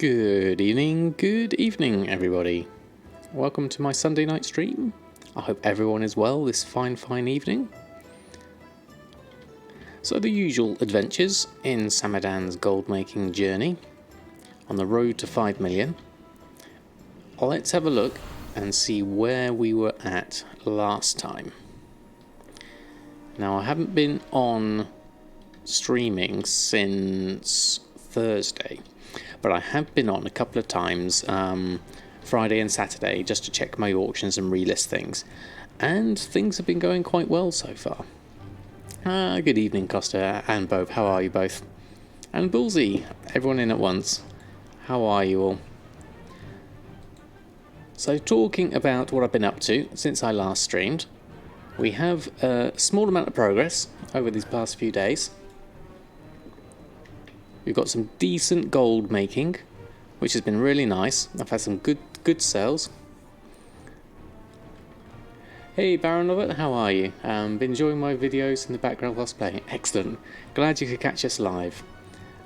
Good evening everybody. Welcome to my Sunday night stream. I hope everyone is well this fine evening. So the usual adventures in Samadan's gold making journey on the road to 5 million. Let's have a look and see where we were at last time. Now I haven't been on streaming since Thursday. But I have been on a couple of times, Friday and Saturday, just to check my auctions and relist things. And things have been going quite well so far. Good evening, Costa and Bob. How are you both? And Bullseye, everyone in at once. How are you all? So talking about what I've been up to since I last streamed, we have a small amount of progress over these past few days. We've got some decent gold making, which has been really nice. I've had some good sales. Hey Baron Lovett, how are you? Been enjoying my videos in the background whilst playing. Excellent. Glad you could catch us live.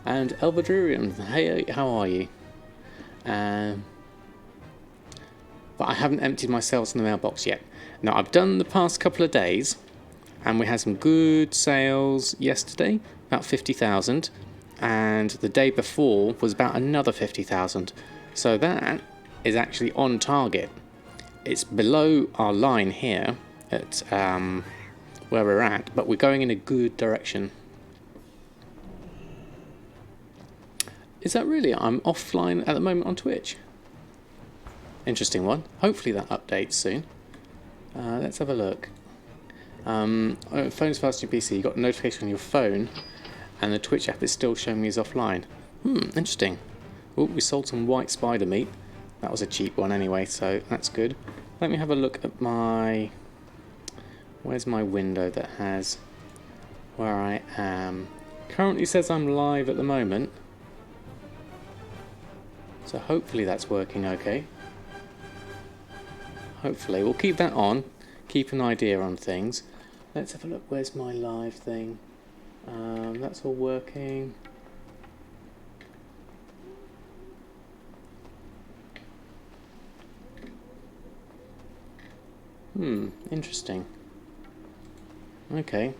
And Elvadurian, hey, how are you? But I haven't emptied my sales in the mailbox yet. Now I've done the past couple of days, and we had some good sales yesterday, about 50,000. And the day before was about another 50,000. So that is actually on target. It's below our line here at where we're at, but we're going in a good direction. Is that really? I'm offline at the moment on Twitch. Interesting one. Hopefully that updates soon. Let's have a look. Phone's fast on your PC. You got a notification on your phone. And the Twitch app is still showing me as offline. Interesting. Oh, we sold some white spider meat. That was a cheap one anyway, so that's good. Let me have a look at my... Where's my window that has where I am? Currently says I'm live at the moment. So hopefully that's working okay. Hopefully. We'll keep that on. Keep an idea on things. Let's have a look. Where's my live thing? That's all working. Interesting. Okay.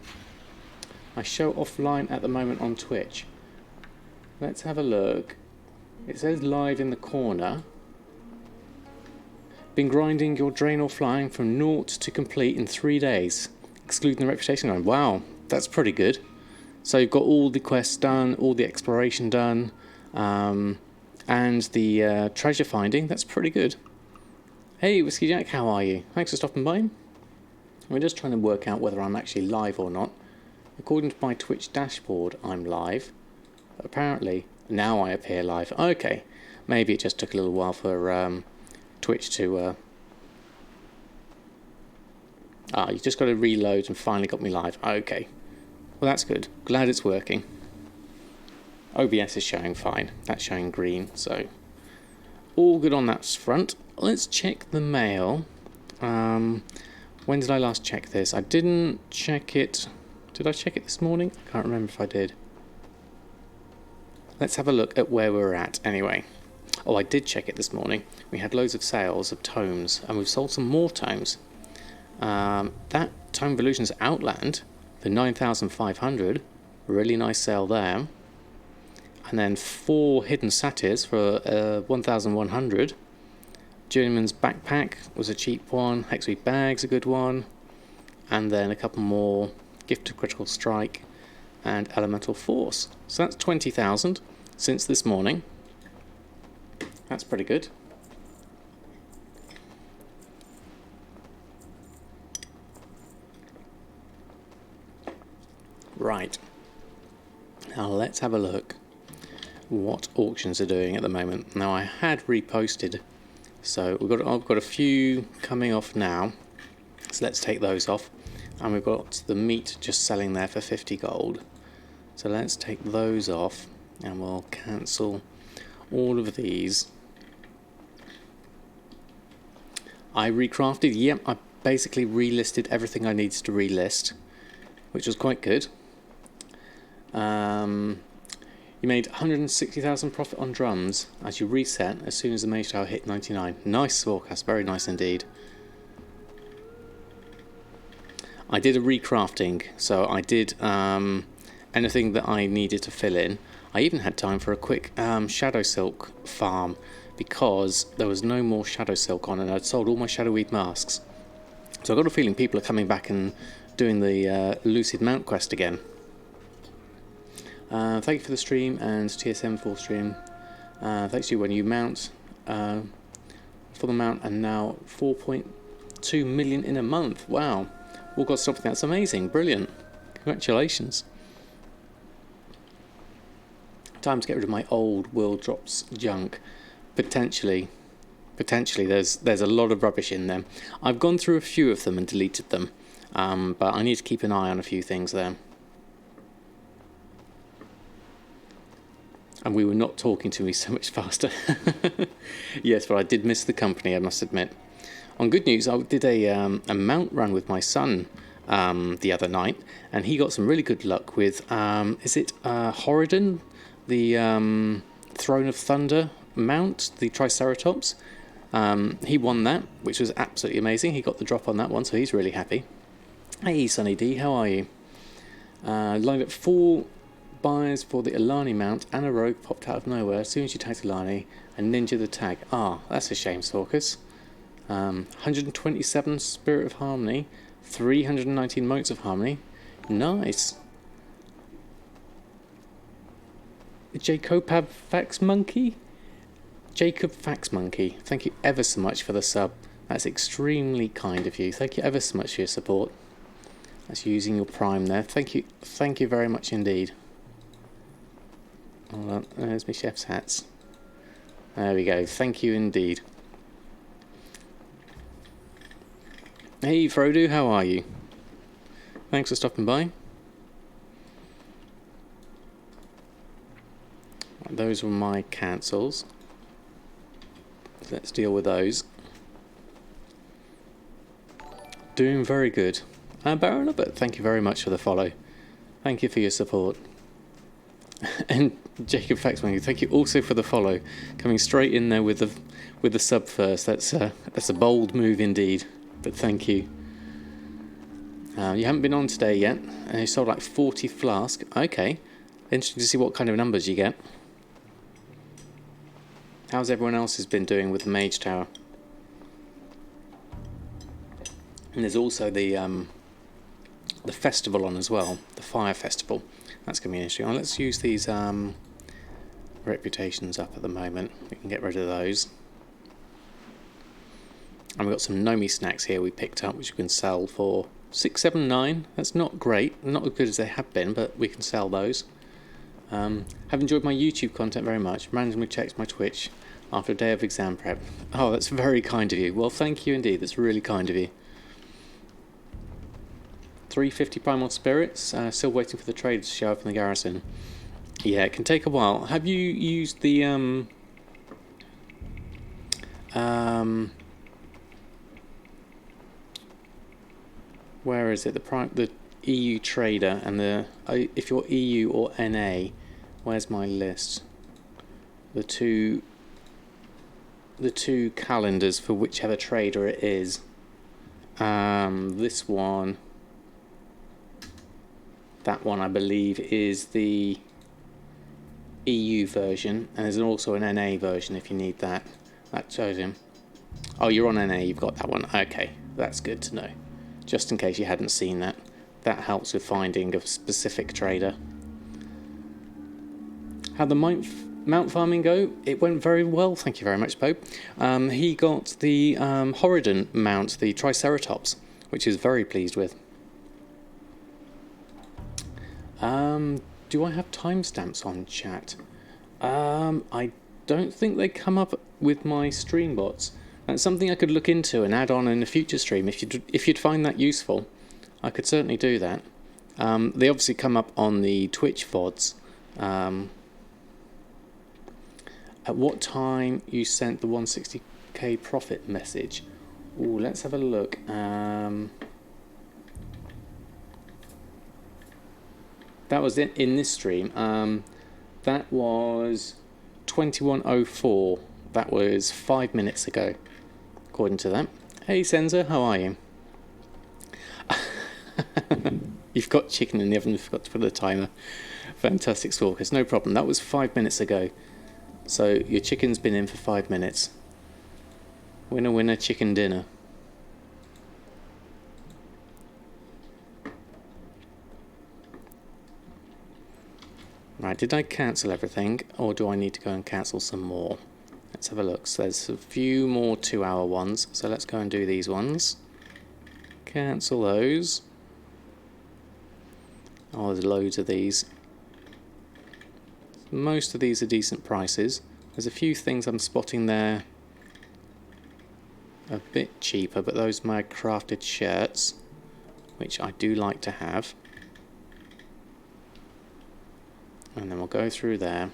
I show offline at the moment on Twitch. Let's have a look. It says live in the corner. Been grinding your drain or flying from naught to complete in 3 days, excluding the reputation grind. Wow, that's pretty good. So you've got all the quests done, all the exploration done, and the treasure finding. That's pretty good. Hey, Whiskey Jack, how are you? Thanks for stopping by. We're just trying to work out whether I'm actually live or not. According to my Twitch dashboard, I'm live. But apparently, now I appear live. Okay, maybe it just took a little while for Twitch to... you just got to reload and finally got me live. Okay. Well, that's good. Glad it's working. OBS is showing fine. That's showing green, so all good on that front. Let's check the mail. When did I last check this? I didn't check it. Did I check it this morning? I can't remember if I did. Let's have a look at where we're at anyway. Oh, I did check it this morning. We had loads of sales of tomes, and we've sold some more tomes. That Tome Evolutions Outland, the 9,500, really nice sale there. And then 4 hidden satyrs for 1,100. Journeyman's Backpack was a cheap one. Hexweed Bag's a good one. And then a couple more. Gift of Critical Strike and Elemental Force. So that's 20,000 since this morning. That's pretty good. Right, now let's have a look what auctions are doing at the moment. Now I had reposted, so I've got a few coming off now, so let's take those off. And we've got the meat just selling there for 50 gold, so let's take those off and we'll cancel all of these. I recrafted, yep, I basically relisted everything I needed to relist, which was quite good. You made 160,000 profit on drums as you reset as soon as the mage tower hit 99. Nice forecast, very nice indeed. I did a recrafting, so I did anything that I needed to fill in. I even had time for a quick shadow silk farm because there was no more shadow silk on and I'd sold all my shadowweed masks. So I've got a feeling people are coming back and doing the Lucid Mount quest again. Thank you for the stream and TSM for stream. Thanks to you when you mount for the mount, and now 4.2 million in a month. Wow. All got something. That's amazing. Brilliant. Congratulations. Time to get rid of my old World Drops junk. Potentially there's a lot of rubbish in them. I've gone through a few of them and deleted them, but I need to keep an eye on a few things there. And we were not talking to me so much faster. Yes, but I did miss the company, I must admit. On good news, I did a mount run with my son the other night, and he got some really good luck with, is it Horadin, the Throne of Thunder mount, the Triceratops. He won that, which was absolutely amazing. He got the drop on that one, so he's really happy. Hey, Sunny D, how are you? Lined up 4 buyers for the Alani mount, and a rogue popped out of nowhere as soon as you tagged Alani and ninja the tag. Ah, that's a shame, Stalkers. 127 Spirit of Harmony, 319 Motes of Harmony. Nice. Jacob Fax Monkey? Jacob Fax Monkey, thank you ever so much for the sub. That's extremely kind of you. Thank you ever so much for your support. That's using your Prime there. Thank you very much indeed. Hold on, there's my chef's hats. There we go, thank you indeed. Hey Frodo, how are you? Thanks for stopping by. Those were my cancels. Let's deal with those. Doing very good. Baron Abbott, thank you very much for the follow. Thank you for your support. And Jacob Faxman, thank you also for the follow. Coming straight in there with the sub first. That's a bold move indeed. But thank you. You haven't been on today yet, and you sold like 40 flask. Okay, interesting to see what kind of numbers you get. How's everyone else's been doing with the Mage Tower? And there's also the festival on as well, the Fire Festival. That's going to be interesting. Well, let's use these reputations up at the moment. We can get rid of those. And we've got some Nomi snacks here we picked up, which we can sell for 679. That's not great, not as good as they have been, but we can sell those. Have enjoyed my YouTube content very much. Randomly checked my Twitch after a day of exam prep. Oh, that's very kind of you. Well, thank you indeed. That's really kind of you. 350 Primal Spirits. Still waiting for the trade to show up in the Garrison. Yeah, it can take a while. Have you used the where is it? The EU trader and the if you're EU or NA, where's my list? The two calendars for whichever trader it is. This one. That one, I believe, is the EU version, and there's also an NA version if you need that. That shows him. Oh, you're on NA, you've got that one. Okay, that's good to know. Just in case you hadn't seen that. That helps with finding a specific trader. How'd the mount farming go? It went very well, thank you very much, Pope. He got the Horadin mount, the Triceratops, which he's very pleased with. Do I have timestamps on chat? I don't think they come up with my stream bots. That's something I could look into and add on in a future stream if you'd find that useful. I could certainly do that. They obviously come up on the Twitch VODs. At what time you sent the 160k profit message? Ooh, let's have a look. That was in this stream. That was 21:04. That was 5 minutes ago, according to that. Hey Senza, how are you? You've got chicken in the oven, forgot to put a timer. Fantastic, Stalkers, no problem. That was 5 minutes ago. So your chicken's been in for 5 minutes. Winner, winner, chicken dinner. Right, did I cancel everything, or do I need to go and cancel some more? Let's have a look. So there's a few more 2-hour ones, so let's go and do these ones. Cancel those. Oh, there's loads of these. Most of these are decent prices. There's a few things I'm spotting there a bit cheaper, but those are my crafted shirts, which I do like to have. And then we'll go through there.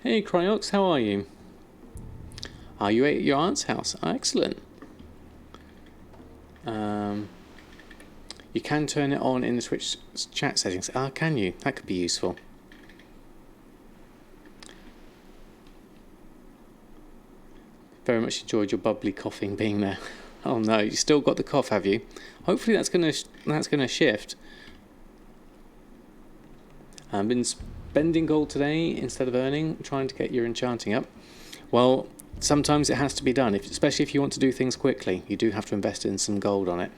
Hey Cryox, how are you? Are you at your aunt's house? Oh, excellent. You can turn it on in the Twitch chat settings. Ah, can you? That could be useful. Very much enjoyed your bubbly coughing being there. Oh no, you still got the cough, have you? Hopefully that's gonna shift. I've been spending gold today instead of earning, trying to get your enchanting up. Well, sometimes it has to be done, especially if you want to do things quickly. You do have to invest in some gold on it.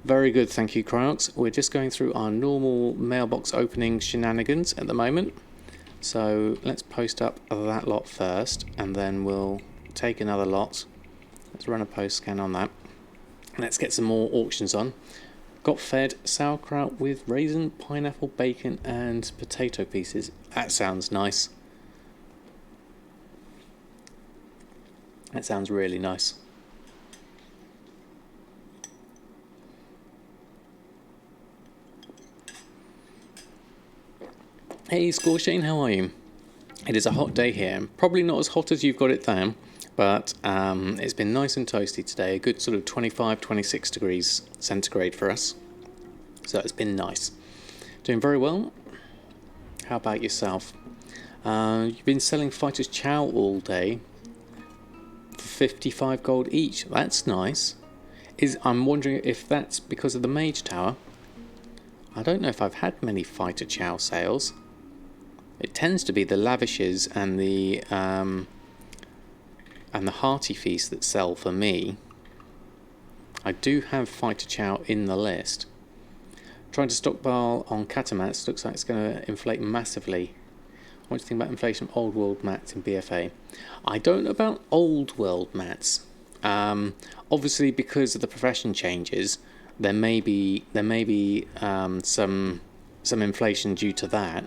Very good, thank you, Cryox. We're just going through our normal mailbox opening shenanigans at the moment. So let's post up that lot first, and then we'll take another lot. Let's run a post scan on that. Let's get some more auctions on. Got fed sauerkraut with raisin, pineapple, bacon, and potato pieces. That sounds nice. That sounds really nice. Hey Scorchane, how are you? It is a hot day here. Probably not as hot as you've got it down, but it's been nice and toasty today. A good sort of 25, 26 degrees centigrade for us. So it's been nice. Doing very well. How about yourself? You've been selling Fighter's Chow all day for 55 gold each. That's nice. I'm wondering if that's because of the Mage Tower. I don't know if I've had many Fighter Chow sales. It tends to be the Lavishes and the Hearty Feast that sell for me. I do have Fighter Chow in the list. Trying to stockpile on Catamats looks like it's going to inflate massively. What do you think about inflation of old world mats in BFA? I don't know about old world mats. Obviously, because of the profession changes, there may be some inflation due to that.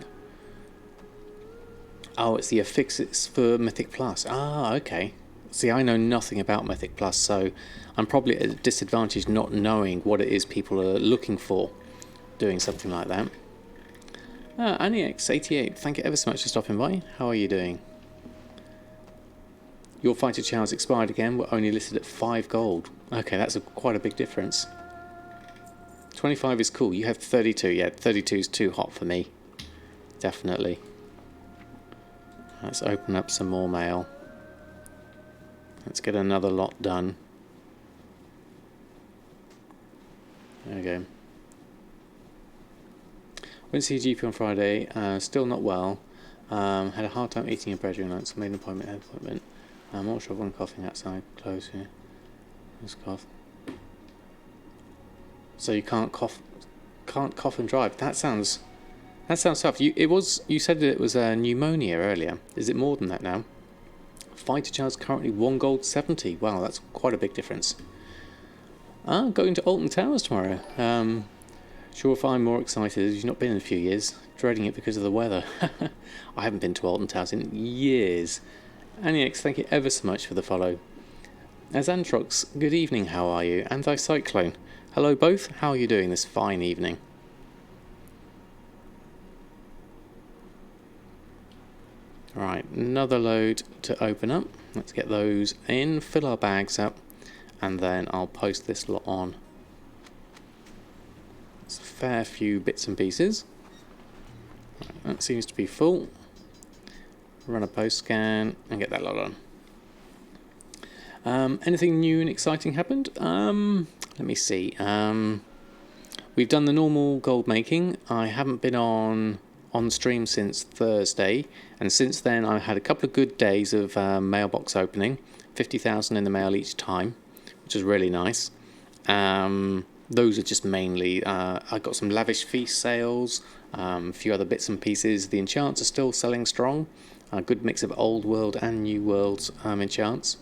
Oh, it's the affixes for Mythic Plus. Ah, okay. See, I know nothing about Mythic Plus, so I'm probably at a disadvantage not knowing what it is people are looking for doing something like that. AnnieX88, thank you ever so much for stopping by. How are you doing? Your Fighter Chow's expired again. We're only listed at 5 gold. Okay, that's quite a big difference. 25 is cool. You have 32. Yeah, 32 is too hot for me. Definitely. Let's open up some more mail. Let's get another lot done. There we go. Went to see GP on Friday. Still not well. Had a hard time eating a bread during lunch. Made an appointment. Had an appointment. I'm not sure if I'm coughing outside. Close here. Just cough. So you can't cough and drive. That sounds tough. You said that it was pneumonia earlier. Is it more than that now? Fighter Chow's currently 1 gold 70. Wow, that's quite a big difference. Going to Alton Towers tomorrow. Sure, if I'm more excited, as you've not been in a few years. Dreading it because of the weather. I haven't been to Alton Towers in years. AnnieX, thank you ever so much for the follow. Azantrox, good evening, how are you? And Cyclone, hello both, how are you doing this fine evening? Right, another load to open up. Let's get those in, fill our bags up, and then I'll post this lot on. It's a fair few bits and pieces. Right, that seems to be full. run a post scan, and get that lot on. Anything new and exciting happened? Let me see. We've done the normal gold making. I haven't been on stream since Thursday, and since then I've had a couple of good days of mailbox opening, 50,000 in the mail each time, which is really nice. Those are just mainly, I got some lavish feast sales, a few other bits and pieces. The enchants are still selling strong, a good mix of old world and new world enchants.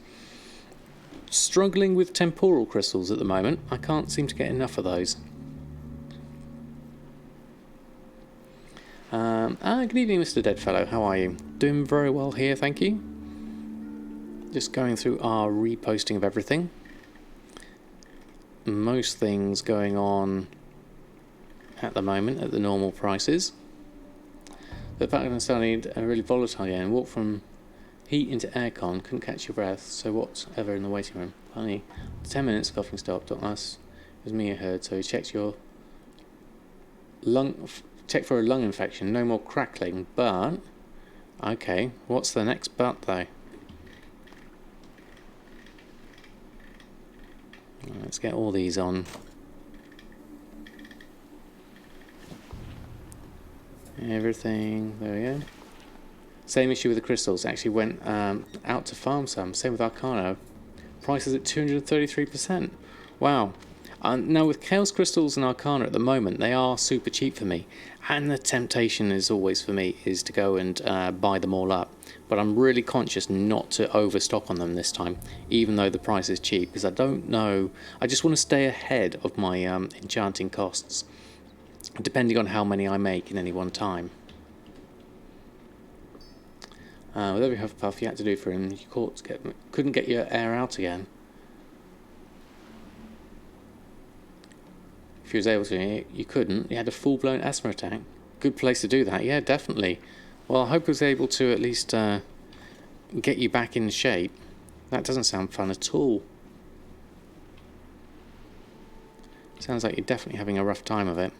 Struggling with temporal crystals at the moment. I can't seem to get enough of those. Good evening, Mr. Deadfellow. How are you? Doing very well here, thank you. Just going through our reposting of everything. Most things going on at the moment at the normal prices. The fact that I'm starting really volatile again. Walk from heat into aircon, couldn't catch your breath, so whatever in the waiting room. Funny, 10 minutes coughing stopped. Don't ask, it was me who heard, so he checked your lung. Check for a lung infection, no more crackling, but... Okay, what's the next but, though? Let's get all these on. Everything, there we go. Same issue with the crystals, actually went out to farm some, same with Arcano. Prices at 233%. Wow. Now with Chaos Crystals and Arcana at the moment, they are super cheap for me. And the temptation is always for me is to go and buy them all up. But I'm really conscious not to overstock on them this time, even though the price is cheap, because I don't know, I just want to stay ahead of my enchanting costs, depending on how many I make in any one time. With every Hufflepuff you had to do for him, you couldn't get your air out again. If you was able to, you couldn't. You had a full-blown asthma attack. Good place to do that, yeah, definitely. Well, I hope I was able to at least get you back in shape. That doesn't sound fun at all. Sounds like you're definitely having a rough time of it.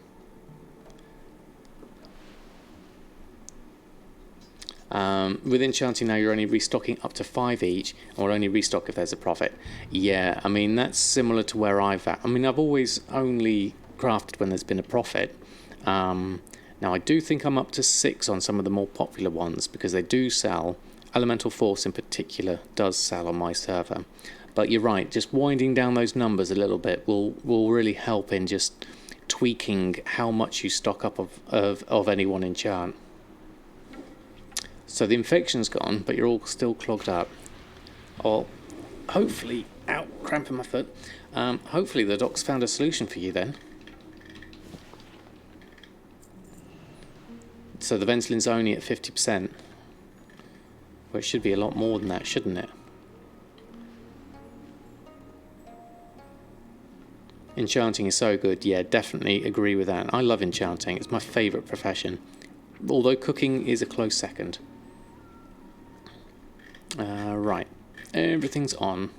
With enchanting now, you're only restocking up to 5 each, and will only restock if there's a profit. Yeah, I mean, that's similar to where I've at. I mean, I've always only crafted when there's been a profit. Now, I do think I'm up to 6 on some of the more popular ones, because they do sell. Elemental Force in particular does sell on my server. But you're right, just winding down those numbers a little bit will really help in just tweaking how much you stock up of any one enchant. So the infection's gone, but you're all still clogged up. Or hopefully, ow, cramping my foot. Hopefully the doc's found a solution for you then. So the Ventulin's only at 50%. Well, it should be a lot more than that, shouldn't it? Enchanting is so good, yeah, definitely agree with that. I love enchanting, it's my favourite profession. Although cooking is a close second. Right, everything's on.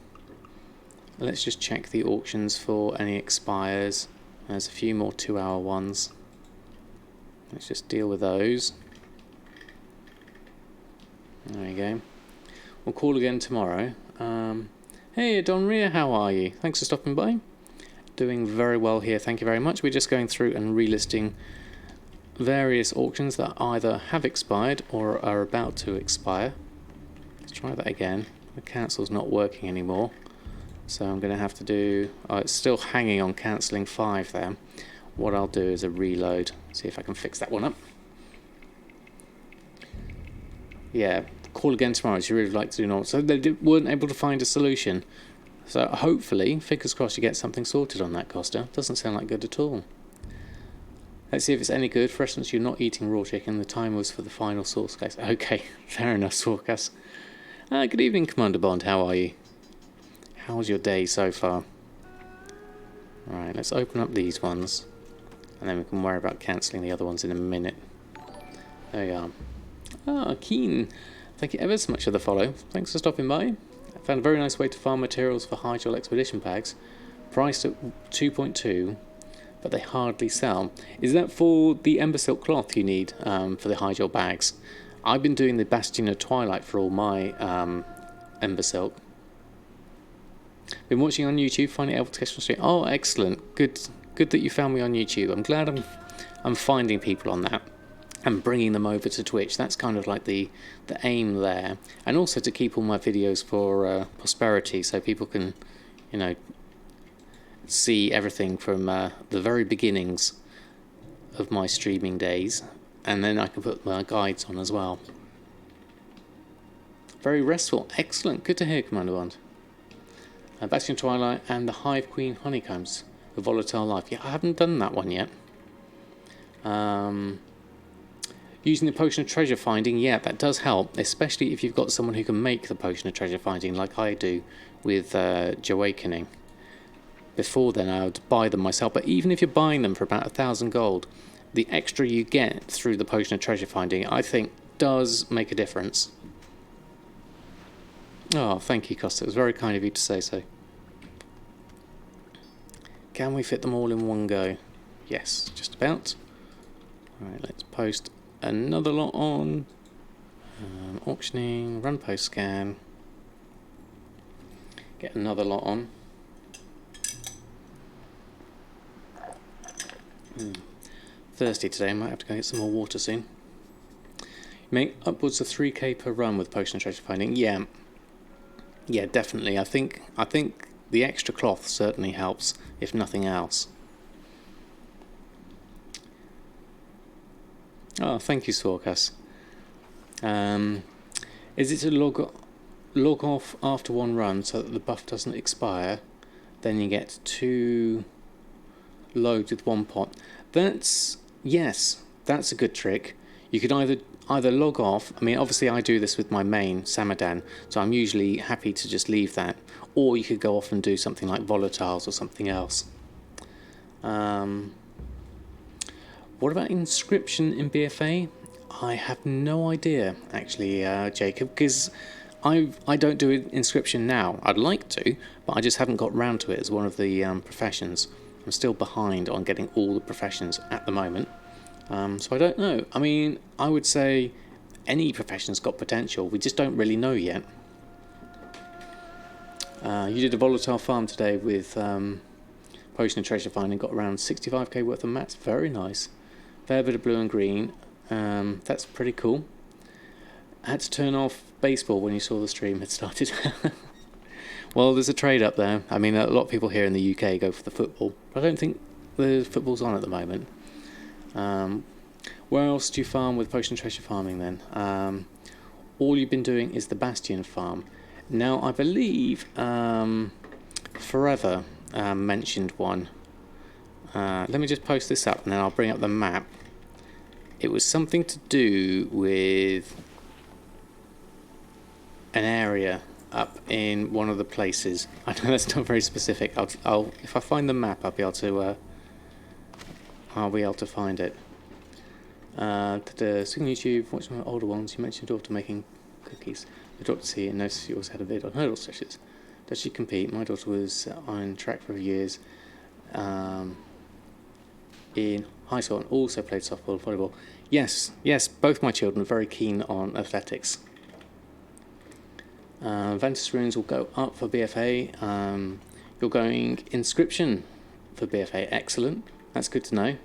Let's just check the auctions for any expires. There's a few more 2-hour ones. Let's just deal with those. There you go. We'll call again tomorrow. Hey, Don Ria, how are you? Thanks for stopping by. Doing very well here, thank you very much. We're just going through and relisting various auctions that either have expired or are about to expire. Let's try that again. The cancel's not working anymore, so I'm going to have to do... Oh, it's still hanging on cancelling 5 there. What I'll do is a reload, see if I can fix that one up. Yeah, call again tomorrow if you really like to do normal. So they weren't able to find a solution. So hopefully, fingers crossed, you get something sorted on that, Costa. Doesn't sound like good at all. Let's see if it's any good. For instance, you're not eating raw chicken. The time was for the final sauce case. Okay, fair enough, Sawcas. Good evening, Commander Bond. How are you? How's your day so far? Right, let's open up these ones. And then we can worry about cancelling the other ones in a minute. There you are. Ah, Keen. Thank you ever so much for the follow. Thanks for stopping by. I found a very nice way to farm materials for high gel expedition packs. Priced at 2.2, but they hardly sell. Is that for the Ember Silk cloth you need for the high gel bags? I've been doing the Bastion of Twilight for all my Ember Silk. Been watching on YouTube, finally able to catch my stream. Oh, excellent. Good that you found me on YouTube. I'm glad I'm finding people on that and bringing them over to Twitch. That's kind of like the aim there. And also to keep all my videos for posterity, so people can, you know, see everything from the very beginnings of my streaming days. And then I can put my guides on as well. Very restful. Excellent. Good to hear, Commander Bond. Bastion Twilight and the Hive Queen Honeycombs. The Volatile Life. Yeah, I haven't done that one yet. Using the Potion of Treasure Finding, yeah, that does help. Especially if you've got someone who can make the Potion of Treasure Finding, like I do with Joawakening. Before then, I would buy them myself. But even if you're buying them for about 1,000 gold, the extra you get through the Potion of Treasure Finding, I think, does make a difference. Oh, thank you, Costa. It was very kind of you to say so. Can we fit them all in one go? Yes, just about. Alright, let's post another lot on. Auctioning, run post scan. Get another lot on. Thirsty today, might have to go get some more water soon. Make upwards of 3k per run with Potion of Treasure Finding. Yeah, definitely. I think the extra cloth certainly helps, if nothing else. Oh, thank you, Sorkas. Is it to log off after one run so that the buff doesn't expire? Then you get 2 loads with one pot. Yes, that's a good trick. You could either log off. I mean, obviously I do this with my main Samadan, so I'm usually happy to just leave that. Or you could go off and do something like Volatiles or something else. What about inscription in BFA? I have no idea, actually, Jacob, because I don't do inscription now. I'd like to, but I just haven't got round to it as one of the professions. I'm still behind on getting all the professions at the moment. So I don't know. I mean, I would say any profession's got potential. We just don't really know yet. You did a volatile farm today with Potion of Treasure Finding. Got around 65k worth of mats. Very nice. Fair bit of blue and green. That's pretty cool. I had to turn off baseball when you saw the stream had started. Well, there's a trade up there. I mean, a lot of people here in the UK go for the football. But I don't think the football's on at the moment. Where else do you farm with Potion Treasure Farming then? All you've been doing is the Bastion farm. Now, I believe Forever mentioned one. Let me just post this up and then I'll bring up the map. It was something to do with an area up in one of the places. I know that's not very specific. I'll if I find the map, I'll be able to find it. Speaking of YouTube, watching my older ones, you mentioned your daughter making cookies. I dropped to see and noticed you also had a vid on hurdle stretches. Does she compete? My daughter was on track for years in high school and also played softball and volleyball. Yes, both my children are very keen on athletics. Ventus runes will go up for BFA. You're going inscription for BFA. Excellent. That's good to know.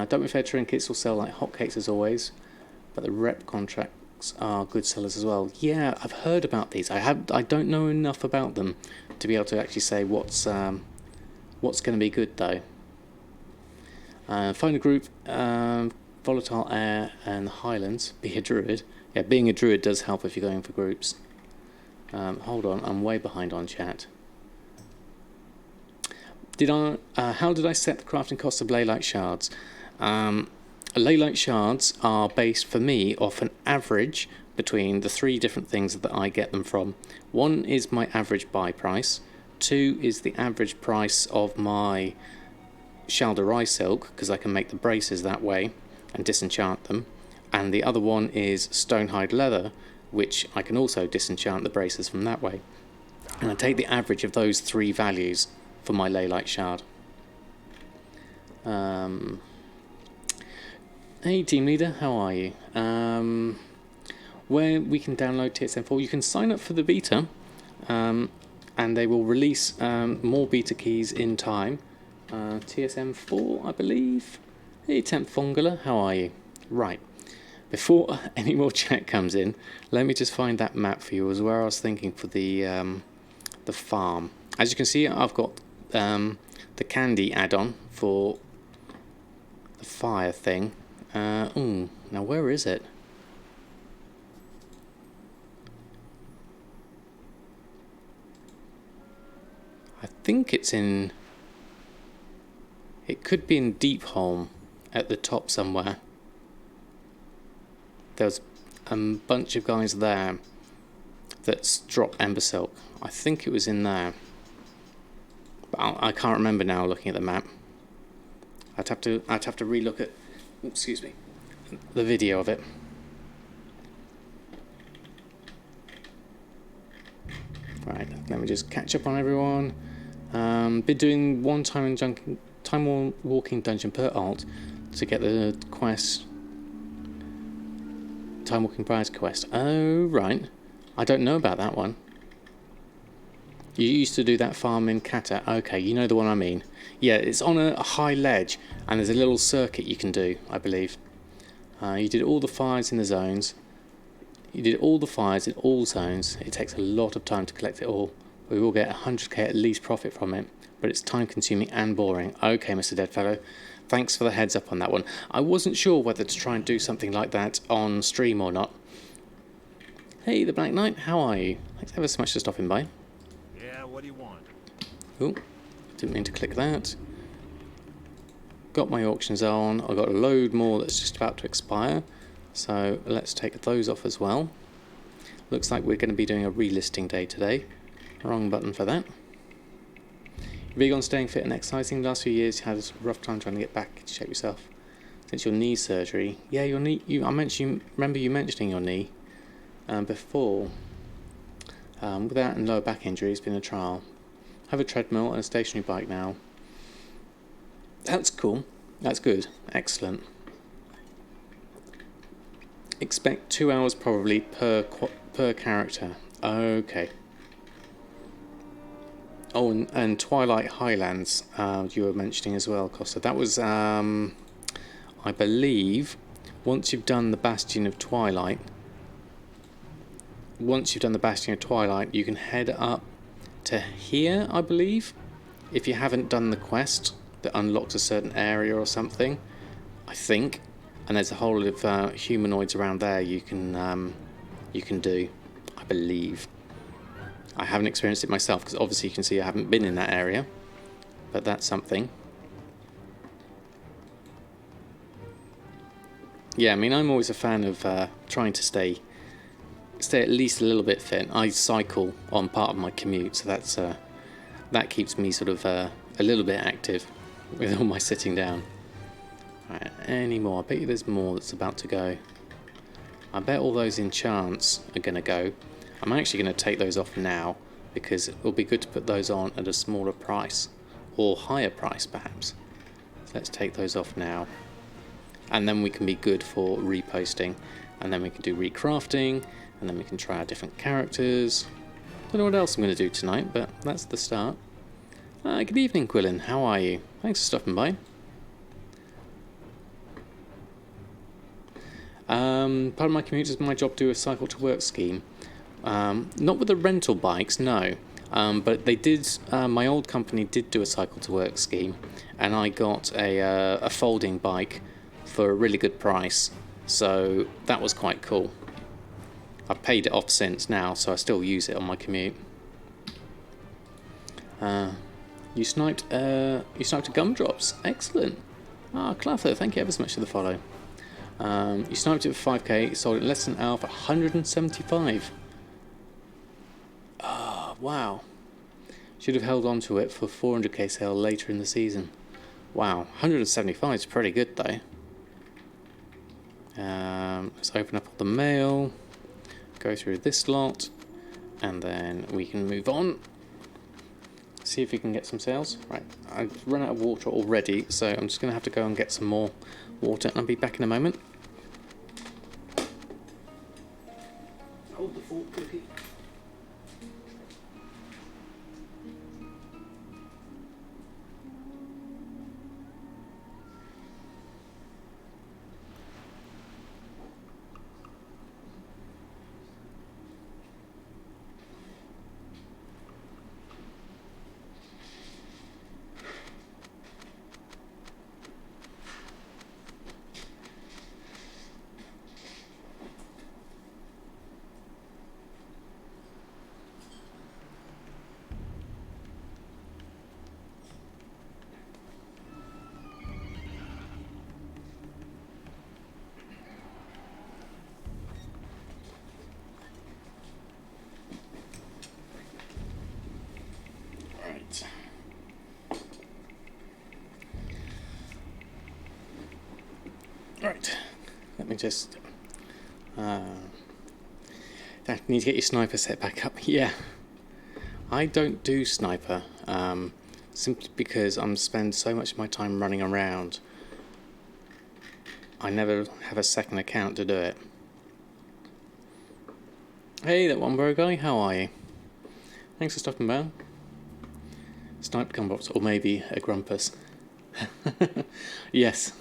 Don't be fair, trinkets will sell like hotcakes as always, but the rep contracts are good sellers as well. Yeah, I've heard about these. I don't know enough about them to be able to actually say what's going to be good though. Find a group, Volatile Air and Highlands. Be a druid. Yeah, being a druid does help if you're going for groups. Hold on, I'm way behind on chat. How did I set the crafting cost of Leylight shards? Leylight shards are based for me off an average between the 3 different things that I get them from. 1 is my average buy price. 2 is the average price of my Shalderai silk, because I can make the braces that way and disenchant them. And the other one is Stonehide leather, which I can also disenchant the braces from that way. And I take the average of those 3 values for my Leylight shard. Hey team leader, how are you? where we can download TSM4. You can sign up for the beta, and they will release more beta keys in time. TSM4, I believe. Hey, Temp Fongula, how are you? Right. Before any more chat comes in, let me just find that map for you as where I was thinking for the farm. As you can see, I've got the candy add-on for the fire thing. Now where is it? I think it's in... It could be in Deepholm at the top somewhere. There's a bunch of guys there that drop Ember Silk. I think it was in there. But I can't remember now looking at the map. I'd have to relook at, excuse me, the video of it. Right, let me just catch up on everyone. Been doing one time walking dungeon per alt to get the quest. Time walking prize quest. Oh right, I don't know about that one. You used to do that farm in Kata. Okay, you know the one I mean. Yeah, it's on a high ledge, and there's a little circuit you can do, I believe. You did all the fires in the zones. You did all the fires in all zones. It takes a lot of time to collect it all. We will get 100k at least profit from it, but it's time consuming and boring. Okay, Mr. Deadfellow, thanks for the heads up on that one. I wasn't sure whether to try and do something like that on stream or not. Hey, the Black Knight, how are you? Thanks ever so much for stopping by. Yeah, what do you want? Oh, didn't mean to click that. Got my auctions on. I've got a load more that's just about to expire. So let's take those off as well. Looks like we're going to be doing a relisting day today. Wrong button for that. Big on staying fit and exercising. The last few years you had a rough time trying to get back to shape yourself since your knee surgery. Yeah, your knee. Remember you mentioning your knee before. Without and lower back injury, it's been a trial. Have a treadmill and a stationary bike now. That's cool. That's good. Excellent. Expect 2 hours probably per character. Okay. Oh, and Twilight Highlands you were mentioning as well, Costa. That was, I believe, once you've done the Bastion of Twilight, you can head up to here, I believe, if you haven't done the quest that unlocks a certain area or something, I think. And there's a whole lot of humanoids around there you can do, I believe. I haven't experienced it myself because obviously you can see I haven't been in that area, but that's something. Yeah, I mean, I'm always a fan of trying to stay at least a little bit fit. I cycle on part of my commute, so that keeps me sort of a little bit active with all my sitting down. Right, any more? I bet you there's more that's about to go. I bet all those enchants are going to go. I'm actually going to take those off now because it will be good to put those on at a smaller price or higher price perhaps. So let's take those off now, and then we can be good for reposting, and then we can do recrafting, and then we can try out different characters. Don't know what else I'm going to do tonight, but that's the start. Good evening, Quillen. How are you? Thanks for stopping by. Part of my commute is my job to do a cycle to work scheme. Not with the rental bikes, no. But they did. My old company did do a cycle to work scheme, and I got a folding bike for a really good price. So that was quite cool. I've paid it off since now, so I still use it on my commute. You sniped a gumdrops. Excellent. Claffer, thank you ever so much for the follow. You sniped it for 5k, sold it less than an hour for 175. Wow. Should have held on to it for 400k sale later in the season. Wow, 175 is pretty good though. Let's open up all the mail, go through this lot, and then we can move on. See if we can get some sales. Right, I've run out of water already, so I'm just going to have to go and get some more water, and I'll be back in a moment. Right. Right. Let me just. I need to get your sniper set back up. Yeah. I don't do sniper, simply because I'm spend so much of my time running around. I never have a second account to do it. Hey, that one bro guy, how are you? Thanks for stopping by. Sniper gunbox, or maybe a grumpus. Yes.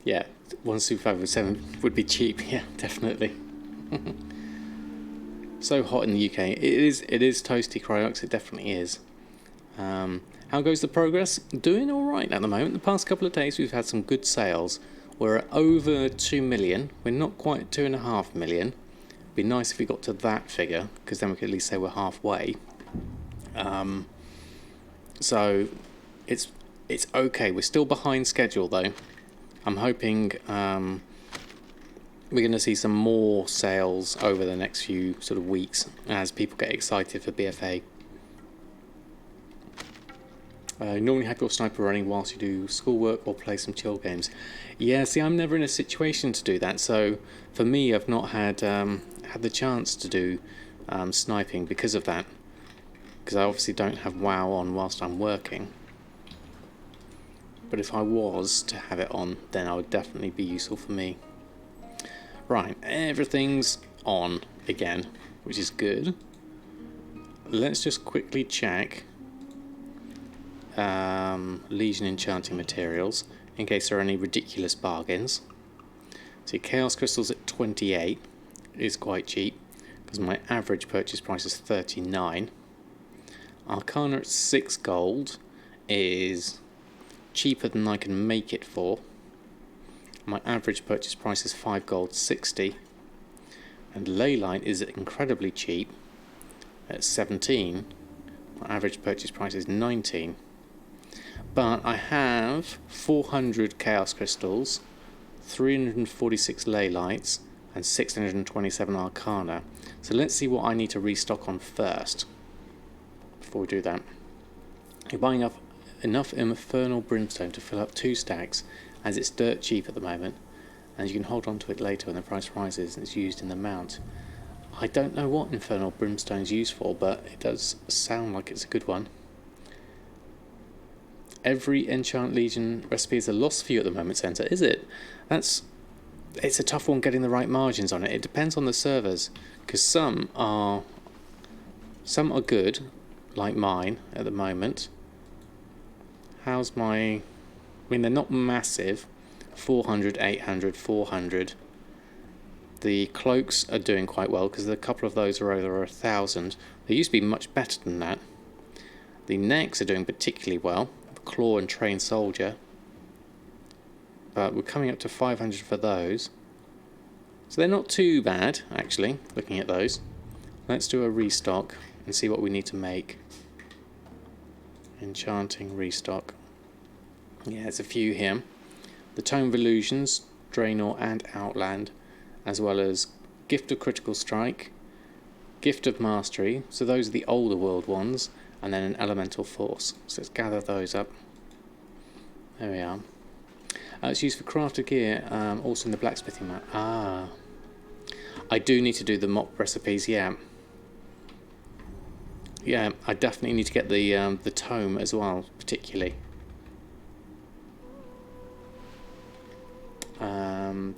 Yeah, 125 would be cheap. Yeah, definitely. So hot in the UK. It is toasty, Cryox. It definitely is. How goes the progress? Doing all right at the moment. The past couple of days we've had some good sales. We're at over 2 million. We're not quite at 2.5 million. It'd be nice if we got to that figure, because then we could at least say we're halfway. So it's okay. We're still behind schedule though. I'm hoping we're going to see some more sales over the next few sort of weeks as people get excited for BFA. Normally have your sniper running whilst you do schoolwork or play some chill games. Yeah, see, I'm never in a situation to do that. So for me, I've not had the chance to do sniping because of that. Because I obviously don't have WoW on whilst I'm working. But if I was to have it on, then I would definitely be useful for me. Right, everything's on again, which is good. Let's just quickly check Legion enchanting materials in case there are any ridiculous bargains. See, Chaos Crystals at 28 is quite cheap because my average purchase price is 39. Arcana at 6 gold is cheaper than I can make it for. My average purchase price is 5 gold 60. And Leyline is incredibly cheap at 17. My average purchase price is 19. But I have 400 Chaos Crystals, 346 Leylights, and 627 Arcana. So let's see what I need to restock on first before we do that. You're buying up enough Infernal Brimstone to fill up 2 stacks, as it's dirt cheap at the moment, and you can hold on to it later when the price rises and it's used in the mount. I don't know what Infernal Brimstone is used for, but it does sound like it's a good one. Every Enchant Legion recipe is a loss for you at the moment, Centre, is it? It's a tough one getting the right margins on it. It depends on the servers, because some are good, like mine at the moment. How's my... I mean, they're not massive. 400, 800, 400. The cloaks are doing quite well because a couple of those are over 1,000. They used to be much better than that. The necks are doing particularly well. The claw and trained soldier. But we're coming up to 500 for those. So they're not too bad, actually, looking at those. Let's do a restock and see what we need to make. Enchanting restock. Yeah, there's a few here. The Tome of Illusions, Draenor and Outland, as well as Gift of Critical Strike, Gift of Mastery, so those are the older world ones, and then an Elemental Force. So let's gather those up. There we are. It's used for crafted gear, also in the blacksmithing map. Ah. I do need to do the mop recipes, yeah. Yeah, I definitely need to get the tome as well, particularly.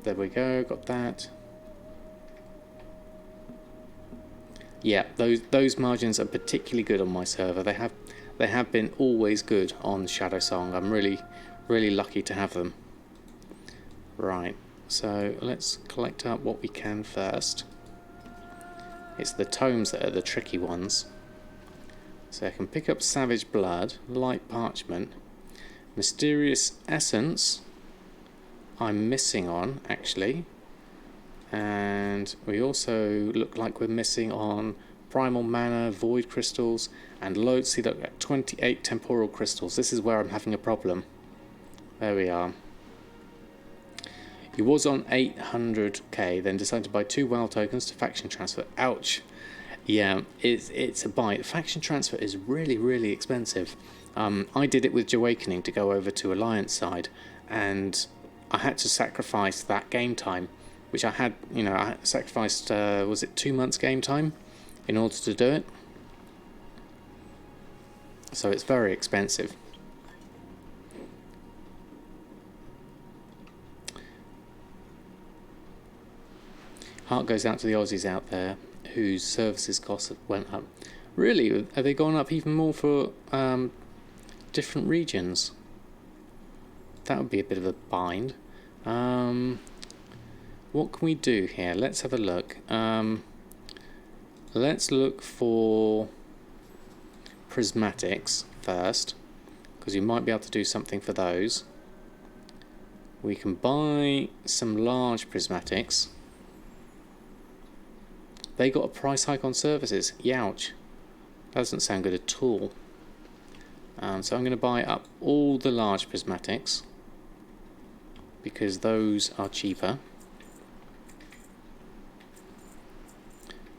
There we go, got that. Yeah, those margins are particularly good on my server. They have been always good on Shadow Song. I'm really lucky to have them. Right, so let's collect up what we can first. It's the tomes that are the tricky ones. So I can pick up Savage Blood, Light Parchment, Mysterious Essence I'm missing on, actually. And we also look like we're missing on Primal Mana, Void Crystals, and loads. See, look, at 28 Temporal Crystals. This is where I'm having a problem. There we are. He was on 800k, then decided to buy 2 WoW tokens to faction transfer. Ouch. Yeah, it's a buy. Faction transfer is really expensive. I did it with Awakening to go over to Alliance side, and I had to sacrifice that game time, which I had, you know, I sacrificed, was it 2 months game time in order to do it? So it's very expensive. Heart goes out to the Aussies out there whose services costs went up. Really? Have they gone up even more for different regions? That would be a bit of a bind. What can we do here? Let's have a look. Let's look for prismatics first, because you might be able to do something for those. We can buy some large prismatics. They got a price hike on services. Youch. Doesn't sound good at all. So I'm going to buy up all the large prismatics, because those are cheaper.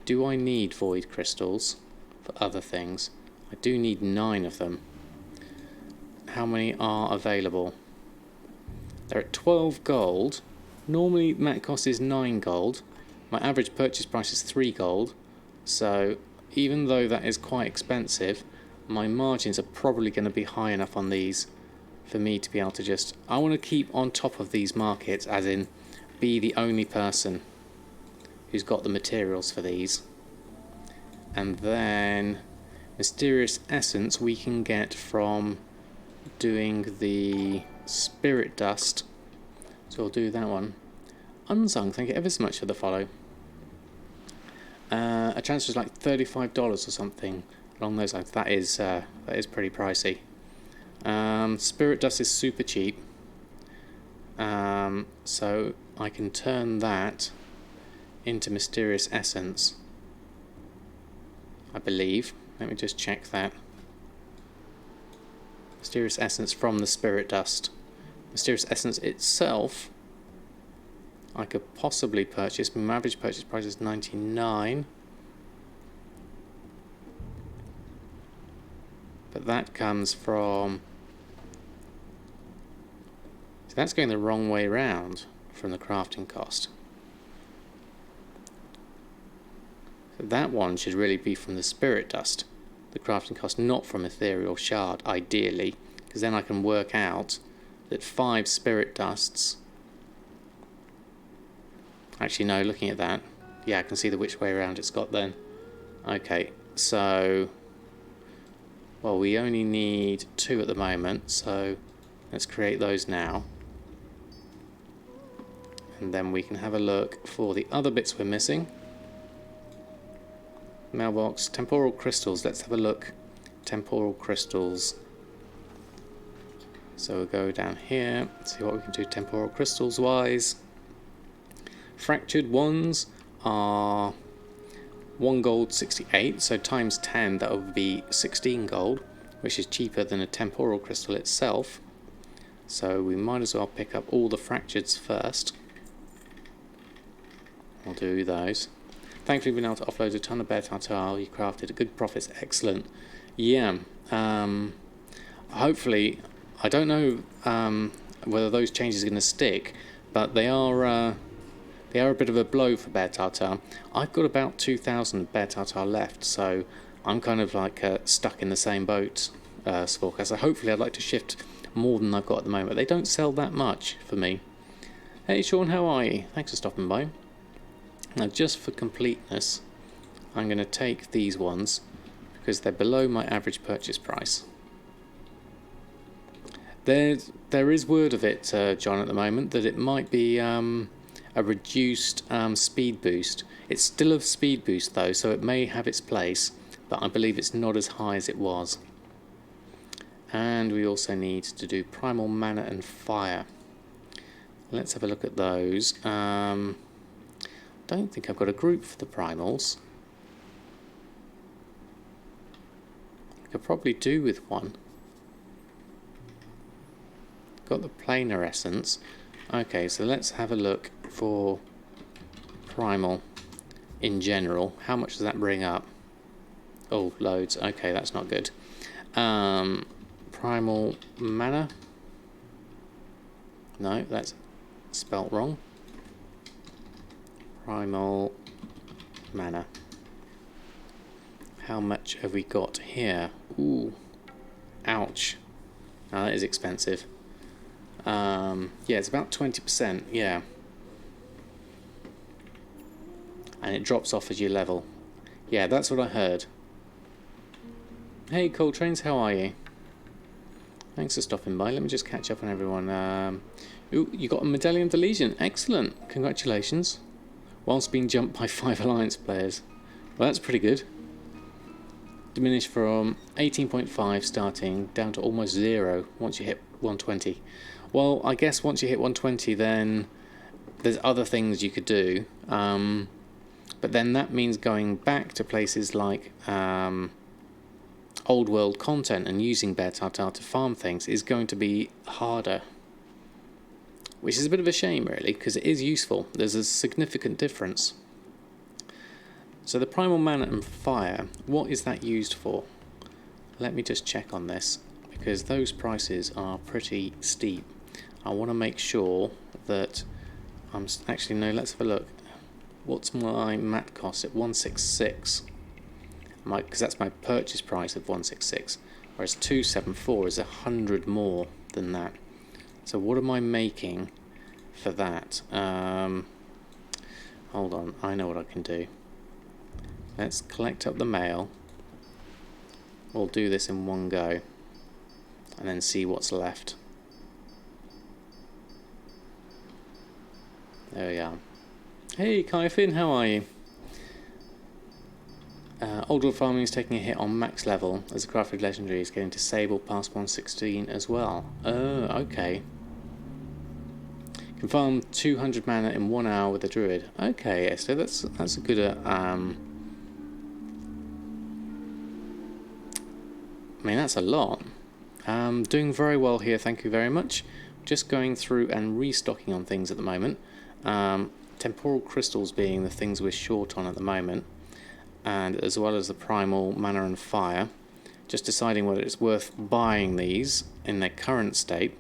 Do I need void crystals for other things? I do need 9 of them. How many are available? They're at 12 gold. Normally mat cost is 9 gold. My average purchase price is 3 gold. So even though that is quite expensive, my margins are probably going to be high enough on these for me to be able to just... I want to keep on top of these markets, as in be the only person who's got the materials for these. And then Mysterious Essence we can get from doing the Spirit Dust. So I'll do that one. Unsung, thank you ever so much for the follow. A transfer is like $35 or something along those lines. That is pretty pricey. Spirit Dust is super cheap. So I can turn that into Mysterious Essence, I believe. Let me just check that. Mysterious Essence from the Spirit Dust. Mysterious Essence itself I could possibly purchase. My average purchase price is 99. But that comes from... So that's going the wrong way round from the crafting cost. So that one should really be from the Spirit Dust, the crafting cost, not from Ethereal Shard, ideally, because then I can work out that 5 Spirit Dusts... Actually, no, looking at that, yeah, I can see the which way around it's got then. Okay, so... Well, we only need 2 at the moment, so let's create those now. And then we can have a look for the other bits we're missing. Mailbox, temporal crystals, let's have a look. Temporal crystals. So we'll go down here, see what we can do temporal crystals wise. Fractured ones are 1 gold 68, so times 10 that would be 16 gold, which is cheaper than a temporal crystal itself. So we might as well pick up all the fractureds first. We'll do those. Thankfully we've been able to offload a ton of bear tartare. You crafted a good profits, excellent. Yeah, hopefully, I don't know whether those changes are going to stick, but they are a bit of a blow for bear tartare. I've got about 2,000 bear tartare left, so I'm kind of like stuck in the same boat, Sporker. So hopefully I'd like to shift more than I've got at the moment. They don't sell that much for me. Hey Sean, how are you? Thanks for stopping by. Now, just for completeness, I'm going to take these ones because they're below my average purchase price. There is word of it, John, at the moment, that it might be a reduced speed boost. It's still a speed boost though, so it may have its place, but I believe it's not as high as it was. And we also need to do primal mana and fire. Let's have a look at those. Don't think I've got a group for the primals. I could probably do with one. Got the planar essence. Okay, so let's have a look for primal in general. How much does that bring up? Oh, loads. Okay, that's not good. Primal mana. No, that's spelt wrong. Primal mana. How much have we got here? Ooh, ouch. Now that is expensive. Yeah, it's about 20%. Yeah, and it drops off as you level. Yeah, that's what I heard. Hey, Coltrane's, how are you? Thanks for stopping by. Let me just catch up on everyone. Ooh, you got a Medallion of the Legion. Excellent. Congratulations. Whilst being jumped by 5 Alliance players. Well, that's pretty good. Diminished from 18.5 starting down to almost 0 once you hit 120. Well, I guess once you hit 120, then there's other things you could do. But then that means going back to places like old world content and using Bear Tartar to farm things is going to be harder. Which is a bit of a shame, really, because it is useful. There's a significant difference. So the primal mana and fire, what is that used for? Let me just check on this, because those prices are pretty steep. I want to make sure that I'm actually, no, let's have a look. What's my mat cost at 166? Because that's my purchase price of 166, whereas 274 is 100 more than that. So what am I making for that? Hold on, I know what I can do. Let's collect up the mail. We'll do this in one go and then see what's left. There we are. Hey Kaifin, how are you? Old World Farming is taking a hit on max level as the crafted legendary is getting disabled past 116 as well. Oh, okay. Can farm 200 mana in 1 hour with a druid. Okay, so that's a good I mean, that's a lot. Doing very well here, thank you very much. Just going through and restocking on things at the moment. Temporal crystals being the things we're short on at the moment, and as well as the primal mana and fire. Just deciding whether it's worth buying these in their current state.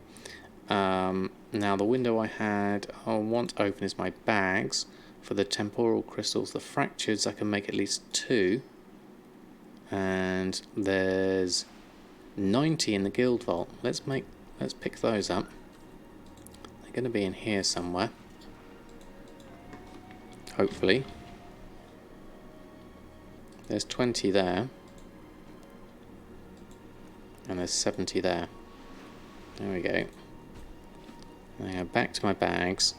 Now the window I want open is my bags for the temporal crystals. The fractures I can make at least 2. And there's 90 in the guild vault. Let's pick those up. They're going to be in here somewhere. Hopefully. There's 20 there. And there's 70 there. There we go. And I go back to my bags.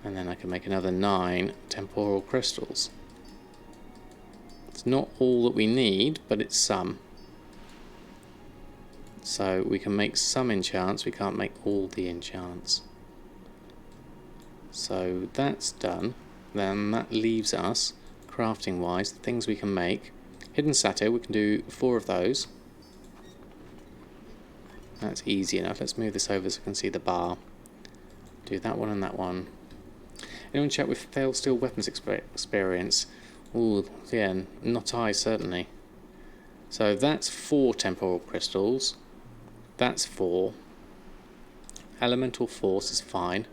And then I can make another 9 temporal crystals. It's not all that we need, but it's some. So we can make some enchants, we can't make all the enchants. So that's done. Then that leaves us, crafting wise, the things we can make. Hidden Satyr, we can do 4 of those. That's easy enough. Let's move this over so we can see the bar. Do that one and that one. Anyone chat with failed steel weapons experience? Ooh, yeah, not I, certainly. So that's 4 temporal crystals. That's 4. Elemental force is fine.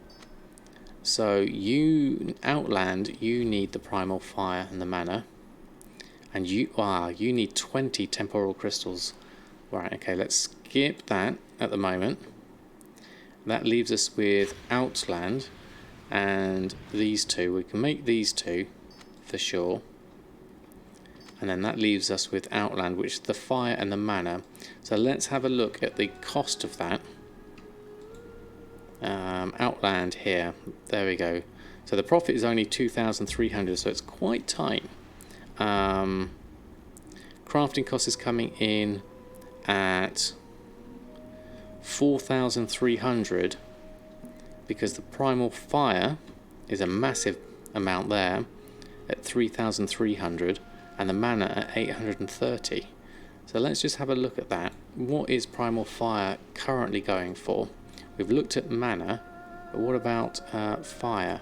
So you, Outland, you need the primal fire and the mana. And you need 20 temporal crystals. Right, okay, let's skip that at the moment. That leaves us with Outland and these two. We can make these two for sure. And then that leaves us with Outland, which is the fire and the mana. So let's have a look at the cost of that. Outland here. There we go. So the profit is only 2,300, so it's quite tight. Crafting cost is coming in at 4,300 because the primal fire is a massive amount there at 3,300 and the mana at 830. So let's just have a look at that. What is primal fire currently going for? We've looked at mana, but what about fire?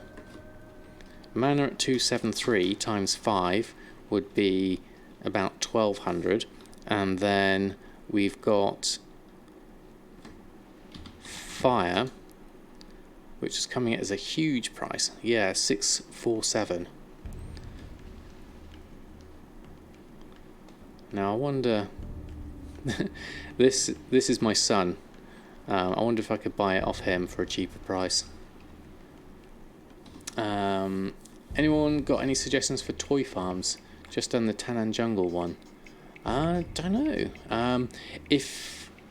Mana at 273 times 5 would be about 1,200, and then we've got fire, which is coming as a huge price. Yeah, 647. Now I wonder, this is my son. I wonder if I could buy it off him for a cheaper price. Anyone got any suggestions for toy farms? Just done the Tanan Jungle one. I don't know. No,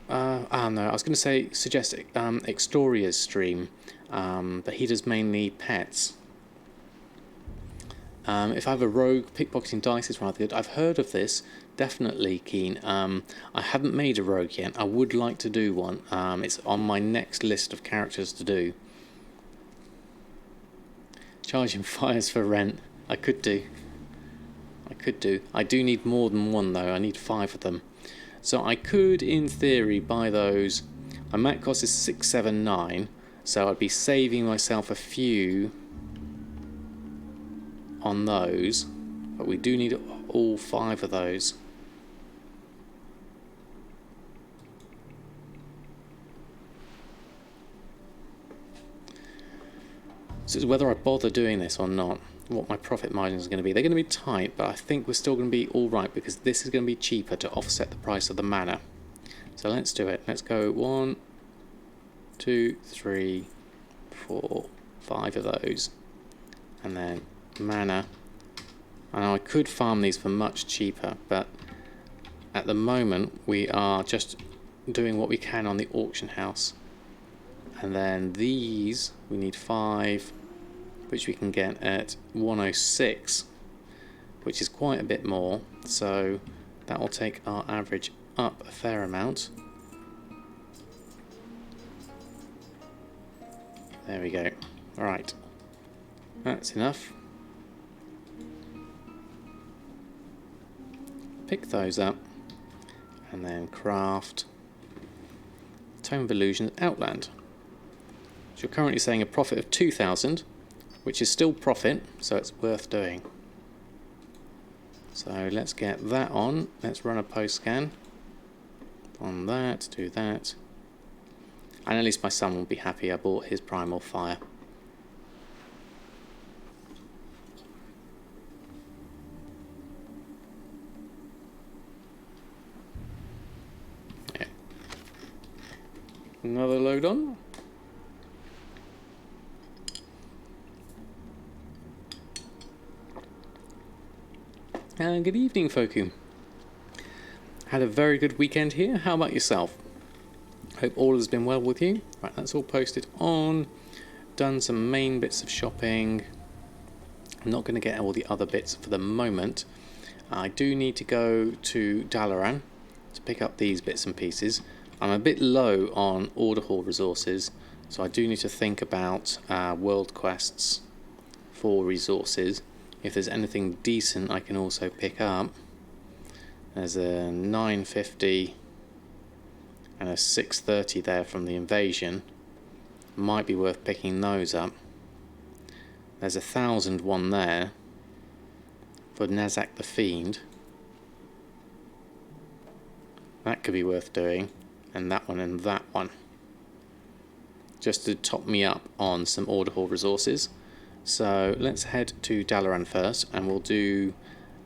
I was going to say suggest Extoria's stream, but he does mainly pets. If I have a rogue, pickpocketing dice is rather good. I've heard of this, definitely keen. I haven't made a rogue yet. I would like to do one. It's on my next list of characters to do. Charging fires for rent. I could do. I do need more than one though. I need 5 of them. So I could, in theory, buy those. My mat cost is 679, so I'd be saving myself a few on those, but we do need all 5 of those. So it's whether I bother doing this or not, what my profit margins are going to be. They're going to be tight, but I think we're still going to be alright because this is going to be cheaper to offset the price of the mana. So let's do it. Let's go 1, 2, 3, 4, 5 of those. And then mana. I know I could farm these for much cheaper, but at the moment we are just doing what we can on the auction house. And then these, we need 5, which we can get at 106, which is quite a bit more, so that will take our average up a fair amount. There we go. Alright, that's enough. Pick those up and then craft Tome of Illusion Outland. So you're currently saying a profit of 2,000, which is still profit, so it's worth doing. So let's get that on. Let's run a post scan on that, do that. And at least my son will be happy I bought his primal fire. Yeah. Another load on. Good evening, Foku. Had a very good weekend here. How about yourself? Hope all has been well with you. Right, that's all posted on. Done some main bits of shopping. I'm not going to get all the other bits for the moment. I do need to go to Dalaran to pick up these bits and pieces. I'm a bit low on order hall resources, so I do need to think about world quests for resources. If there's anything decent I can also pick up. There's a 950 and a 630 there from the invasion. Might be worth picking those up. There's 1,000 one there for Nazak the Fiend. That could be worth doing. And that one. Just to top me up on some order hall resources. So let's head to Dalaran first, and we'll do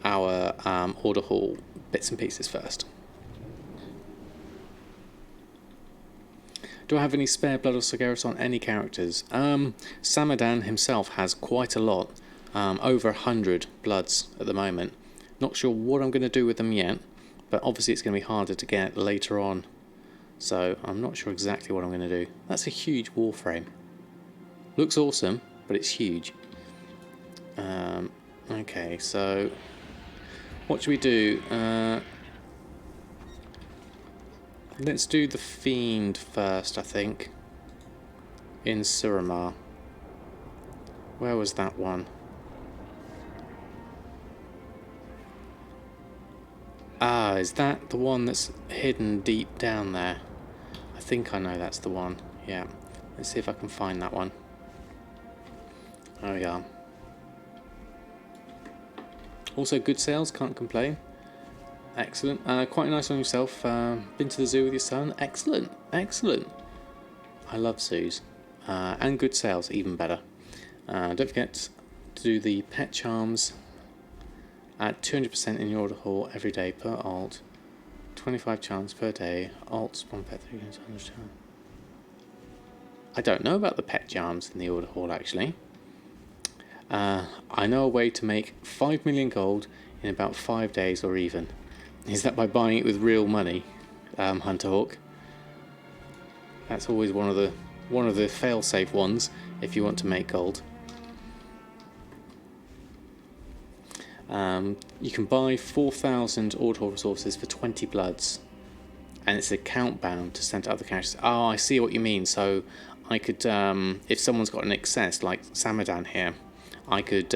our order hall bits and pieces first. Do I have any spare blood or Garrison on any characters? Samadan himself has quite a lot. Over 100 bloods at the moment. Not sure what I'm going to do with them yet, but obviously it's going to be harder to get later on. So I'm not sure exactly what I'm going to do. That's a huge warframe. Looks awesome, but it's huge. Okay, so what should we do? Let's do the Fiend first, I think. In Suramar. Where was that one? Ah, is that the one that's hidden deep down there? I think I know that's the one. Yeah. Let's see if I can find that one. There we are. Also good sales, can't complain. Excellent. Quite nice on yourself. Been to the zoo with your son? Excellent. Excellent. I love zoos. And good sales, even better. Don't forget to do the pet charms at 200% in your order hall every day per alt. 25 charms per day. Alt spawn pet 300 charms. I don't know about the pet charms in the order hall actually. I know a way to make 5 million gold in about 5 days or even. Is that by buying it with real money, Hunterhawk? That's always one of the fail-safe ones if you want to make gold. You can buy 4,000 order hall resources for 20 bloods, and it's account bound to send to other characters. Oh, I see what you mean. So I could, if someone's got an excess like Samadan here, I could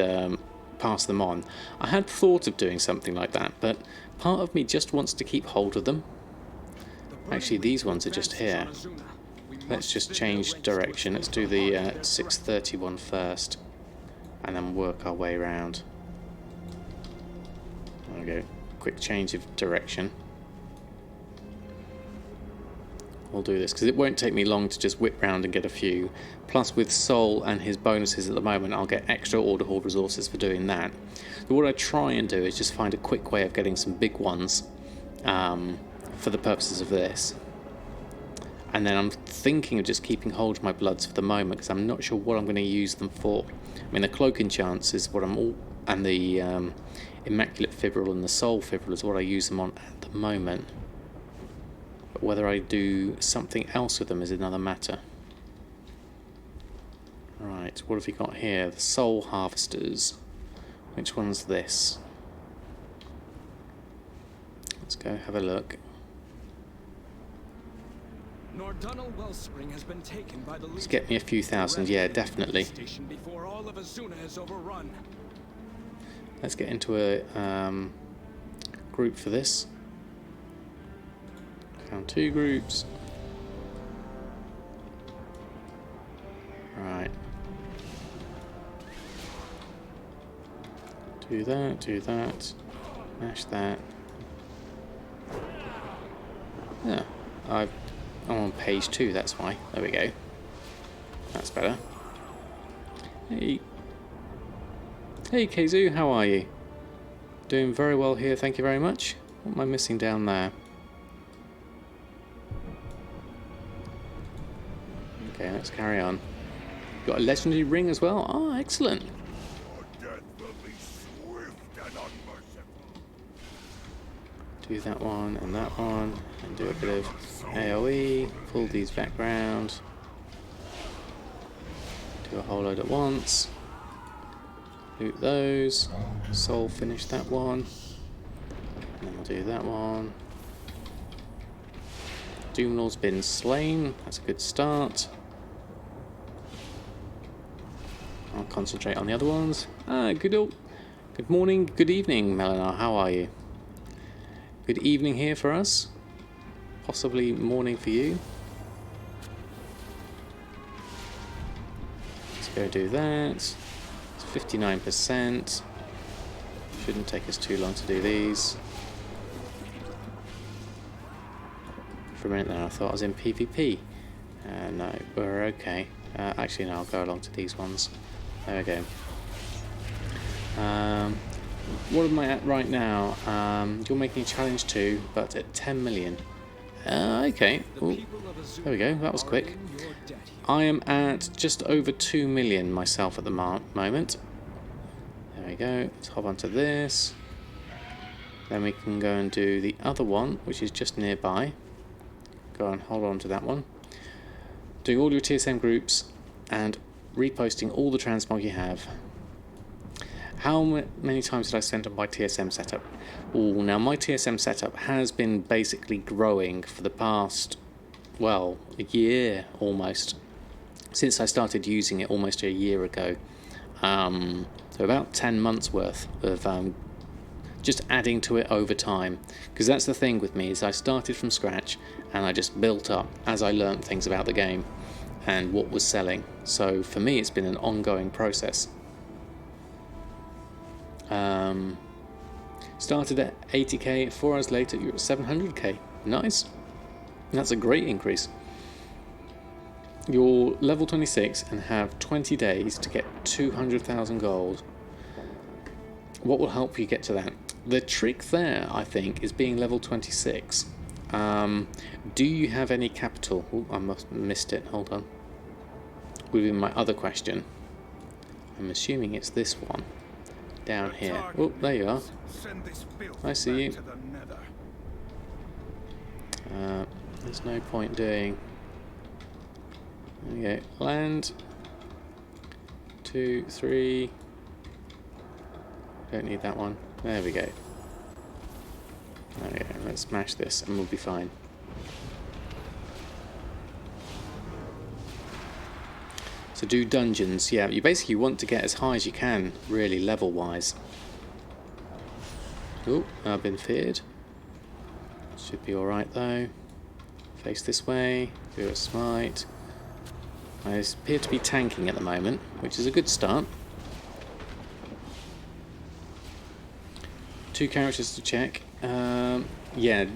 pass them on. I had thought of doing something like that, but part of me just wants to keep hold of them. Actually, these ones are just here. Let's just change direction. Let's do the 631 first, and then work our way around. There we go. Quick change of direction. We'll do this because it won't take me long to just whip round and get a few. Plus with Sol and his bonuses at the moment, I'll get extra order hall resources for doing that. So what I try and do is just find a quick way of getting some big ones for the purposes of this. And then I'm thinking of just keeping hold of my bloods for the moment because I'm not sure what I'm going to use them for. I mean, the cloak enchants is what I'm all, and the immaculate fibril and the soul fibril is what I use them on at the moment. But whether I do something else with them is another matter. Right, what have we got here? The soul harvesters. Which one's this? Let's go have a look. Nordunal Wellspring has been taken by the Let's get me a few thousand, yeah, definitely. Before all of Azuna is overrun. Let's get into a group for this. Found 2 groups. Right. Do that, mash that. Yeah, I'm on page 2, that's why. There we go. That's better. Hey. Hey Keizu, how are you? Doing very well here, thank you very much. What am I missing down there? Okay, let's carry on. Got a legendary ring as well. Oh, excellent. Do that one, and do a bit of AoE, pull these back round, do a whole load at once, loot those, soul finish that one, and then we'll do that one. Doomlord's been slain, that's a good start. I'll concentrate on the other ones. Good morning, good evening, Melinar, how are you? Good evening here for us. Possibly morning for you. Let's go do that. It's 59%. Shouldn't take us too long to do these. For a minute then I thought I was in PvP. No, we're okay. Actually no, I'll go along to these ones. There we go. What am I at right now? You're making a challenge too, but at 10 million. Okay. The Ooh, people of Azula there we go. That was are quick. in your debt. I am at just over 2 million myself at the moment. There we go. Let's hop onto this. Then we can go and do the other one, which is just nearby. Go and hold on to that one. Doing all your TSM groups and reposting all the transmog you have. How many times did I spend on my TSM setup? Oh, now my TSM setup has been basically growing for the past, well, a year almost. Since I started using it almost a year ago. So about 10 months worth of just adding to it over time. Because that's the thing with me, is I started from scratch and I just built up as I learned things about the game and what was selling. So for me it's been an ongoing process. Started at 80k, 4 hours later you're at 700k. Nice. That's a great increase. You're level 26 and have 20 days to get 200,000 gold. What will help you get to that? The trick there, I think, is being level 26. Do you have any capital? Oh, I missed it. Hold on. Within my other question. I'm assuming it's this one. Down here. Oh, there you are. I see you. There's no point doing... There we go. Land. 2, 3. Don't need that one. There we go. There we go. Let's smash this and we'll be fine. So do dungeons. Yeah, you basically want to get as high as you can, really, level-wise. Oh, I've been feared. Should be alright though. Face this way. Do a smite. I appear to be tanking at the moment, which is a good start. 2 characters to check. Yeah,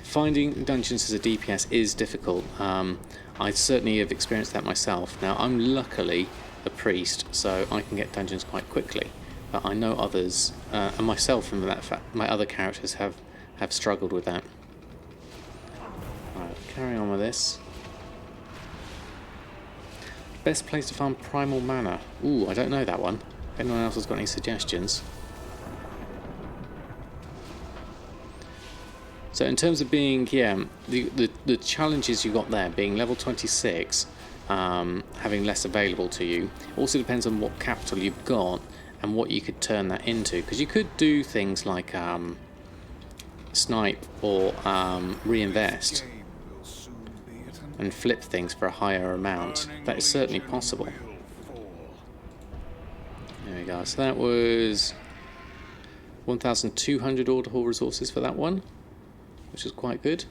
finding dungeons as a DPS is difficult. I certainly have experienced that myself. Now, I'm luckily a priest, so I can get dungeons quite quickly. But I know others, and myself and that fact, my other characters have struggled with that. Right, carry on with this. Best place to farm primal mana. Ooh, I don't know that one. If anyone else has got any suggestions. So in terms of being, yeah, the challenges you got there, being level 26, having less available to you, also depends on what capital you've got and what you could turn that into. Because you could do things like snipe or reinvest and flip things for a higher amount. That is certainly possible. There we go. So that was 1,200 order hall resources for that one, which is quite good.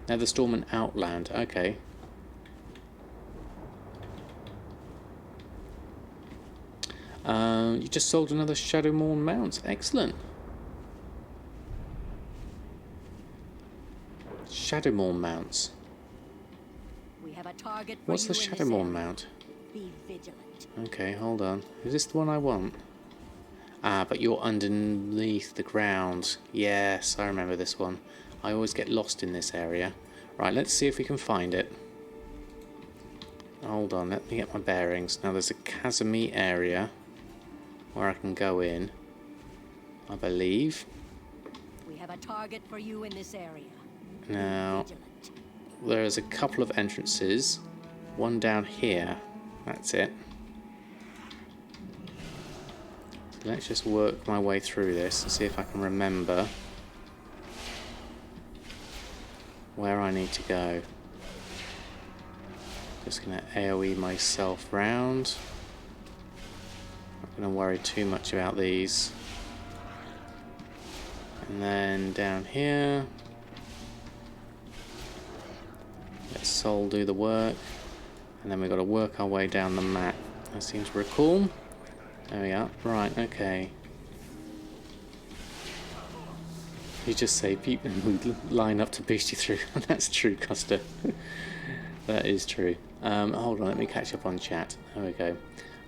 Netherstorm and Outland. Okay. You just sold another Shadowmourne mount. Excellent. Shadowmourne mounts. We have a target for What's the you in this Shadowmourne area. mount? Be vigilant. Okay, hold on. Is this the one I want? Ah, but you're underneath the ground. Yes, I remember this one. I always get lost in this area. Right, let's see if we can find it. Hold on, let me get my bearings. Now there's a Casimir area where I can go in, I believe. We have a target for you in this area. Now, Be vigilant. there's a couple of entrances. One down here. That's it. So let's just work my way through this and see if I can remember where I need to go. Just going to AoE myself round. Not going to worry too much about these. And then down here, let Soul do the work. And then we've got to work our way down the map. That seems pretty cool. There we are. Right, okay. You just say people would line up to boost you through. That's true, Costa. That is true. Hold on, let me catch up on chat. There we go.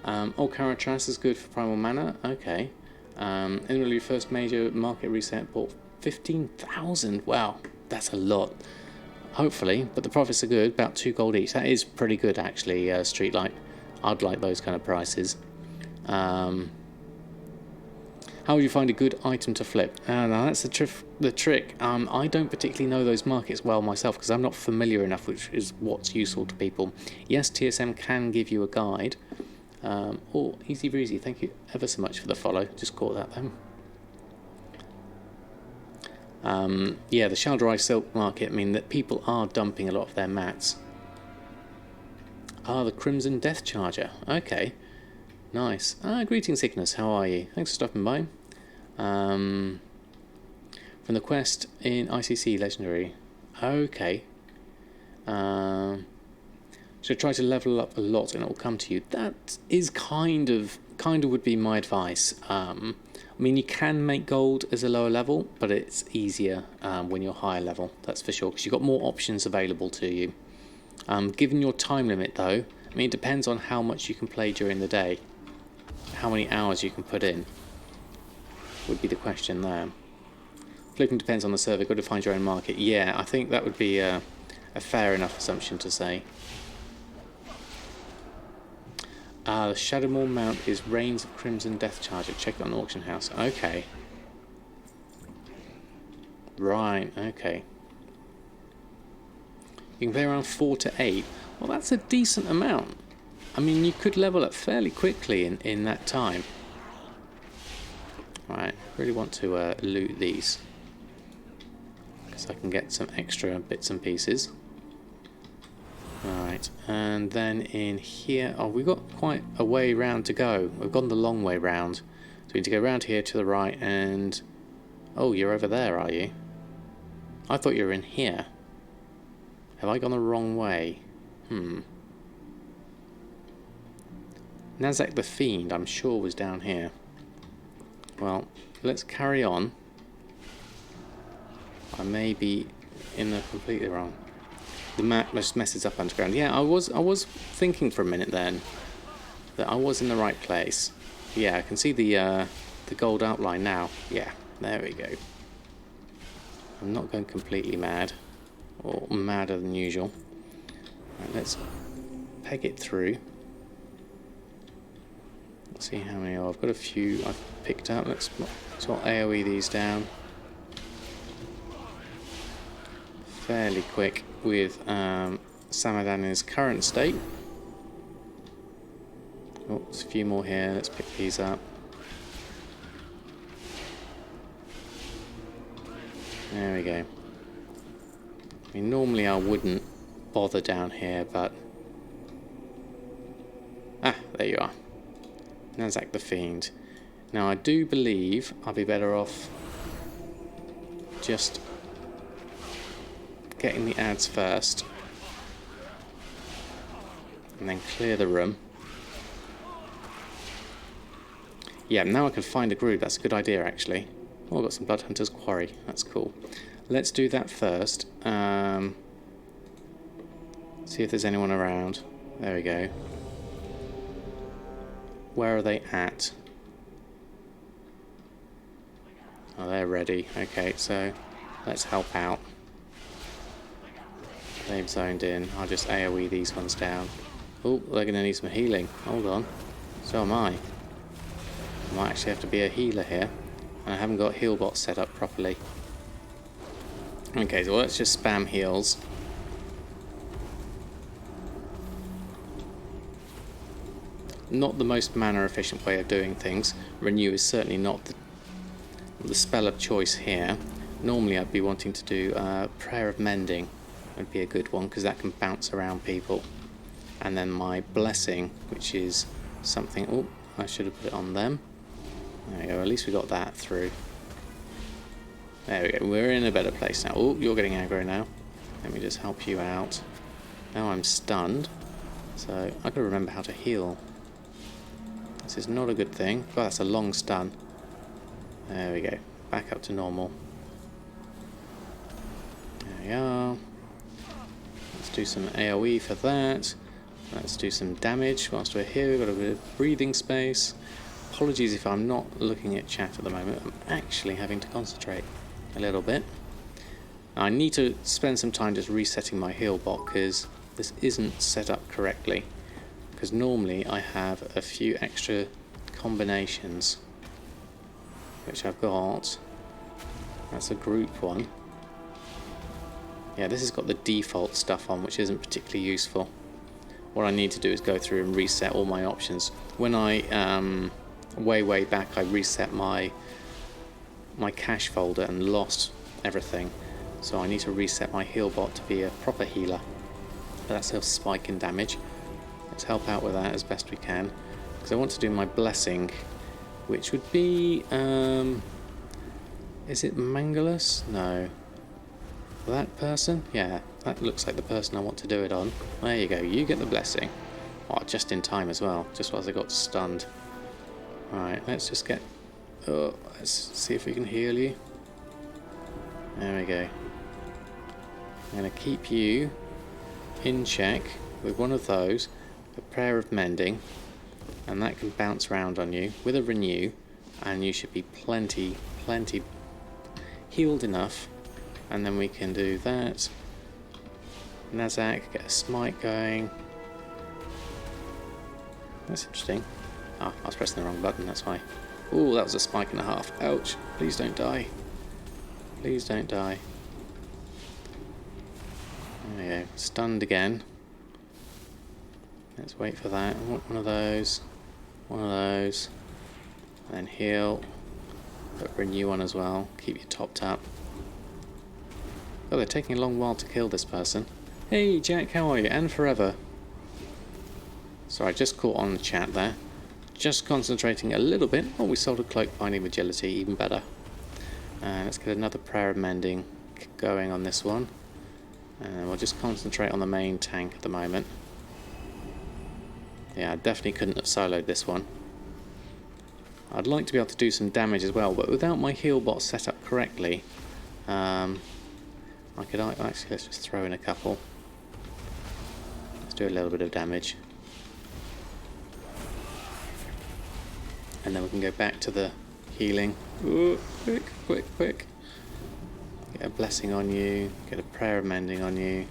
All Caratrass is good for primal mana. Okay. In your first major market reset, bought 15,000. Wow, that's a lot. hopefully, but the profits are good, about 2 gold each. That is pretty good actually, Streetlight. I'd like those kind of prices. How would you find a good item to flip? Now that's the trick. I don't particularly know those markets well myself because I'm not familiar enough, which is what's useful to people. Yes, TSM can give you a guide. Oh, easy breezy, thank you ever so much for the follow. Just caught that then. Yeah, the Shaldrai Silk Market, I mean that people are dumping a lot of their mats. Ah, the Crimson Death Charger. Okay. Nice. Greetings, Cygnus. How are you? Thanks for stopping by. From the quest in ICC Legendary. Okay. So try to level up a lot and it will come to you. That is kind of would be my advice. I mean, you can make gold as a lower level, but it's easier when you're higher level. That's for sure, because you've got more options available to you. Given your time limit, though, I mean, it depends on how much you can play during the day. How many hours you can put in would be the question there. Flipping depends on the server. Got to find your own market. Yeah, I think that would be a fair enough assumption to say. The Shadowmoor mount is Reigns of Crimson Death Charger. Check it on the auction house. Okay. Right, okay. You can play around 4 to 8. Well, that's a decent amount. I mean, you could level up fairly quickly in that time. Right, really want to loot these, because I can get some extra bits and pieces. Alright, and then in here, oh, we've got quite a way round to go. We've gone the long way round. So we need to go round here to the right and... Oh, you're over there, are you? I thought you were in here. Have I gone the wrong way? Nazak the Fiend, I'm sure, was down here. Well, let's carry on. I may be in the completely wrong. The map just messes up underground. Yeah, I was thinking for a minute then that I was in the right place. Yeah, I can see the gold outline now. Yeah, there we go. I'm not going completely mad, or madder than usual. Right, let's peg it through. Let's see how many. Oh, I've got a few I've picked up. Let's AoE these down. Fairly quick with Samadan in his current state. Oh, there's a few more here. Let's pick these up. There we go. I mean, normally I wouldn't bother down here, but... Ah, there you are. Nazak the Fiend. Now, I do believe I'll be better off just getting the ads first. And then clear the room. Yeah, now I can find a group. That's a good idea, actually. Oh, I've got some Bloodhunter's Quarry. That's cool. Let's do that first. See if there's anyone around. There we go. Where are they at? Oh, they're ready. Okay, so let's help out. They've zoned in. I'll just AoE these ones down. Oh, they're going to need some healing. Hold on. So am I. I might actually have to be a healer here. And I haven't got heal bots set up properly. Okay, so let's just spam heals. Not the most mana efficient way of doing things. Renew is certainly not the spell of choice here. Normally I'd be wanting to do Prayer of Mending. Would be a good one because that can bounce around people. And then my Blessing, which is something... Oh, I should have put it on them. There we go, at least we got that through. There we go, we're in a better place now. Oh, you're getting aggro now. Let me just help you out. Now I'm stunned, so I've got to remember how to heal. This is not a good thing. God, that's a long stun. There we go, back up to normal. There we are. Let's do some AoE for that. Let's do some damage whilst we're here. We've got a bit of breathing space. Apologies if I'm not looking at chat at the moment. I'm actually having to concentrate a little bit. Now, I need to spend some time just resetting my heal bot because this isn't set up correctly. Because normally I have a few extra combinations, which I've got. That's a group one. Yeah, this has got the default stuff on, which isn't particularly useful. What I need to do is go through and reset all my options. When I way back, I reset my cache folder and lost everything. So I need to reset my heal bot to be a proper healer. But that's a spike in damage. Let's help out with that as best we can. Because I want to do my blessing, which would be... is it Mangalus? No. That person? Yeah, that looks like the person I want to do it on. There you go, you get the blessing. Oh, just in time as well, just as I got stunned. Alright, let's just get... Oh, let's see if we can heal you. There we go. I'm going to keep you in check with one of those, a prayer of mending, and that can bounce around on you with a renew, and you should be plenty healed enough. And then we can do that. Nazak, get a smite going. That's interesting. Ah, I was pressing the wrong button, that's why. Ooh, that was a spike and a half. Ouch. Please don't die. Please don't die. There we go. Stunned again. Let's wait for that. I want one of those. One of those. And then heal. But renew one as well. Keep you topped up. Oh, they're taking a long while to kill this person. Hey, Jack, how are you? And forever. Sorry, I just caught on the chat there. Just concentrating a little bit. Oh, we sold a cloak binding agility, even better. Let's get another prayer of mending going on this one. And we'll just concentrate on the main tank at the moment. Yeah, I definitely couldn't have soloed this one. I'd like to be able to do some damage as well, but without my heal bot set up correctly, I could actually, let's just throw in a couple. Let's do a little bit of damage. And then we can go back to the healing. Ooh, quick. Get a blessing on you, get a prayer of mending on you,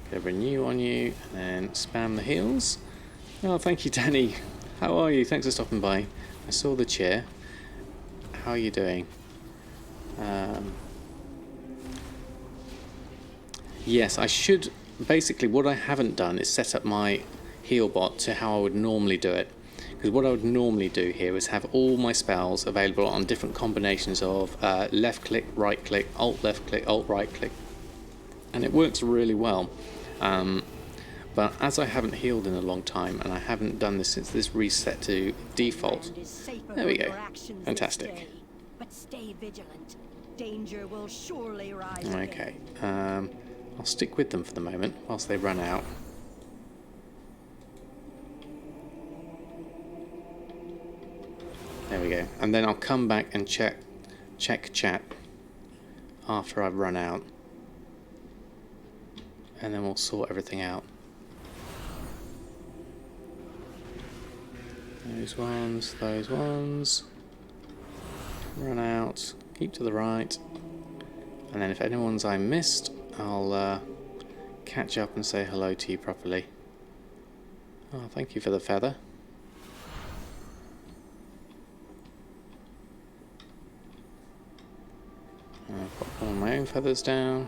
get a renew on you, and then spam the heals. Oh, thank you, Danny. How are you? Thanks for stopping by. I saw the chair. How are you doing? Yes, I should... Basically, what I haven't done is set up my heal bot to how I would normally do it. Because what I would normally do here is have all my spells available on different combinations of left click, right click, alt left click, alt right click. And it works really well. But as I haven't healed in a long time, and I haven't done this since this reset to default, there we go. Fantastic. But stay vigilant. Danger will surely rise. Okay. I'll stick with them for the moment whilst they run out. There we go. And then I'll come back and check chat after I've run out. And then we'll sort everything out. Those ones. Run out. Keep to the right. And then if anyone's I missed, I'll catch up and say hello to you properly. Oh, thank you for the feather. I've got one of my own feathers down.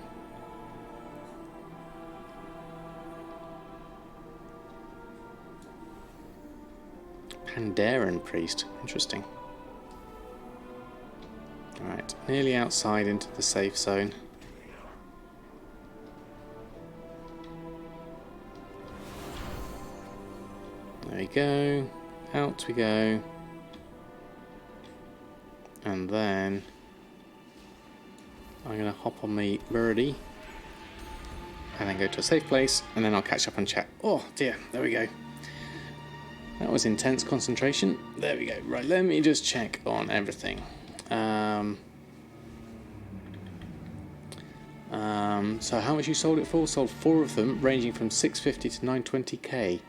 Pandaren priest, interesting. Alright, nearly outside into the safe zone. There we go, out we go, and then I'm going to hop on my birdie and then go to a safe place, and then I'll catch up and chat. Oh dear, there we go. That was intense concentration. There we go. Right, let me just check on everything. So how much you sold it for? Sold 4 of them, ranging from 650 to 920k.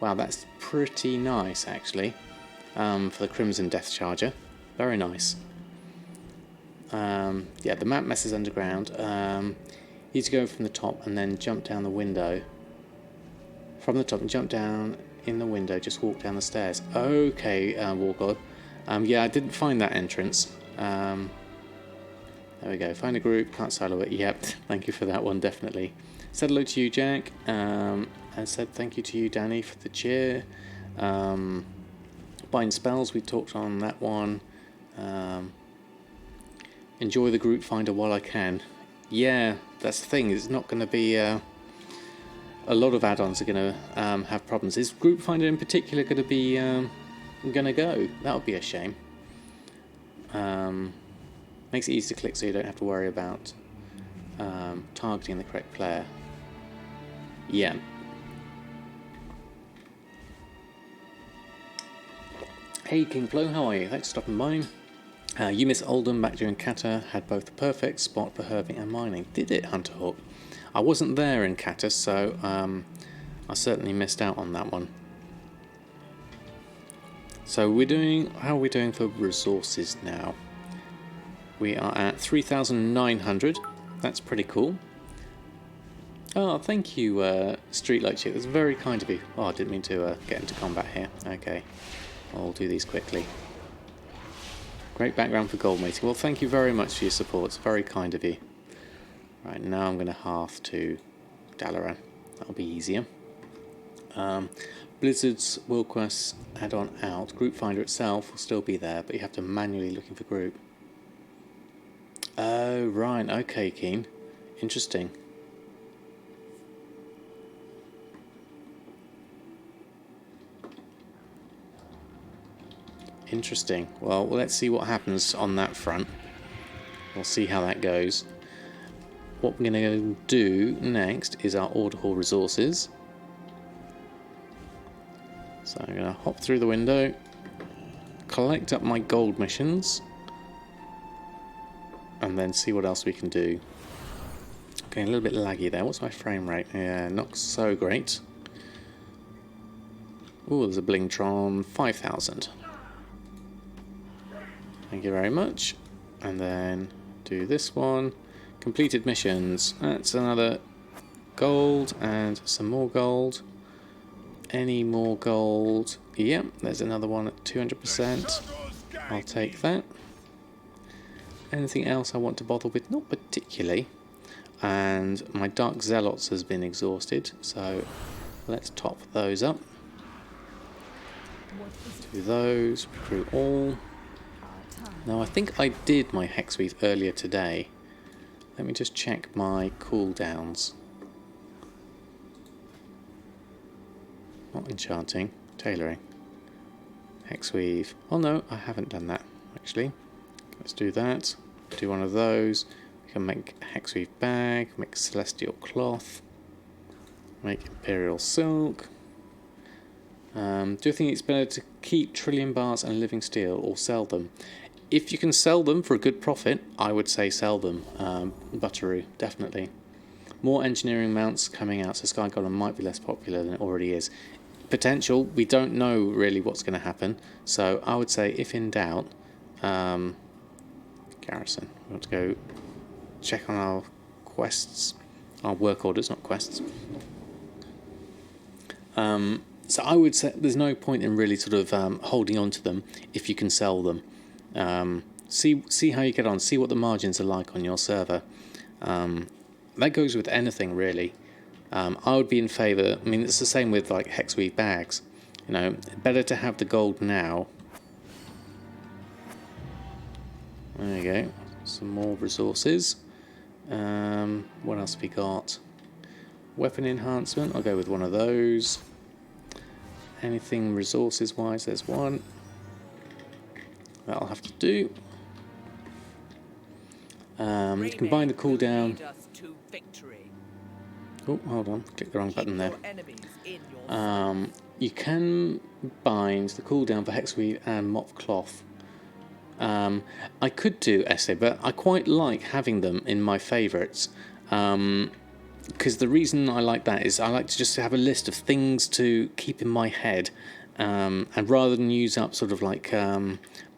Wow, that's pretty nice actually, for the Crimson Death Charger. Very nice. Yeah, the map messes underground. You need to go from the top and then jump down the window. From the top and jump down in the window, just walk down the stairs. Okay, War God. Yeah, I didn't find that entrance. There we go. Find a group, can't silo it. Yep, thank you for that one, definitely. Said hello to you, Jack. And said thank you to you, Danny, for the cheer. Bind spells, we talked on that one. Enjoy the group finder while I can. Yeah, that's the thing. It's not going to be... a lot of add-ons are going to have problems. Is group finder in particular going to be going to go? That would be a shame. Makes it easy to click so you don't have to worry about targeting the correct player. Yeah. Hey King Flo, how are you? Thanks for stopping by. You miss Oldham back during Kata, had both the perfect spot for herving and mining. Did it, Hunterhawk? I wasn't there in Kata, so I certainly missed out on that one. So how are we doing for resources now? We are at 3,900. That's pretty cool. Oh, thank you, Streetlight Chick. That's very kind of you. Oh, I didn't mean to get into combat here. Okay, I'll do these quickly. Great background for gold mating. Well, thank you very much for your support. It's very kind of you. Right, now I'm going to hearth to Dalaran. That'll be easier. Blizzard's World Quest add-on out. Group Finder itself will still be there, but you have to manually looking for group. Oh, right. Okay, Keen. Interesting. Interesting. Well, let's see what happens on that front. We'll see how that goes. What we're going to do next is our order hall resources. So I'm going to hop through the window, collect up my gold missions, and then see what else we can do. Okay, a little bit laggy there. What's my frame rate? Yeah, not so great. Oh, there's a Blingtron, 5,000. Thank you very much. And then do this one. Completed missions. That's another gold and some more gold. Any more gold? Yep, there's another one at 200%. I'll take that. Anything else I want to bother with? Not particularly. And my Dark Zealots has been exhausted, so let's top those up. Do those, recruit all. Now I think I did my Hexweave earlier today. Let me just check my cooldowns. Not enchanting, tailoring. Hexweave. Oh no, I haven't done that actually. Let's do that. Do one of those. We can make a Hexweave bag, make celestial cloth, make Imperial silk. Do you think it's better to keep trillion bars and living steel or sell them? If you can sell them for a good profit, I would say sell them. Butteroo, definitely. More engineering mounts coming out, so Sky Golem might be less popular than it already is. Potential, we don't know really what's going to happen, so I would say if in doubt, Garrison. We want to go check on our quests, our work orders, not quests. So I would say there's no point in really sort of holding on to them if you can sell them. See how you get on, see what the margins are like on your server. That goes with anything really. I would be in favour, I mean it's the same with like Hexweave bags, you know, better to have the gold now. There you go, some more resources. What else have we got? Weapon enhancement, I'll go with one of those. Anything resources wise, there's one. That'll have to do. Combine the cooldown. Oh, hold on, click the wrong button there. You can bind the cooldown for Hexweave and Mop Cloth. I could do Essay, but I quite like having them in my favourites. Because the reason I like that is I like to just have a list of things to keep in my head. And rather than use up sort of like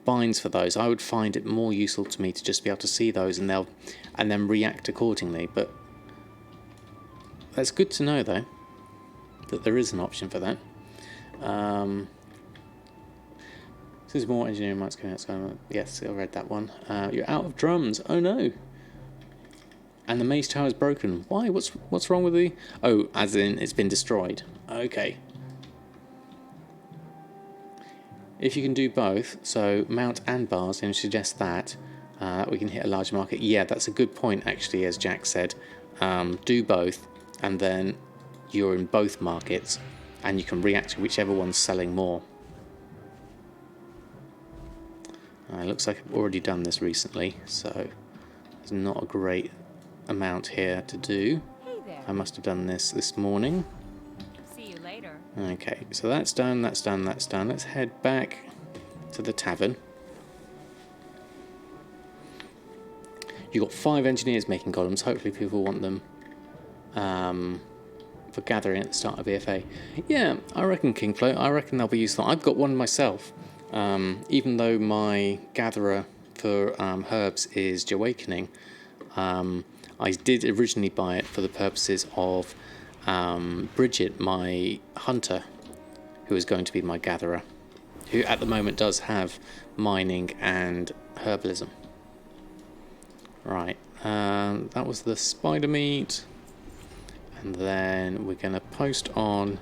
binds for those, I would find it more useful to me to just be able to see those and then react accordingly. But That's good to know, though, that there is an option for that. This is more engineering mites coming out. So yes, I read that one. You're out of drums. Oh no! And the maze tower is broken. Why? What's wrong with the? Oh, as in it's been destroyed. Okay. If you can do both, so mount and bars, and suggest that we can hit a large market. Yeah, that's a good point actually, as Jack said. Do both, and then you're in both markets, and you can react to whichever one's selling more. Looks like I've already done this recently, so there's not a great amount here to do. Hey there. I must have done this morning. See you later. Okay, so that's done, that's done, that's done. Let's head back to the tavern. You've got 5 engineers making golems. Hopefully people want them for gathering at the start of EFA. Yeah, I reckon Kingflow. I reckon they'll be useful. I've got one myself. Even though my gatherer for herbs is Awakening, I did originally buy it for the purposes of Bridget, my hunter, who is going to be my gatherer, who at the moment does have mining and herbalism. Right, that was the spider meat, and then we're going to post on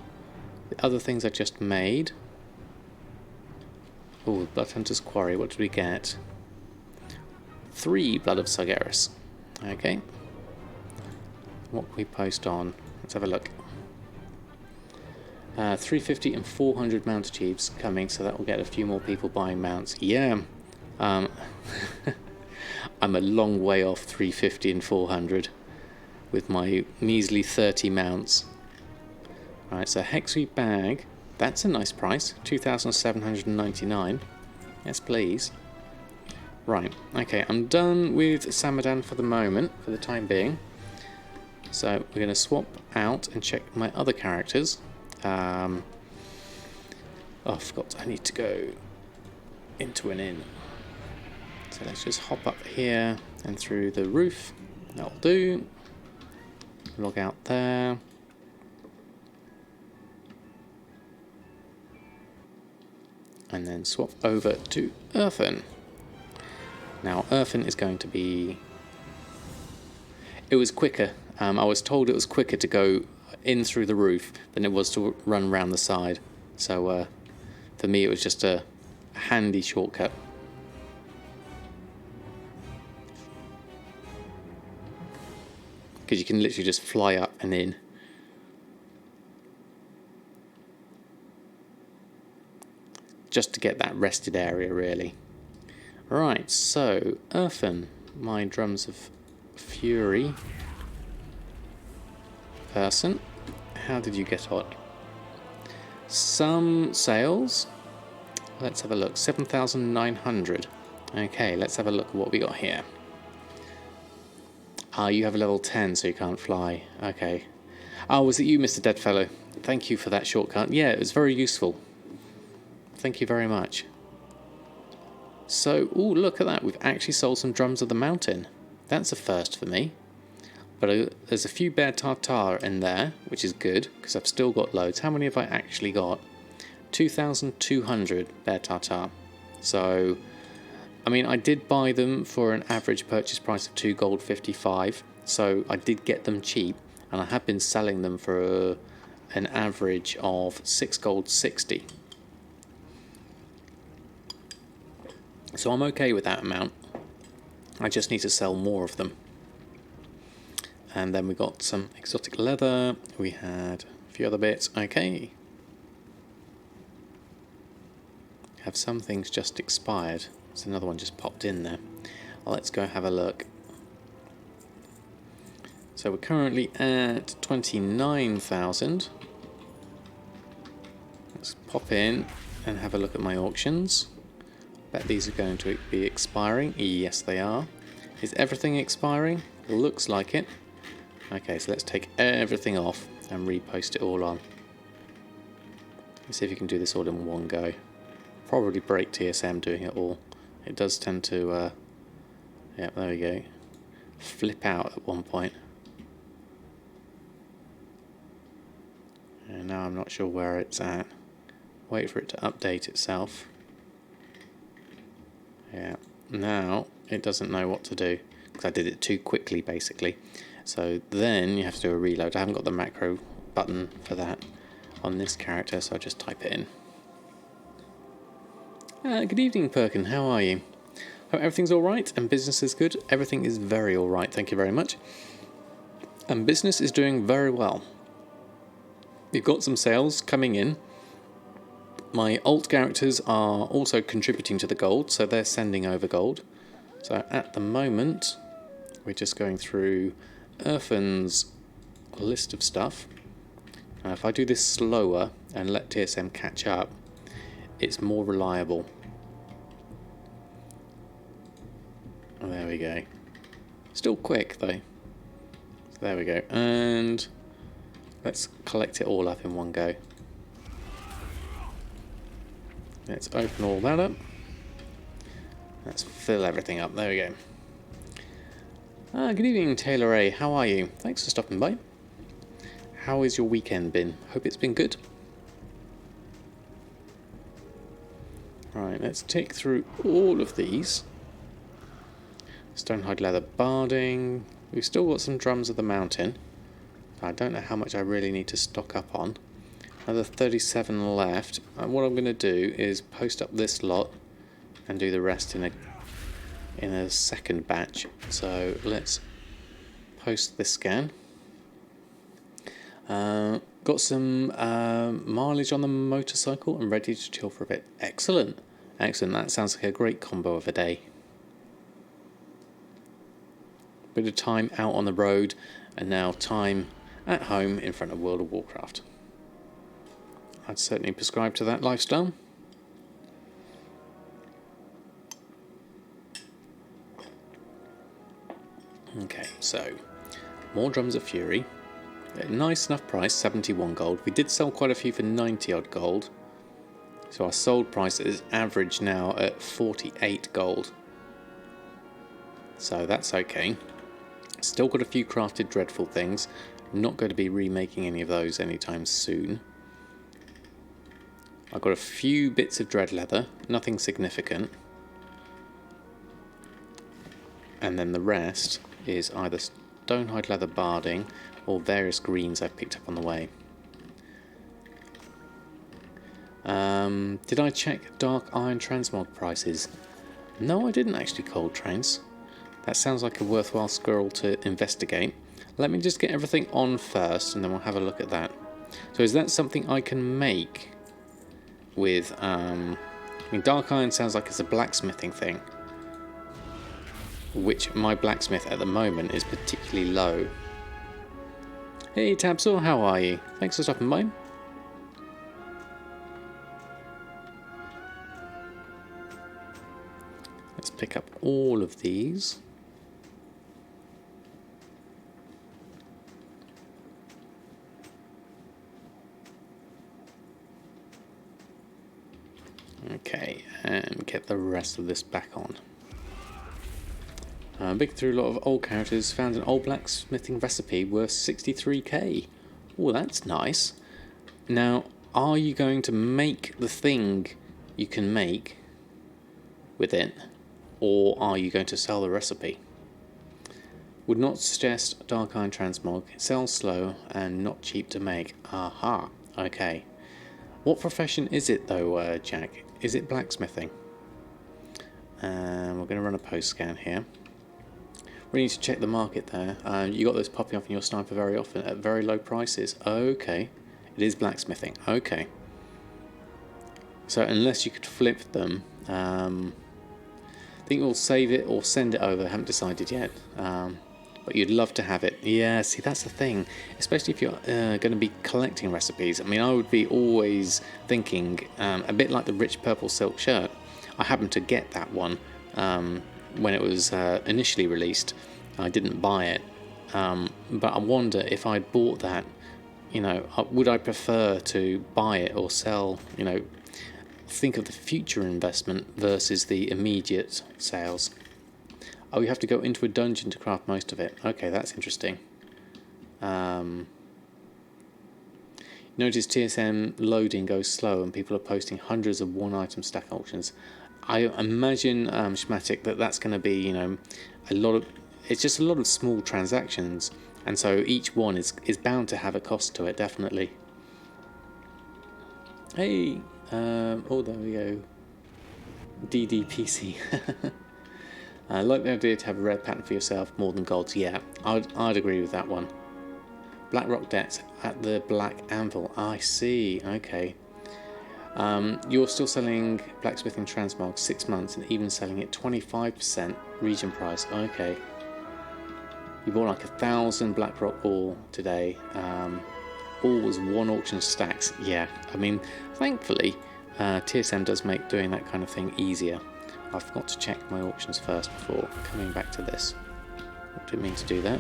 the other things I just made. Oh, Blood Hunter's Quarry, what did we get? 3 Blood of Sargeras. Okay. What can we post on? Let's have a look. 350 and 400 mount achievements coming, so that will get a few more people buying mounts. Yeah. I'm a long way off 350 and 400 with my measly 30 mounts. Right, so Hexweed bag. That's a nice price, 2,799. Yes, please. Right, okay, I'm done with Samadan for the moment, for the time being. So we're going to swap out and check my other characters. Oh, I forgot, I need to go into an inn. So let's just hop up here and through the roof. That'll do. Log out there. And then swap over to Earthen. Now Earthen is going to be... It was quicker. I was told it was quicker to go in through the roof than it was to run around the side. So for me it was just a handy shortcut. Because you can literally just fly up and in. Just to get that rested area, really. Right, so Earthen, my drums of fury person. How did you get on? Some sales. Let's have a look. 7,900. Okay, let's have a look at what we got here. You have a level 10, so you can't fly. Okay. Oh, was it you, Mr. Deadfellow? Thank you for that shortcut. Yeah, it was very useful. Thank you very much. So, ooh, look at that. We've actually sold some drums of the mountain. That's a first for me. But there's a few bear tartar in there, which is good, because I've still got loads. How many have I actually got? 2,200 bear tartar. So, I mean, I did buy them for an average purchase price of 2 gold 55. So I did get them cheap, and I have been selling them for an average of 6 gold 60. So I'm okay with that amount. I just need to sell more of them. And then we got some exotic leather. We had a few other bits. Okay. Have some things just expired. So another one just popped in there. Well, let's go have a look. So we're currently at 29,000. Let's pop in and have a look at my auctions. Bet these are going to be expiring. Yes, they are. Is everything expiring? Looks like it. Okay, so let's take everything off and repost it all on. Let's see if you can do this all in one go. Probably break TSM doing it all. It does tend to, yeah, there we go, flip out at one point. And now I'm not sure where it's at. Wait for it to update itself. Yeah, now it doesn't know what to do because I did it too quickly basically. So then you have to do a reload. I haven't got the macro button for that on this character, so I'll just type it in. Good evening, Perkin. How are you? Hope everything's alright and business is good. Everything is very alright, thank you very much. And business is doing very well. We've got some sales coming in. My alt characters are also contributing to the gold, so they're sending over gold. So at the moment, we're just going through Earthen's list of stuff. If I do this slower and let TSM catch up, it's more reliable. Oh, there we go. Still quick though. So there we go. And let's collect it all up in one go. Let's open all that up. Let's fill everything up. There we go. Good evening, Taylor A. How are you? Thanks for stopping by. How has your weekend been? Hope it's been good. Right, let's tick through all of these. Stonehide leather barding. We've still got some drums of the mountain. I don't know how much I really need to stock up on. Another 37 left. What I'm going to do is post up this lot and do the rest in a second batch. So let's post this scan. Got some mileage on the motorcycle and ready to chill for a bit. Excellent. Excellent. That sounds like a great combo of a day. Bit of time out on the road and now time at home in front of World of Warcraft. I'd certainly prescribe to that lifestyle. Okay, so more Drums of Fury. A nice enough price, 71 gold. We did sell quite a few for 90 odd gold. So our sold price is average now at 48 gold. So that's okay. Still got a few crafted dreadful things. Not going to be remaking any of those anytime soon. I've got a few bits of dread leather, nothing significant. And then the rest is either Stonehide leather barding or various greens I've picked up on the way. Did I check Dark Iron transmog prices? No, I didn't actually, Cold Trains. That sounds like a worthwhile squirrel to investigate. Let me just get everything on first and then we'll have a look at that. So is that something I can make with, I mean, Dark Iron sounds like it's a blacksmithing thing, which my blacksmith at the moment is particularly low. Hey Tabsor, how are you? Thanks for stopping by. Let's pick up all of these. Okay, and get the rest of this back on. Big through a lot of old characters, found an old blacksmithing recipe worth 63k. Oh, that's nice. Now, are you going to make the thing you can make with it, or are you going to sell the recipe? Would not suggest Dark Iron Transmog. It sells slow and not cheap to make. Aha, okay. What profession is it though, Jack? Is it blacksmithing? We're going to run a post scan here. We need to check the market there. You got those popping up in your sniper very often at very low prices. Okay, it is blacksmithing. Okay. So unless you could flip them, I think we'll save it or send it over. I haven't decided yet. But you'd love to have it. Yeah, see, that's the thing. Especially if you're going to be collecting recipes. I mean, I would be always thinking, a bit like the rich purple silk shirt. I happened to get that one when it was initially released. I didn't buy it. But I wonder if I'd bought that, you know, would I prefer to buy it or sell, you know, think of the future investment versus the immediate sales. Oh, you have to go into a dungeon to craft most of it. Okay, that's interesting. Notice TSM loading goes slow and people are posting hundreds of one item stack auctions. I imagine, Schmatic, that's going to be, you know, it's just a lot of small transactions, and so each one is bound to have a cost to it, definitely. Hey, oh, there we go. DDPC. I like the idea to have a red pattern for yourself more than gold's. Yeah, I'd agree with that one. Black rock debts at the Black Anvil. I see. Okay. You're still selling blacksmithing transmog 6 months and even selling it 25% region price. Okay. You bought like 1,000 black rock ore today. All was one auction stacks. Yeah. I mean, thankfully, TSM does make doing that kind of thing easier. I forgot to check my auctions first before coming back to this. I didn't mean to do that.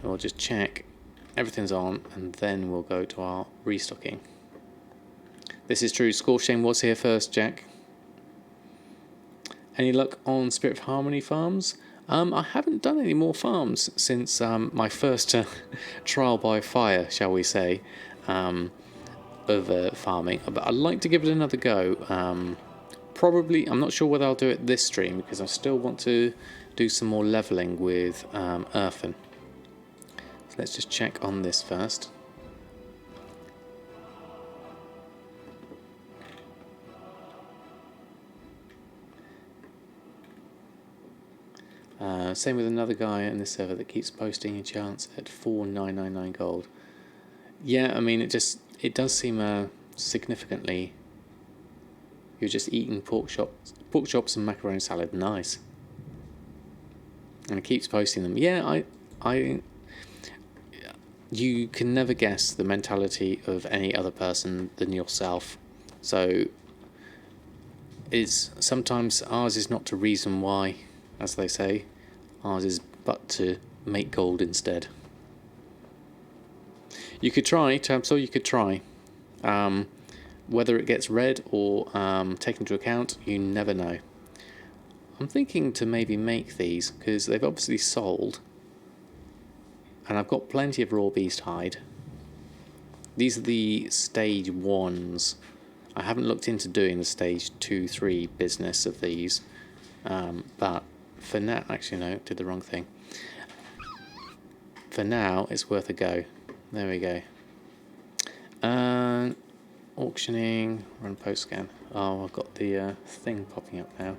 We'll just check everything's on and then we'll go to our restocking. This is true, Scorshane was here first, Jack. Any luck on Spirit of Harmony farms? I haven't done any more farms since my first trial by fire, shall we say, of farming. But I'd like to give it another go. Probably, I'm not sure whether I'll do it this stream because I still want to do some more leveling with Earthen. So let's just check on this first. Same with another guy in this server that keeps posting enchants at 4,999 gold. Yeah, I mean, it does seem significantly. You're just eating pork chops and macaroni salad. Nice. And it keeps posting them. Yeah, you can never guess the mentality of any other person than yourself. So sometimes ours is not to reason why, as they say. Ours is but to make gold instead. You could try, Tabsol, you could try. Whether it gets read or taken into account, you never know. I'm thinking to maybe make these, because they've obviously sold. And I've got plenty of raw beast hide. These are the stage 1s. I haven't looked into doing the stage 2, 3 business of these. But for now, actually no, did the wrong thing. For now, it's worth a go. There we go. Auctioning, run post scan. Oh, I've got the thing popping up now.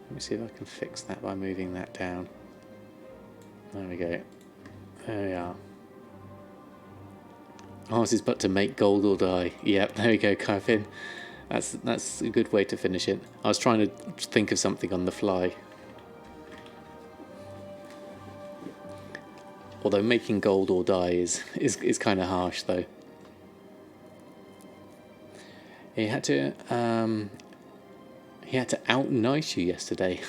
Let me see if I can fix that by moving that down. There we go. There we are. Ours is but to make gold or die. Yep, there we go, Kaifin. That's a good way to finish it. I was trying to think of something on the fly. Although making gold or die is kind of harsh though. He had to out-nice you yesterday.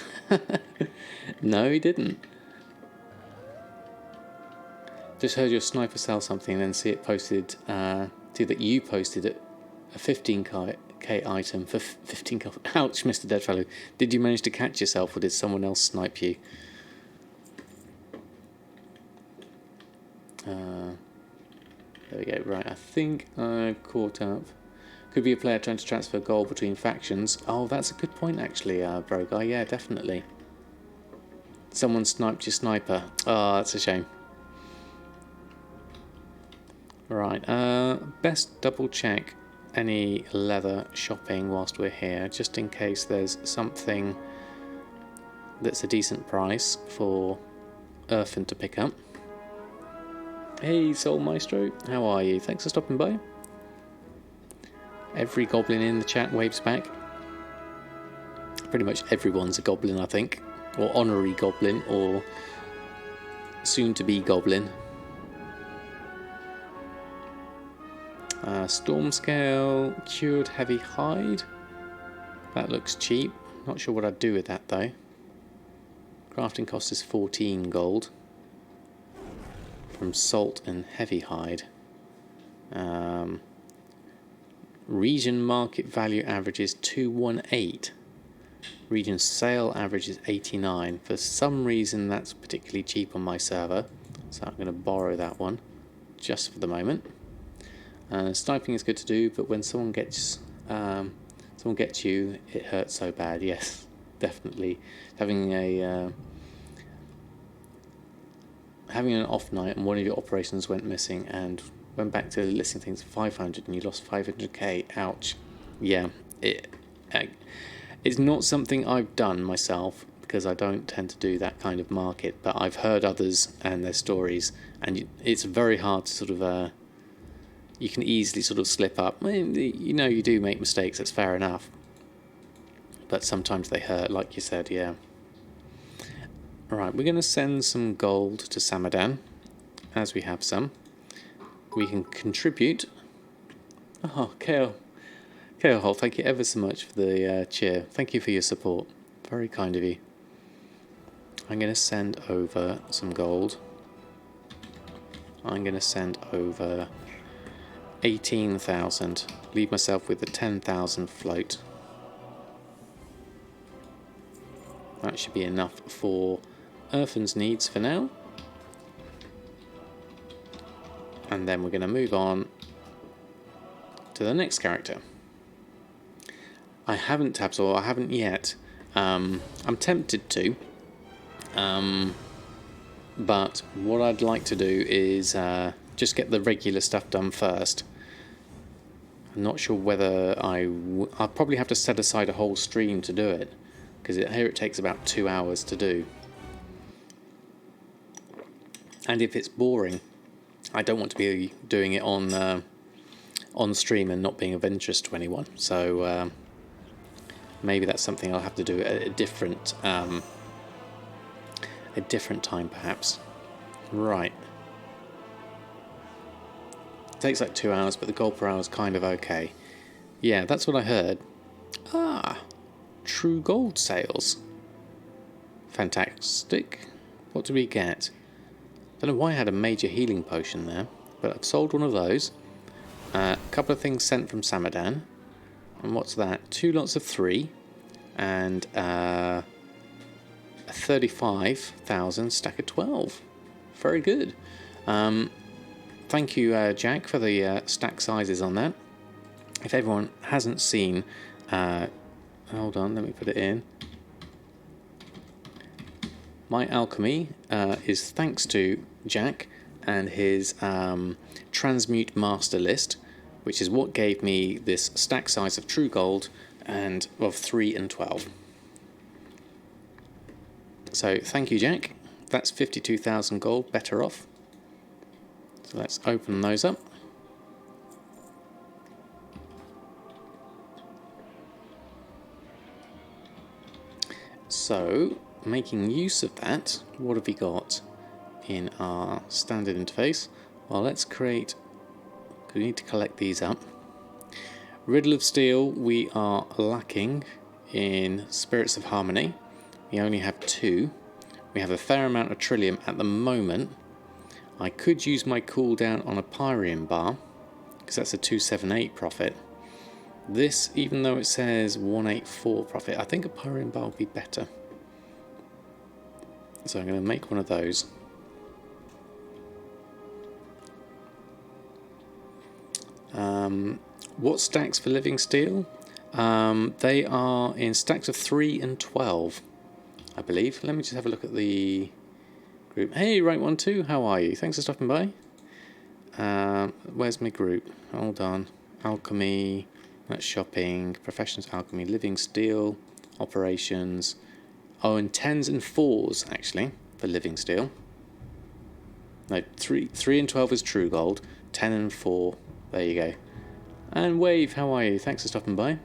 No, he didn't. Just heard your sniper sell something and then see it posted. See that you posted it, a 15k item for 15k. Ouch, Mr. Deadfellow. Did you manage to catch yourself or did someone else snipe you? There we go. Right, I think I've caught up. Could be a player trying to transfer gold between factions. Oh, that's a good point actually, bro guy. Yeah, definitely. Someone sniped your sniper. Oh, that's a shame. Right, best double check any leather shopping whilst we're here, just in case there's something that's a decent price for Earthen to pick up. Hey, Soul Maestro, how are you? Thanks for stopping by. Every goblin in the chat waves back. Pretty much everyone's a goblin, I think. Or honorary goblin, or soon-to-be goblin. Storm scale, cured heavy hide. That looks cheap. Not sure what I'd do with that though. Crafting cost is 14 gold. From salt and heavy hide. Region market value average is 218. Region sale average is 89. For some reason that's particularly cheap on my server, so I'm going to borrow that one just for the moment. Sniping is good to do, but when someone gets you, it hurts so bad. Yes, definitely. Having an off night and one of your operations went missing and went back to listing things 500 and you lost 500k. Ouch. Yeah, it's not something I've done myself because I don't tend to do that kind of market, but I've heard others and their stories, and it's very hard to sort of you can easily sort of slip up. I mean, you do make mistakes, that's fair enough, but sometimes they hurt, like you said. Yeah. Alright, we're going to send some gold to Samadan, as we have some. We can contribute. Oh, Kale Hall, thank you ever so much for the cheer. Thank you for your support. Very kind of you. I'm going to send over some gold. I'm going to send over 18,000. Leave myself with the 10,000 float. That should be enough for Earthen's needs for now. And then we're going to move on to the next character. I haven't tapped, or I haven't yet. I'm tempted to. But what I'd like to do is just get the regular stuff done first. I'm not sure whether I'll probably have to set aside a whole stream to do it, because here it takes about 2 hours to do. And if it's boring, I don't want to be doing it on stream and not being of interest to anyone. So maybe that's something I'll have to do at a different time, perhaps. Right. It takes like 2 hours, but the gold per hour is kind of okay. Yeah, that's what I heard. True gold sales. Fantastic. What do we get? Don't know why I had a major healing potion there, but I've sold one of those. A couple of things sent from Samadan. And what's that? 2 lots of 3. And a 35,000 stack of 12. Very good. Thank you, Jack, for the stack sizes on that. If everyone hasn't seen... hold on, let me put it in. My alchemy is thanks to Jack and his transmute master list, which is what gave me this stack size of true gold and of 3 and 12. So thank you, Jack. That's 52,000 gold better off. So let's open those up. So, making use of that, what have we got in our standard interface? Well, let's create... we need to collect these up. Riddle of Steel, we are lacking in Spirits of Harmony. We only have 2. We have a fair amount of Trillium at the moment. I could use my cooldown on a Pyrium bar, because that's a 278 profit. This, even though it says 184 profit, I think a Pyrium bar would be better. So I'm going to make one of those. What stacks for Living Steel? They are in stacks of 3 and 12, I believe. Let me just have a look at the group. Hey, Right One Two, how are you? Thanks for stopping by. Where's my group? Hold on. Alchemy, that's shopping, professions, alchemy, Living Steel, operations. Oh, and 10s and 4s actually for Living Steel. No, 3 and 12 is true gold. 10 and 4. There you go. And Wave, how are you? Thanks for stopping by.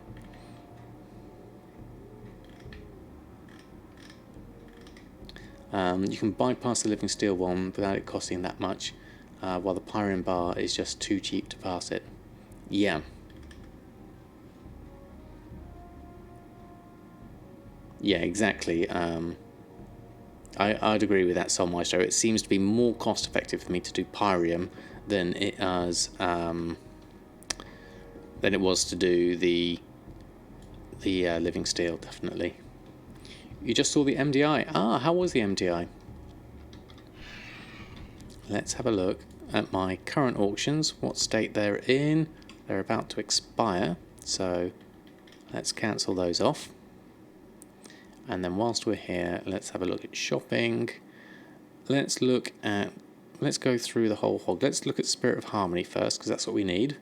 You can bypass the Living Steel one without it costing that much, while the Pyrium bar is just too cheap to pass it. Yeah. Yeah, exactly. I'd agree with that, Soul Maestro. It seems to be more cost effective for me to do Pyrium than it was to do the Living Steel, definitely. You just saw the MDI. How was the MDI? Let's have a look. at my current auctions, what state they're in. They're about to expire, so let's cancel those off. And then whilst we're here, let's have a look at shopping. Let's go through the whole hog. Let's look at Spirit of Harmony first, because that's what we need.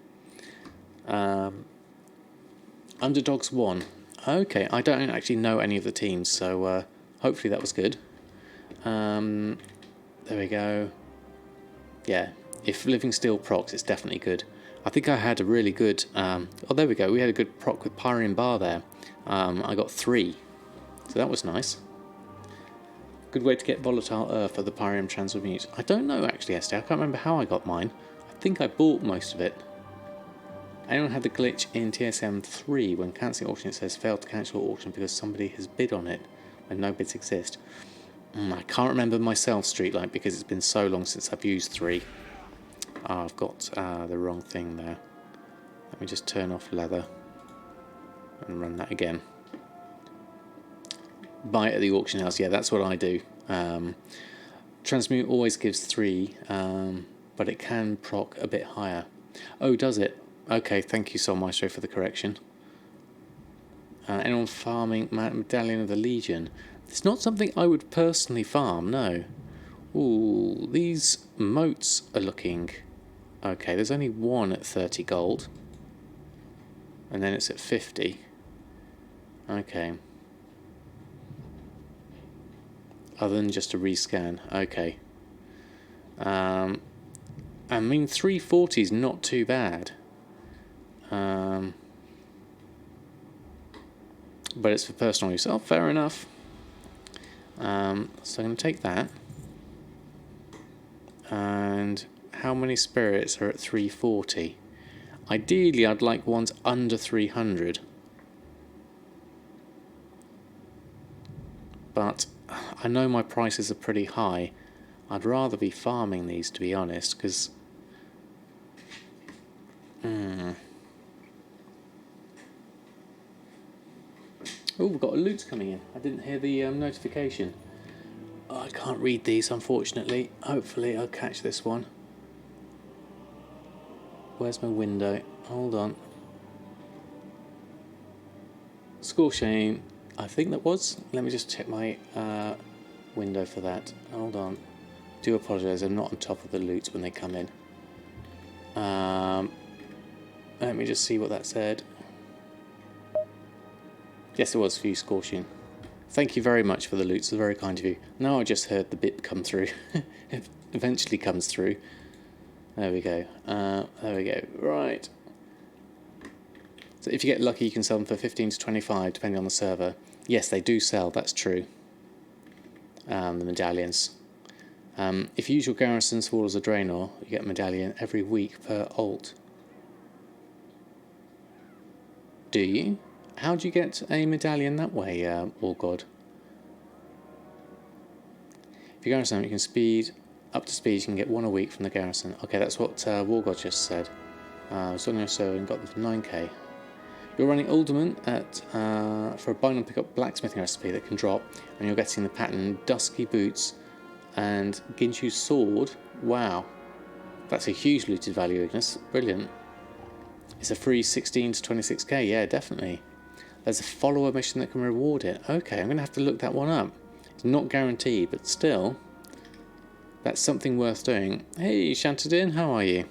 Underdogs 1. Okay, I don't actually know any of the teams, so hopefully that was good. There we go. Yeah, if Living Steel procs, it's definitely good. I think I had a really good... oh, there we go. We had a good proc with Pyrian Bar there. I got 3. So that was nice. Good way to get Volatile Earth for the Pyrium Transmute. I don't know, actually, Esther. I can't remember how I got mine. I think I bought most of it. Anyone had the glitch in TSM 3 when cancelling auction it says failed to cancel auction because somebody has bid on it when no bids exist? I can't remember myself, Streetlight, because it's been so long since I've used 3. Oh, I've got the wrong thing there. Let me just turn off leather and run that again. Buy it at the auction house. Yeah, that's what I do. Transmute always gives 3, but it can proc a bit higher. Oh, does it? Okay, thank you, Soul Maestro, for the correction. Anyone farming Medallion of the Legion? It's not something I would personally farm, no. Ooh, these moats are looking... Okay, there's only one at 30 gold. And then it's at 50. Okay. Other than just a rescan. Okay. I mean, 340 is not too bad. But it's for personal use. Oh, fair enough. So I'm going to take that. And how many spirits are at 340? Ideally, I'd like ones under 300. But I know my prices are pretty high. I'd rather be farming these, to be honest, because... Oh, we've got a loot coming in. I didn't hear the notification. Oh, I can't read these, unfortunately. Hopefully I'll catch this one. Where's my window? Hold on. Score chain. I think that was. Let me just check my window for that. Hold on. Do apologise, I'm not on top of the loot when they come in. Let me just see what that said. Yes, it was for you, Scorpion. Thank you very much for the loot, it's very kind of you. Now I just heard the bit come through. It eventually comes through. There we go. There we go. Right. So if you get lucky, you can sell them for 15 to 25, depending on the server. Yes, they do sell, that's true. The medallions. If you use your Garrison Swallows a Draenor, you get a medallion every week per ult. Do you? How do you get a medallion that way, War God? If you Garrison, you can up to speed, you can get 1 a week from the Garrison. Okay, that's what War God just said. So and got them for 9k. You're running Alderman at for a bind and pick up blacksmithing recipe that can drop, and you're getting the pattern Dusky Boots and Ginshu's Sword. Wow, that's a huge looted value, Ignis. Brilliant. It's a free 16 to 26k. Yeah, definitely. There's a follower mission that can reward it. Okay, I'm going to have to look that one up. It's not guaranteed, but still, that's something worth doing. Hey, Shantadin, how are you?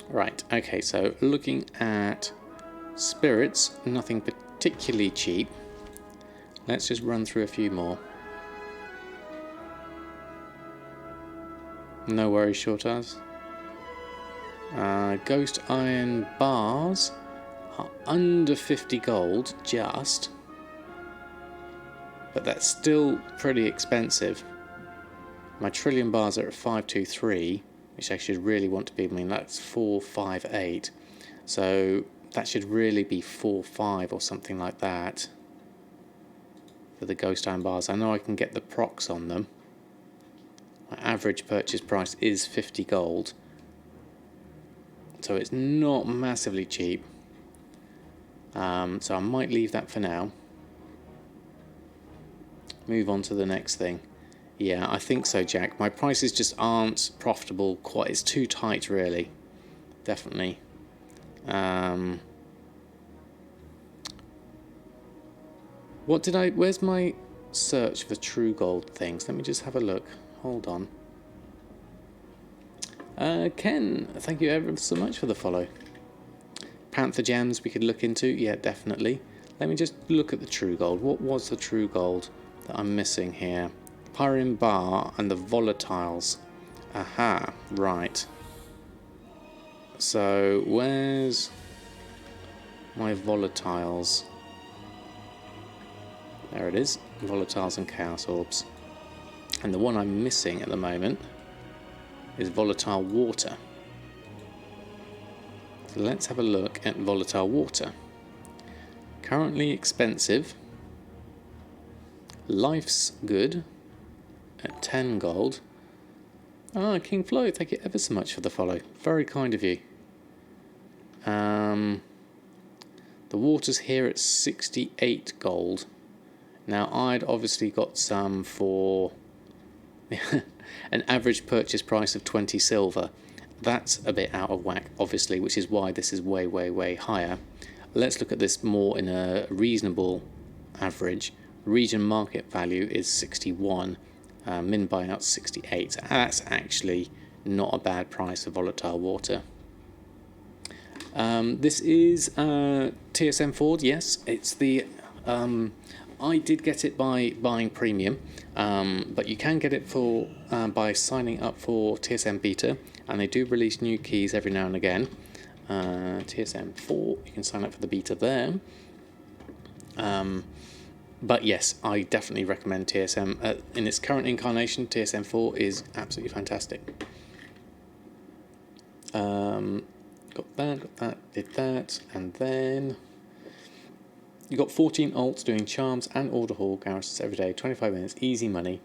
Right, okay, so looking at spirits, nothing particularly cheap. Let's just run through a few more. No worries, Shortaz. Ghost Iron Bars are under 50 gold, just. But that's still pretty expensive. My Trillion Bars are at 523. Which I should really want to be, I mean that's 458, so that should really be 45 or something like that for the Ghost Iron Bars. I know I can get the procs on them. My average purchase price is 50 gold, so it's not massively cheap. So I might leave that for now. Move on to the next thing. Yeah, I think so, Jack. My prices just aren't profitable quite. It's too tight, really. Definitely. Where's my search for true gold things? Let me just have a look. Hold on. Ken, thank you ever so much for the follow. Panther gems we could look into. Yeah, definitely. Let me just look at the true gold. What was the true gold that I'm missing here? Pyrium bar and the volatiles. Aha, right. So, where's my volatiles? There it is. Volatiles and chaos orbs. And the one I'm missing at the moment is volatile water. So let's have a look at volatile water. Currently expensive. Life's good at 10 gold. Ah, King Flo, thank you ever so much for the follow. Very kind of you. The water's here at 68 gold. Now, I'd obviously got some for an average purchase price of 20 silver. That's a bit out of whack, obviously, which is why this is way, way, way higher. Let's look at this more in a reasonable average. Region market value is 61, min buyout 68. That's actually not a bad price for volatile water. This is TSM Ford, yes. It's the... I did get it by buying premium, but you can get it for by signing up for TSM Beta, and they do release new keys every now and again. TSM 4, you can sign up for the beta there. But yes, I definitely recommend TSM. In its current incarnation, TSM 4 is absolutely fantastic. Got that, did that, and then you got 14 alts doing charms and order hall garrisons every day, 25 minutes, easy money,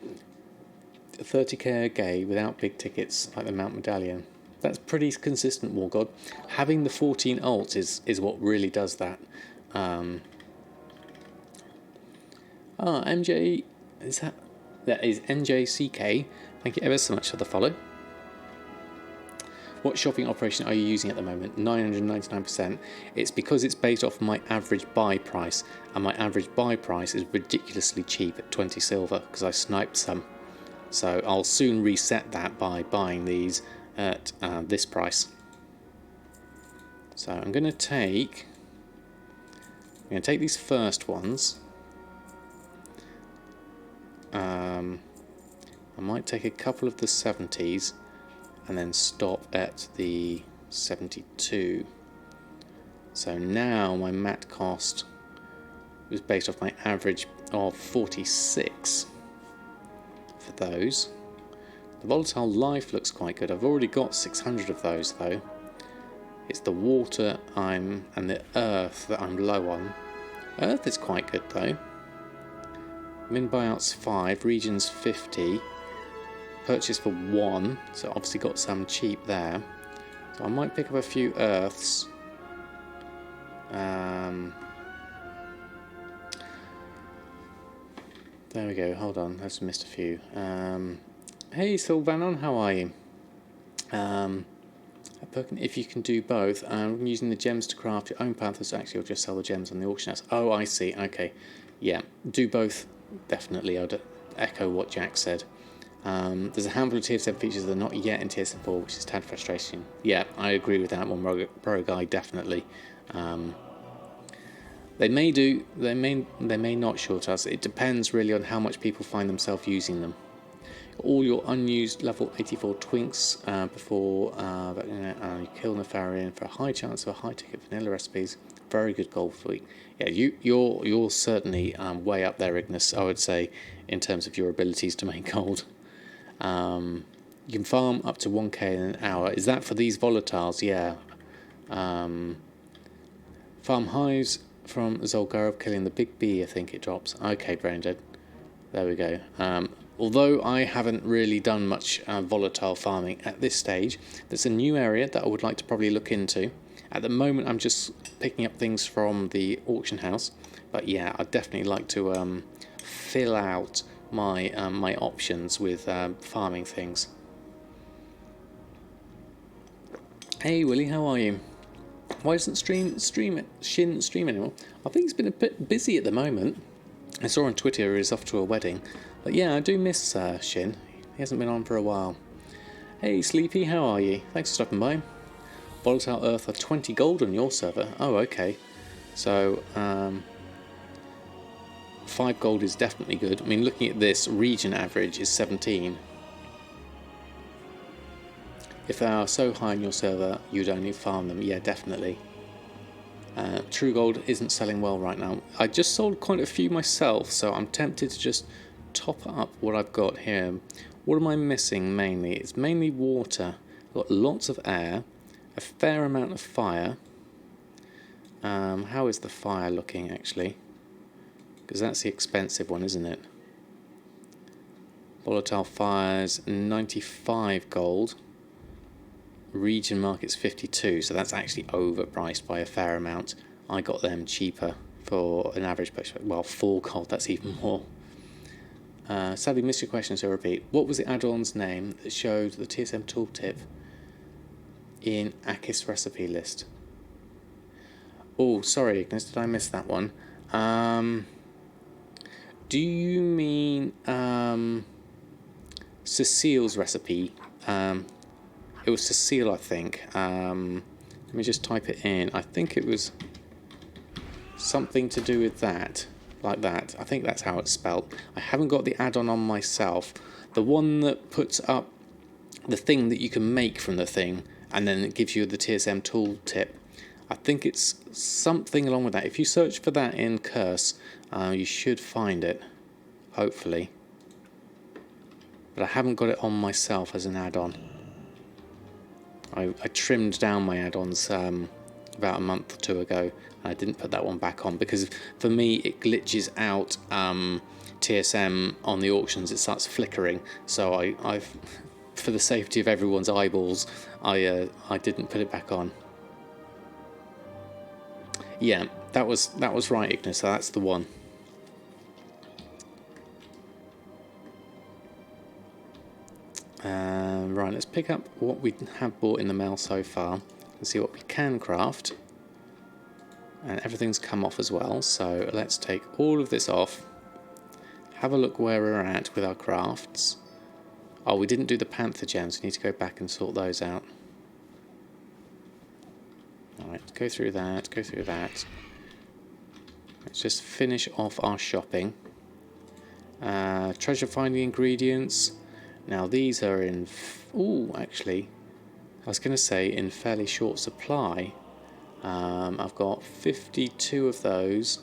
30k a day without big tickets like the Mount Medallion. That's pretty consistent, War God. Having the 14 alts is what really does that. MJ, that is NJCK. Thank you ever so much for the follow. What shopping operation are you using at the moment? 999%. It's because it's based off my average buy price, and my average buy price is ridiculously cheap at 20 silver because I sniped some. So I'll soon reset that by buying these at this price. So I'm going to take these first ones. I might take a couple of the 70s and then stop at the 72. So now my mat cost was based off my average of 46 for those. The volatile life looks quite good. I've already got 600 of those though. It's the water and the earth that I'm low on. Earth is quite good though. Min buyouts 5, regions 50. Purchase for 1, so obviously got some cheap there. So I might pick up a few earths. There we go, hold on, I've missed a few. Hey Sylvanon, how are you? If you can do both, using the gems to craft your own panthers, actually, or just sell the gems on the auction house. Oh, I see, okay. Yeah, do both, definitely. I'd echo what Jack said. There's a handful of TSM features that are not yet in TSM 4, which is tad frustration. Yeah, I agree with that one, Pro Guy, definitely. They may not short us. It depends really on how much people find themselves using them. All your unused level 84 twinks before you kill Nefarian for a high chance of a high ticket vanilla recipes. Very good gold fleet. Yeah, you're certainly way up there, Ignis, I would say, in terms of your abilities to make gold. You can farm up to 1k in an hour. Is that for these volatiles? Yeah. Farm hives from Zolgarov killing the big bee, I think it drops. Okay, Braindead. There we go. although I haven't really done much volatile farming at this stage, there's a new area that I would like to probably look into. At the moment I'm just picking up things from the auction house, but yeah, I'd definitely like to fill out my my options with farming things. Hey Willie, how are you? Why doesn't Shin stream anymore? I think he's been a bit busy at the moment. I saw on Twitter he's off to a wedding. But yeah, I do miss Shin. He hasn't been on for a while. Hey Sleepy, how are you? Thanks for stopping by. Volatile Earth are 20 gold on your server. Oh, okay. So, 5 gold is definitely good. I mean, looking at this, region average is 17. If they are so high on your server, you'd only farm them. Yeah, definitely. True Gold isn't selling well right now. I just sold quite a few myself, so I'm tempted to just top up what I've got here. What am I missing mainly? It's mainly water. I've got lots of air, a fair amount of fire. How is the fire looking actually? Because that's the expensive one, isn't it? Volatile fires, 95 gold. Region market's 52, so that's actually overpriced by a fair amount. I got them cheaper for an average price. Well, 4 gold, that's even more. Sadly missed your question, so repeat. What was the add-on's name that showed the TSM tooltip in Akis recipe list? Oh, sorry Ignis, did I miss that one? Do you mean Cecile's recipe? It was Cecile, I think. Let me just type it in. I think it was something to do with that. Like that. I think that's how it's spelled. I haven't got the add-on on myself. The one that puts up the thing that you can make from the thing, and then it gives you the TSM tooltip. I think it's something along with that. If you search for that in Curse, you should find it. Hopefully. But I haven't got it on myself as an add-on. I trimmed down my add-ons about a month or 2 ago, and I didn't put that one back on because for me it glitches out TSM on the auctions. It starts flickering, so I've for the safety of everyone's eyeballs, I didn't put it back on. Yeah, that was right, Ignis. So that's the one. Right, let's pick up what we have bought in the mail so far and see what we can craft. And everything's come off as well, so let's take all of this off. Have a look where we're at with our crafts. Oh, we didn't do the panther gems. We need to go back and sort those out. Alright, go through that, go through that. Let's just finish off our shopping. Treasure finding ingredients. Now these are in... Ooh, actually, I was going to say in fairly short supply. I've got 52 of those,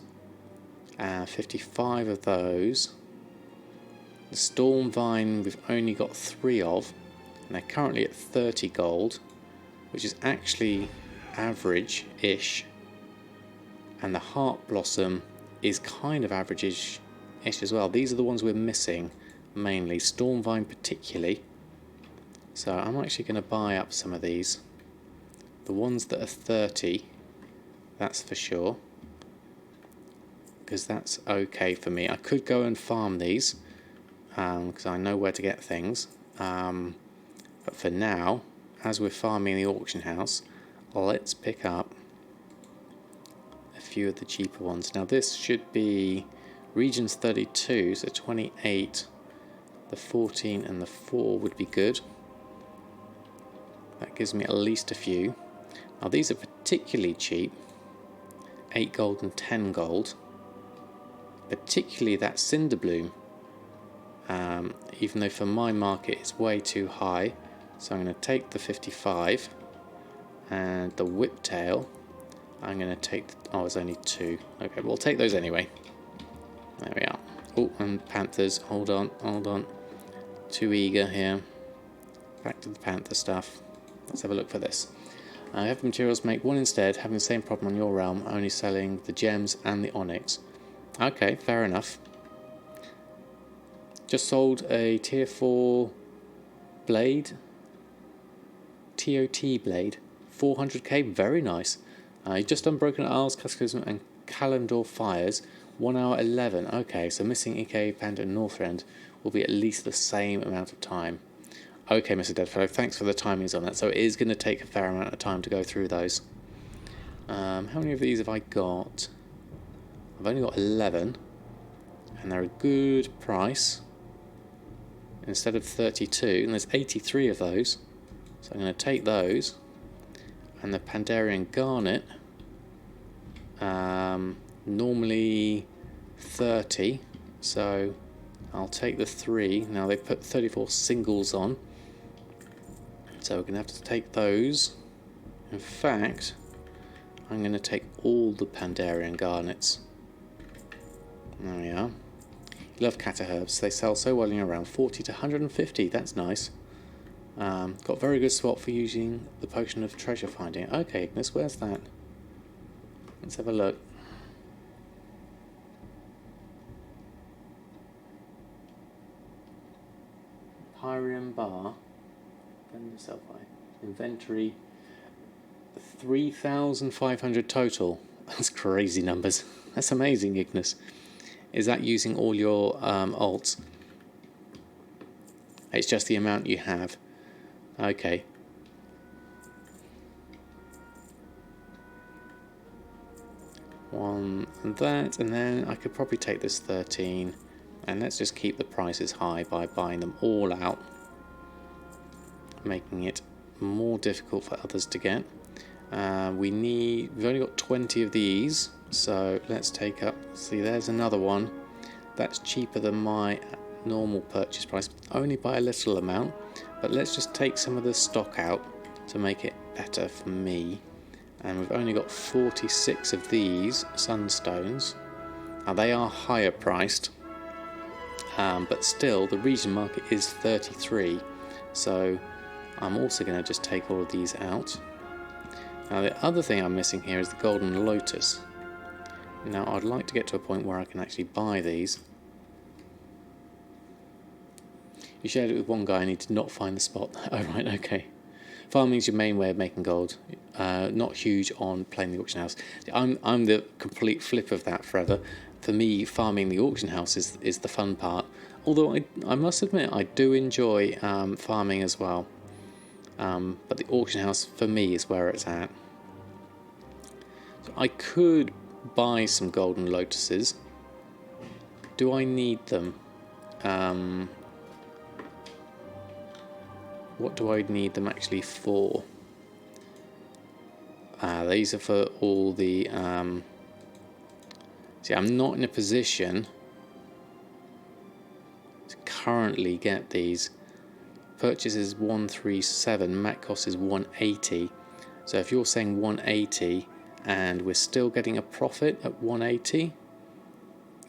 55 of those. The Storm Vine we've only got 3 of, and they're currently at 30 gold, which is actually average-ish. And the Heart Blossom is kind of average-ish as well. These are the ones we're missing mainly, Storm Vine particularly. So I'm actually going to buy up some of these. The ones that are 30, that's for sure, because that's okay for me. I could go and farm these because I know where to get things, but for now, as we're farming the auction house, let's pick up a few of the cheaper ones. Now this should be regions 32, so 28, the 14 and the 4 would be good. That gives me at least a few. Now these are particularly cheap, 8 gold and 10 gold, particularly that Cinderbloom, even though for my market it's way too high, so I'm going to take the 55, and the Whiptail, I'm going to take, oh it's only 2, okay, we'll take those anyway. There we are. Oh, and Panthers, hold on, too eager here, back to the Panther stuff. Let's have a look for this. I have materials make one instead, having the same problem on your realm, only selling the gems and the onyx. Okay, fair enough. Just sold a tier 4 blade. TOT blade. 400k, very nice. Just Unbroken Isles, Cataclysm and Kalimdor Fires. 1 hour 11. Okay, so missing EK, Panda and Northrend will be at least the same amount of time. Okay, Mr. Deadfellow, thanks for the timings on that. So it is going to take a fair amount of time to go through those. How many of these have I got? I've only got 11. And they're a good price. Instead of 32, and there's 83 of those. So I'm going to take those. And the Pandarian Garnet, normally 30, so I'll take the 3. Now they put 34 singles on, so we're going to have to take those. In fact, I'm going to take all the Pandarian Garnets. There we are. Love Cataherbs, they sell so well in around 40 to 150, that's nice. Got very good spot for using the Potion of Treasure Finding. Okay, Ignis, where's that? Let's have a look. Pyrium Bar. Vendor Selfie. Inventory. 3,500 total. That's crazy numbers. That's amazing, Ignis. Is that using all your alts? It's just the amount you have. Okay. One and that, and then I could probably take this 13, and let's just keep the prices high by buying them all out, making it more difficult for others to get. We've only got 20 of these, so let's take up, see there's another one that's cheaper than my normal purchase price, only by a little amount, but let's just take some of the stock out to make it better for me. And we've only got 46 of these sunstones. Now they are higher priced, but still the region market is 33, so I'm also going to just take all of these out. Now the other thing I'm missing here is the Golden Lotus. Now I'd like to get to a point where I can actually buy these. You shared it with one guy and he did not find the spot. Oh right, okay. Farming is your main way of making gold. Not huge on playing the auction house. I'm the complete flip of that, Forever. For me, farming the auction house is the fun part. Although I must admit I do enjoy farming as well. But the auction house for me is where it's at. So I could buy some golden lotuses. Do I need them? What do I need them actually for? These are for all the... see, I'm not in a position to currently get these. Purchase is 137, mat cost is 180. So if you're saying 180 and we're still getting a profit at 180,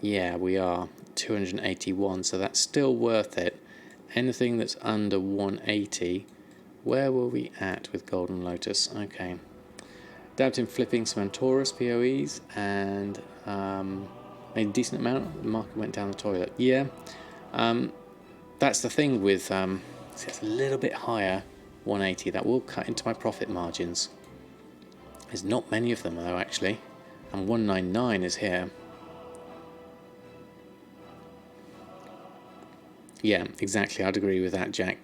yeah, we are 281, so that's still worth it. Anything that's under 180, where were we at with Golden Lotus? Okay, dabbed in flipping some Antorus PoEs and made a decent amount. The market went down the toilet. Yeah, that's the thing with see, it's a little bit higher, 180. That will cut into my profit margins. There's not many of them though, actually, and 199 is here. Yeah, exactly. I'd agree with that, Jack.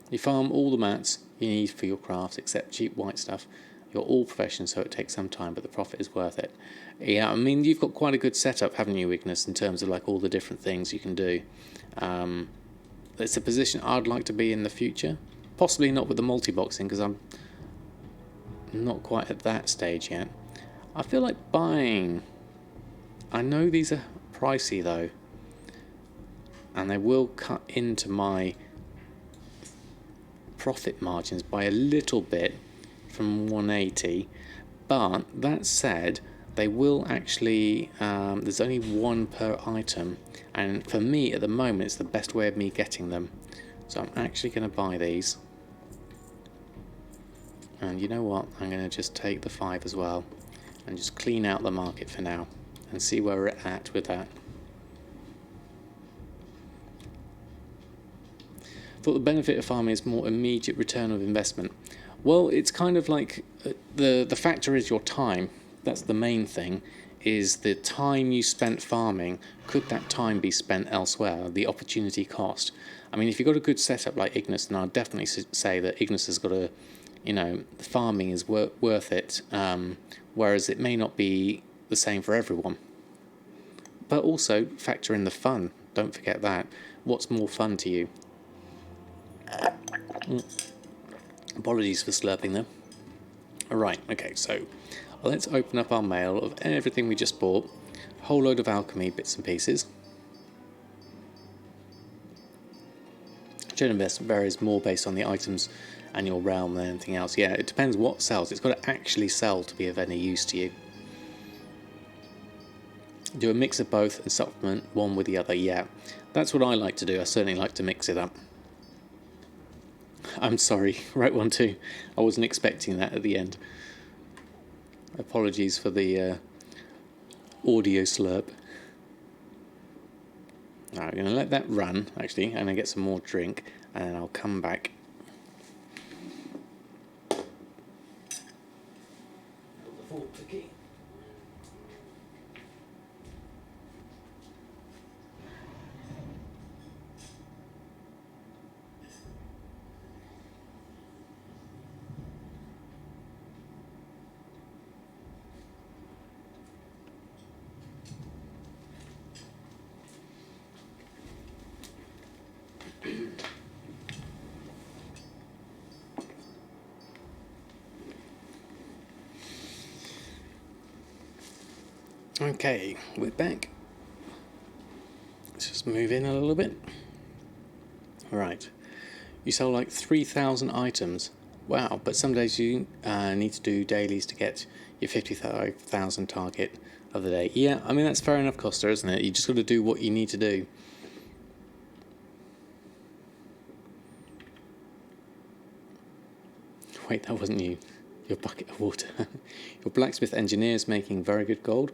You farm all the mats you need for your crafts, except cheap white stuff. You're all professions, so it takes some time, but the profit is worth it. Yeah, I mean, you've got quite a good setup, haven't you, Ignis, in terms of like all the different things you can do. It's a position I'd like to be in the future. Possibly not with the multi-boxing, because I'm not quite at that stage yet. I feel like buying... I know these are pricey, though. And they will cut into my profit margins by a little bit from 180, but that said, they will actually, there's only one per item, and for me at the moment it's the best way of me getting them, so I'm actually going to buy these. And you know what, I'm going to just take the 5 as well and just clean out the market for now and see where we're at with that. thought the benefit of farming is more immediate return of investment. Well, it's kind of like the factor is your time. That's the main thing, is the time you spent farming. Could that time be spent elsewhere? The opportunity cost. I mean, if you've got a good setup like Ignis, then I'll definitely say that Ignis has got farming is worth it, whereas it may not be the same for everyone. But also factor in the fun. Don't forget that. What's more fun to you? Apologies for slurping there. Alright, okay, so let's open up our mail of everything we just bought. A whole load of alchemy bits and pieces. General investment varies more based on the items and your realm than anything else. Yeah, it depends what sells. It's got to actually sell to be of any use to you. Do a mix of both and supplement one with the other. Yeah, that's what I like to do. I certainly like to mix it up. I'm sorry, right one too. I wasn't expecting that at the end. Apologies for the audio slurp. Now, I'm going to let that run, actually, and I get some more drink, and then I'll come back. Okay, we're back. Let's just move in a little bit. Right, you sell like 3,000 items. Wow, but some days you need to do dailies to get your 55,000 target of the day. Yeah, I mean, that's fair enough, Costa, isn't it? You just got to do what you need to do. Wait, that wasn't you. Your bucket of water. Your blacksmith engineer is making very good gold.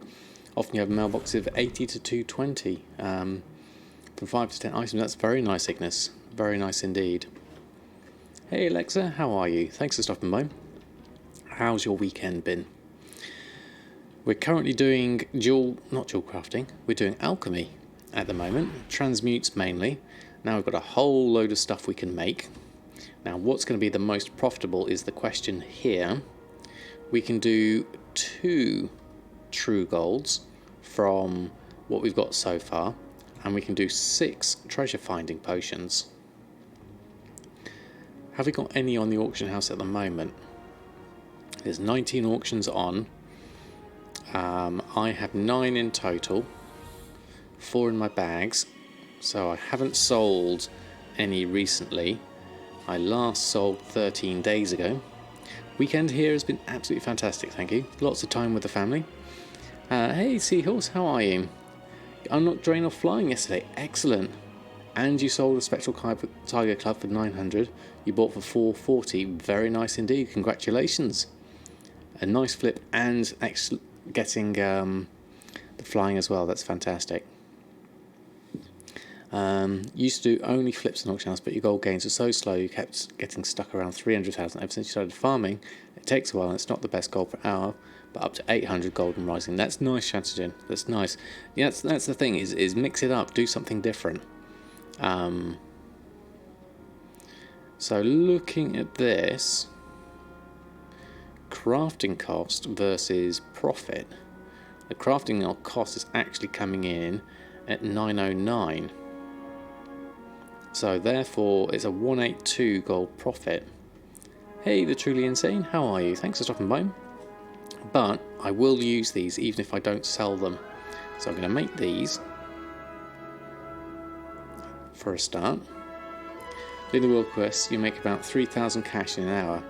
Often you have a mailbox of 80 to 220 from 5 to 10 items. That's very nice, Ignis. Very nice indeed. Hey Alexa, how are you? Thanks for stopping by. How's your weekend been? We're currently doing not dual crafting, we're doing alchemy at the moment. Transmutes mainly. Now we've got a whole load of stuff we can make. Now what's going to be the most profitable is the question here. We can do 2 true golds from what we've got so far, and we can do 6 treasure finding potions. Have we got any on the auction house at the moment? There's 19 auctions on. I have 9 in total, 4 in my bags, so I haven't sold any recently. I last sold 13 days ago. Weekend here has been absolutely fantastic, thank you. Lots of time with the family. Hey Seahorse, how are you? I'm not drained off flying yesterday. Excellent. And you sold a Spectral Tiger Club for 900. You bought for 440. Very nice indeed. Congratulations. A nice flip and actually getting the flying as well. That's fantastic. Used to do only flips in auction house, but your gold gains were so slow you kept getting stuck around 300,000. Ever since you started farming, it takes a while and it's not the best gold per hour, but up to 800 gold and rising. That's nice, Shantadin. That's nice. Yeah, that's the thing, is mix it up, do something different. So looking at this, crafting cost versus profit. The crafting cost is actually coming in at 909. So therefore it's a 182 gold profit. Hey, the truly insane, how are you? Thanks for stopping by. But I will use these even if I don't sell them. So I'm going to make these for a start. Doing the world quests, you make about 3,000 cash in an hour.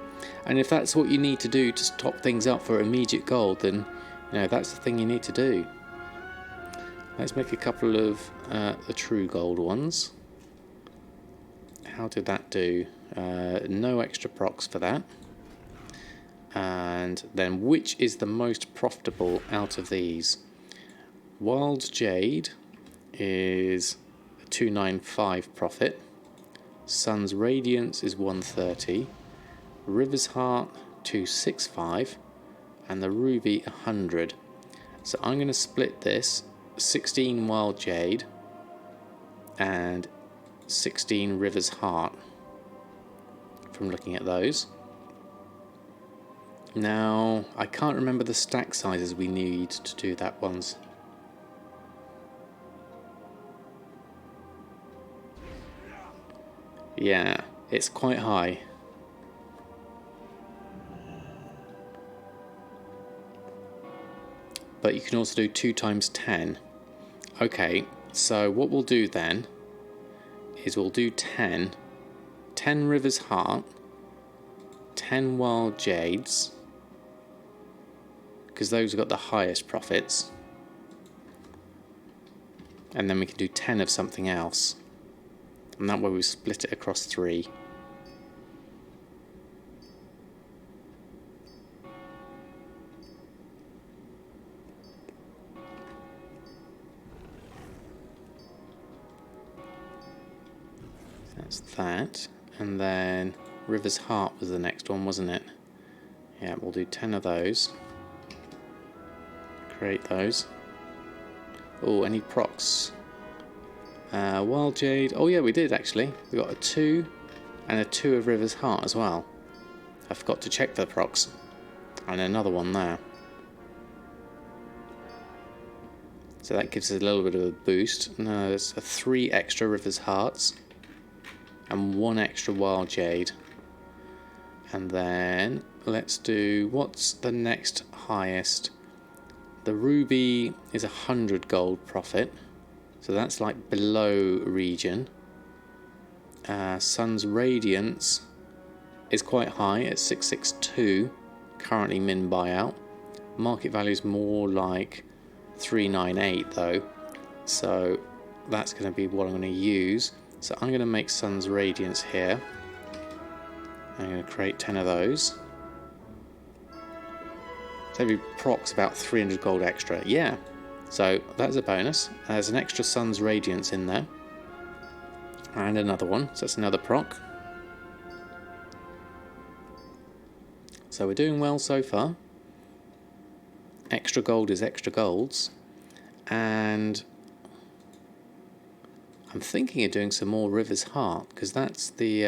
And if that's what you need to do to top things up for immediate gold, then that's the thing you need to do. Let's make a couple of the true gold ones. How did that do? No extra procs for that. And then which is the most profitable out of these? Wild Jade is a 295 profit. Sun's Radiance is 130. River's Heart 265. And the Ruby 100. So I'm going to split this 16 Wild Jade and 16 River's Heart from looking at those. Now, I can't remember the stack sizes we need to do that ones. Yeah, it's quite high. But you can also do 2 times 10. Okay, so what we'll do then is we'll do 10 River's Heart, 10 Wild Jades, because those have got the highest profits, and then we can do 10 of something else, and that way we split it across 3. That's that, and then River's Heart was the next one, wasn't it? Yeah, we'll do 10 of those. Create those. Oh, any procs? Wild Jade. Oh yeah, we did actually. We got a 2 and a 2 of River's Heart as well. I forgot to check for the procs. And another one there. So that gives us a little bit of a boost. No, there's a 3 extra River's Hearts and 1 extra Wild Jade. And then let's do, what's the next highest? The Ruby is 100 gold profit, so that's like below region. Sun's Radiance is quite high at 662, currently min buyout. Market value is more like 398 though, so that's going to be what I'm going to use. So I'm going to make Sun's Radiance here. I'm going to create 10 of those. So every proc's about 300 gold extra. Yeah, so that's a bonus. There's an extra Sun's Radiance in there. And another one, so that's another proc. So we're doing well so far. Extra gold is extra golds. And I'm thinking of doing some more River's Heart, because that's the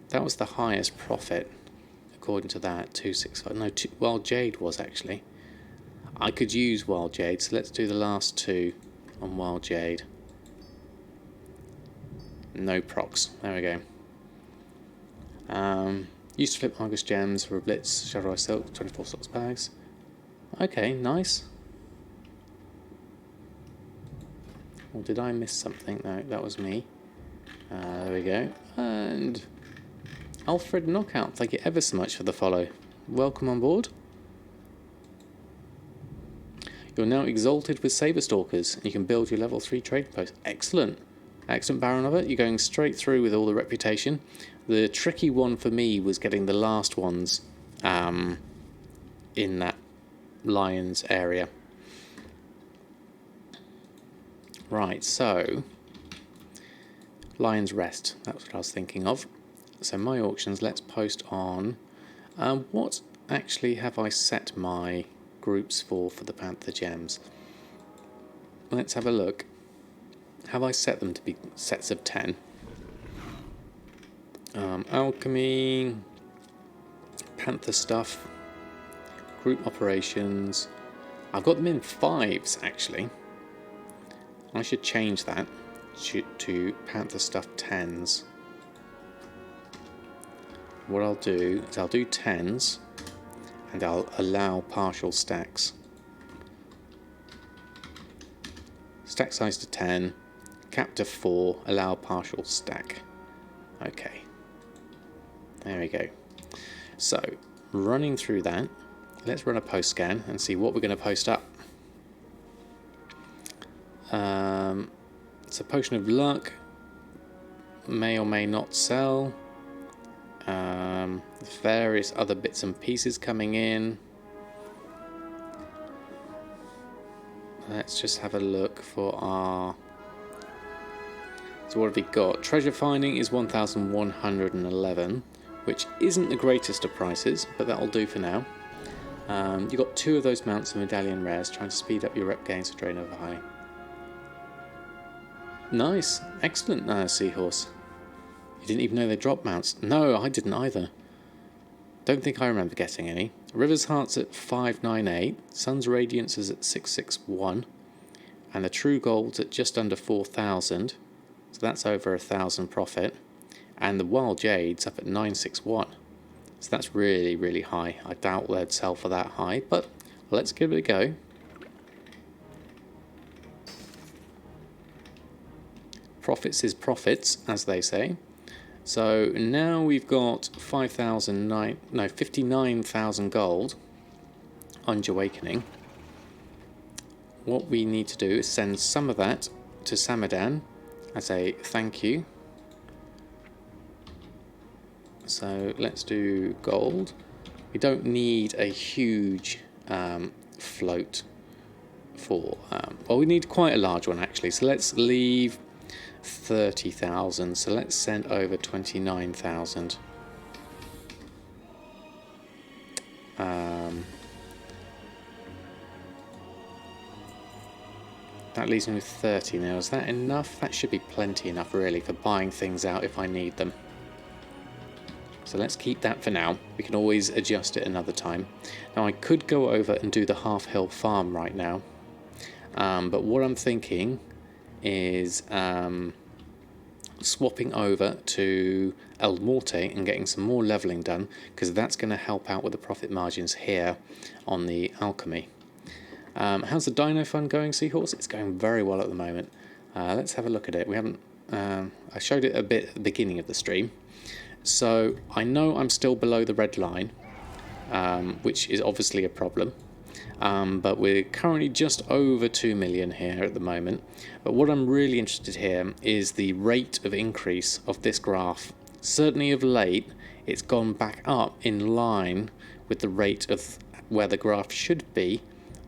that was the highest profit according to that. 265. No, Wild Jade was actually. I could use Wild Jade, so let's do the last 2 on Wild Jade. No procs. There we go. Used to flip Argus gems for a Blitz, Shadow Eye Silk, 24 stocks bags. Okay, nice. Well, did I miss something? No, that was me. There we go. And Alfred Knockout, thank you ever so much for the follow. Welcome on board. You're now exalted with Saber Stalkers. You can build your level 3 trade post. Excellent. Excellent, Baron of it. You're going straight through with all the reputation. The tricky one for me was getting the last ones in that Lions area. Right, so Lion's Rest, that's what I was thinking of. So my auctions, let's post on what actually have I set my groups for the Panther Gems. Let's have a look. Have I set them to be sets of 10? Alchemy, Panther stuff, group operations. I've got them in 5s actually. I should change that to Panther stuff 10s. What I'll do is I'll do 10s and I'll allow partial stacks. Stack size to 10, cap to 4, allow partial stack. Okay. There we go. So, running through that, let's run a post scan and see what we're going to post up. It's a Potion of Luck, may or may not sell. Various other bits and pieces coming in. Let's just have a look for our... So what have we got? Treasure finding is 1,111, which isn't the greatest of prices, but that'll do for now. You've got 2 of those mounts of medallion rares, trying to speed up your rep gains for Drain Over High. Nice, excellent, Seahorse. You didn't even know they dropped mounts. No, I didn't either. Don't think I remember getting any. River's Heart's at 598, Sun's Radiance is at 661, and the True Gold's at just under 4,000, so that's over 1,000 profit, and the Wild Jade's up at 961, so that's really, really high. I doubt they'd sell for that high, but let's give it a go. Profits is profits, as they say. So now we've got 59,000 gold on Awakening. What we need to do is send some of that to Samadan as a thank you. So let's do gold. We don't need a huge float for, well, we need quite a large one actually. So let's leave 30,000, so let's send over 29,000. That leaves me with 30 now. Is that enough? That should be plenty enough really for buying things out if I need them. So let's keep that for now. We can always adjust it another time. Now I could go over and do the Half Hill farm right now, but what I'm thinking is swapping over to El Morte and getting some more leveling done, because that's going to help out with the profit margins here on the alchemy. How's the Dino Fund going, Seahorse? It's going very well at the moment. Let's have a look at it. We haven't. I showed it a bit at the beginning of the stream, so I know I'm still below the red line, which is obviously a problem. But we're currently just over 2 million here at the moment. But what I'm really interested here is the rate of increase of this graph. Certainly of late, it's gone back up in line with the rate of where the graph should be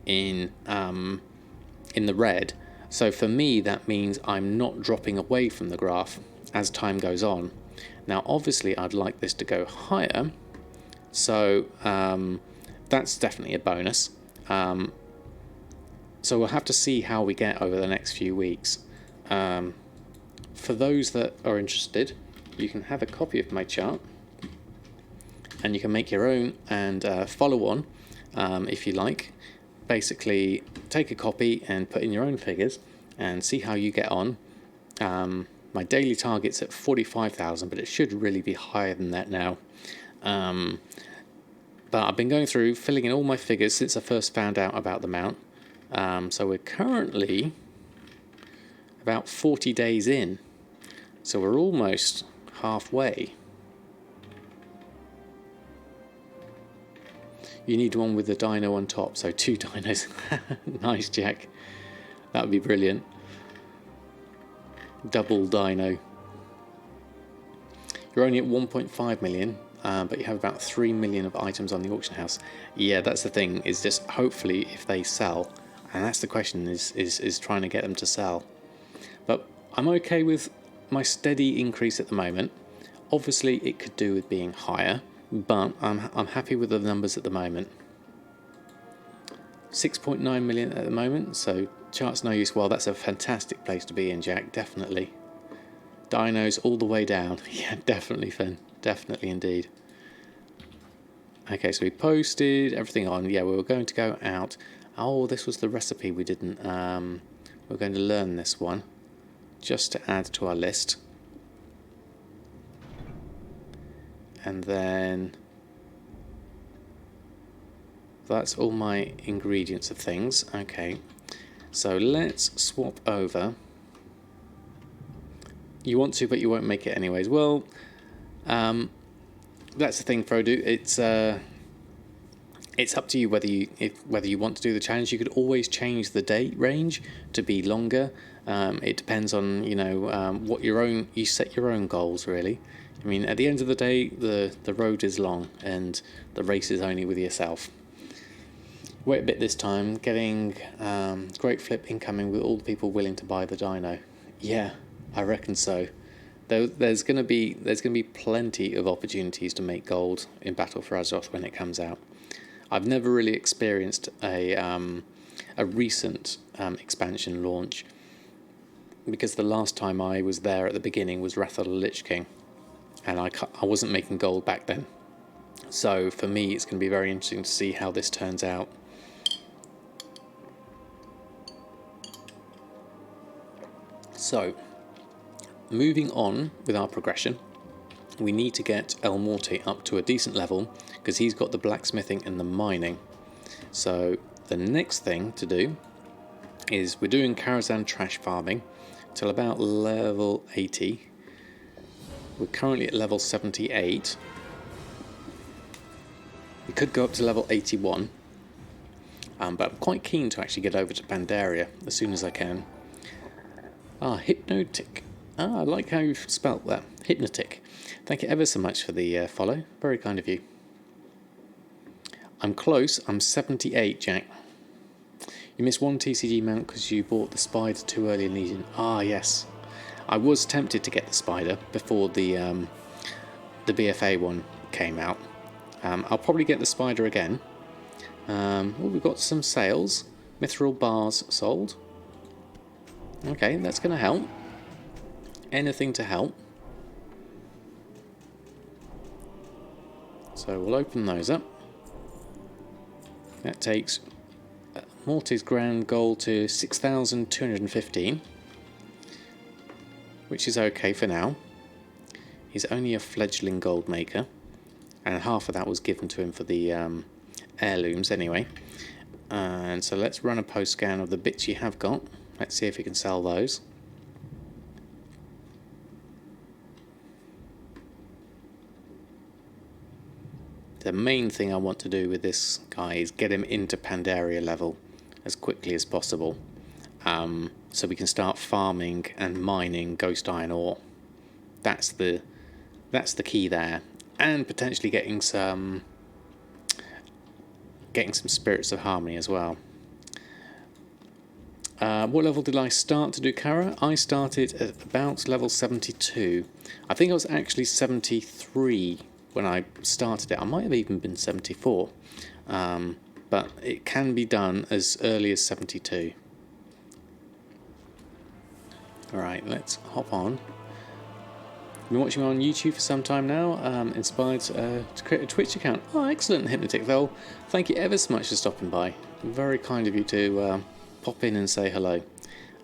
in the red. So for me, that means I'm not dropping away from the graph as time goes on. Now, obviously, I'd like this to go higher. So that's definitely a bonus. So we'll have to see how we get over the next few weeks. For those that are interested, you can have a copy of my chart and you can make your own and follow on if you like. Basically take a copy and put in your own figures and see how you get on. My daily target's at 45,000, but it should really be higher than that now. But I've been going through, filling in all my figures since I first found out about the mount. So we're currently about 40 days in. So we're almost halfway. You need one with the dino on top, so 2 dinos. Nice, Jack. That would be brilliant. Double dino. You're only at 1.5 million. But you have about 3 million of items on the auction house. Yeah, that's the thing, is just hopefully if they sell, and that's the question, is trying to get them to sell. But I'm okay with my steady increase at the moment. Obviously it could do with being higher, but I'm happy with the numbers at the moment. 6.9 million at the moment, so chart's no use. Well, that's a fantastic place to be in, Jack, definitely. Dinos all the way down. Yeah, definitely, Finn. Definitely indeed. Okay, so we posted everything on. Yeah, we were going to go out. Oh, this was the recipe we didn't. We're going to learn this one just to add to our list. And then that's all my ingredients of things. Okay, so let's swap over. You want to, but you won't make it anyways. Well, that's the thing, Frodo. It's up to you whether you want to do the challenge. You could always change the date range to be longer. It depends on what you set your own goals really. I mean, at the end of the day, the road is long and the race is only with yourself. Wait a bit this time. Getting great flip incoming with all the people willing to buy the dino. Yeah, I reckon so. There's gonna be plenty of opportunities to make gold in Battle for Azeroth when it comes out. I've never really experienced a recent expansion launch, because the last time I was there at the beginning was Wrath of the Lich King, and I wasn't making gold back then. So for me, it's going to be very interesting to see how this turns out. So, moving on with our progression, we need to get El Morte up to a decent level, because he's got the blacksmithing and the mining. So the next thing to do is we're doing Karazhan trash farming till about level 80. We're currently at level 78. We could go up to level 81, but I'm quite keen to actually get over to Pandaria as soon as I can. Hypnotic. I like how you've spelt that. Hypnotic. Thank you ever so much for the follow. Very kind of you. I'm close. I'm 78, Jack. You missed one TCG mount because you bought the spider too early in Legion. Yes. I was tempted to get the spider before the BFA one came out. I'll probably get the spider again. We've got some sales. Mithril bars sold. Okay, that's going to help. Anything to help. So we'll open those up. That takes Morty's grand goal to 6,215, which is okay for now. He's only a fledgling gold maker, and half of that was given to him for the heirlooms anyway. And so let's run a post scan of the bits you have got. Let's see if we can sell those. The main thing I want to do with this guy is get him into Pandaria level as quickly as possible, so we can start farming and mining ghost iron ore. That's the key there, and potentially getting some spirits of harmony as well. What level did I start to do Kara? I started at about level 72. I think I was actually 73 when I started it. I might have even been 74, but it can be done as early as 72. Alright, let's hop on. I've been watching on YouTube for some time now, inspired to create a Twitch account. Excellent, Hypnotic. Though, thank you ever so much for stopping by. Very kind of you to pop in and say hello.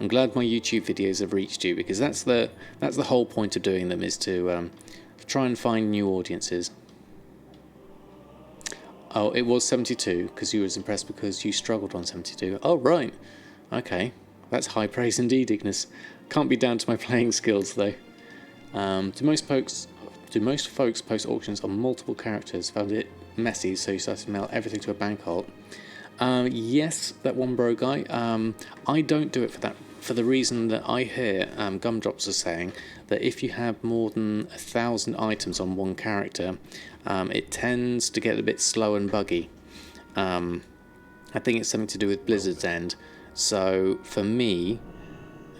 I'm glad my YouTube videos have reached you, because that's the whole point of doing them, is to try and find new audiences. Oh, it was 72 because you was impressed because you struggled on 72. Oh, right. Okay, that's high praise indeed, Ignis. Can't be down to my playing skills though. Do most folks post auctions on multiple characters? Found it messy, so you started to mail everything to a bank vault. Yes, that one bro guy. I don't do it for the reason that I hear Gumdrops are saying that if you have more than 1,000 items on one character, it tends to get a bit slow and buggy. I think it's something to do with Blizzard's end. So for me,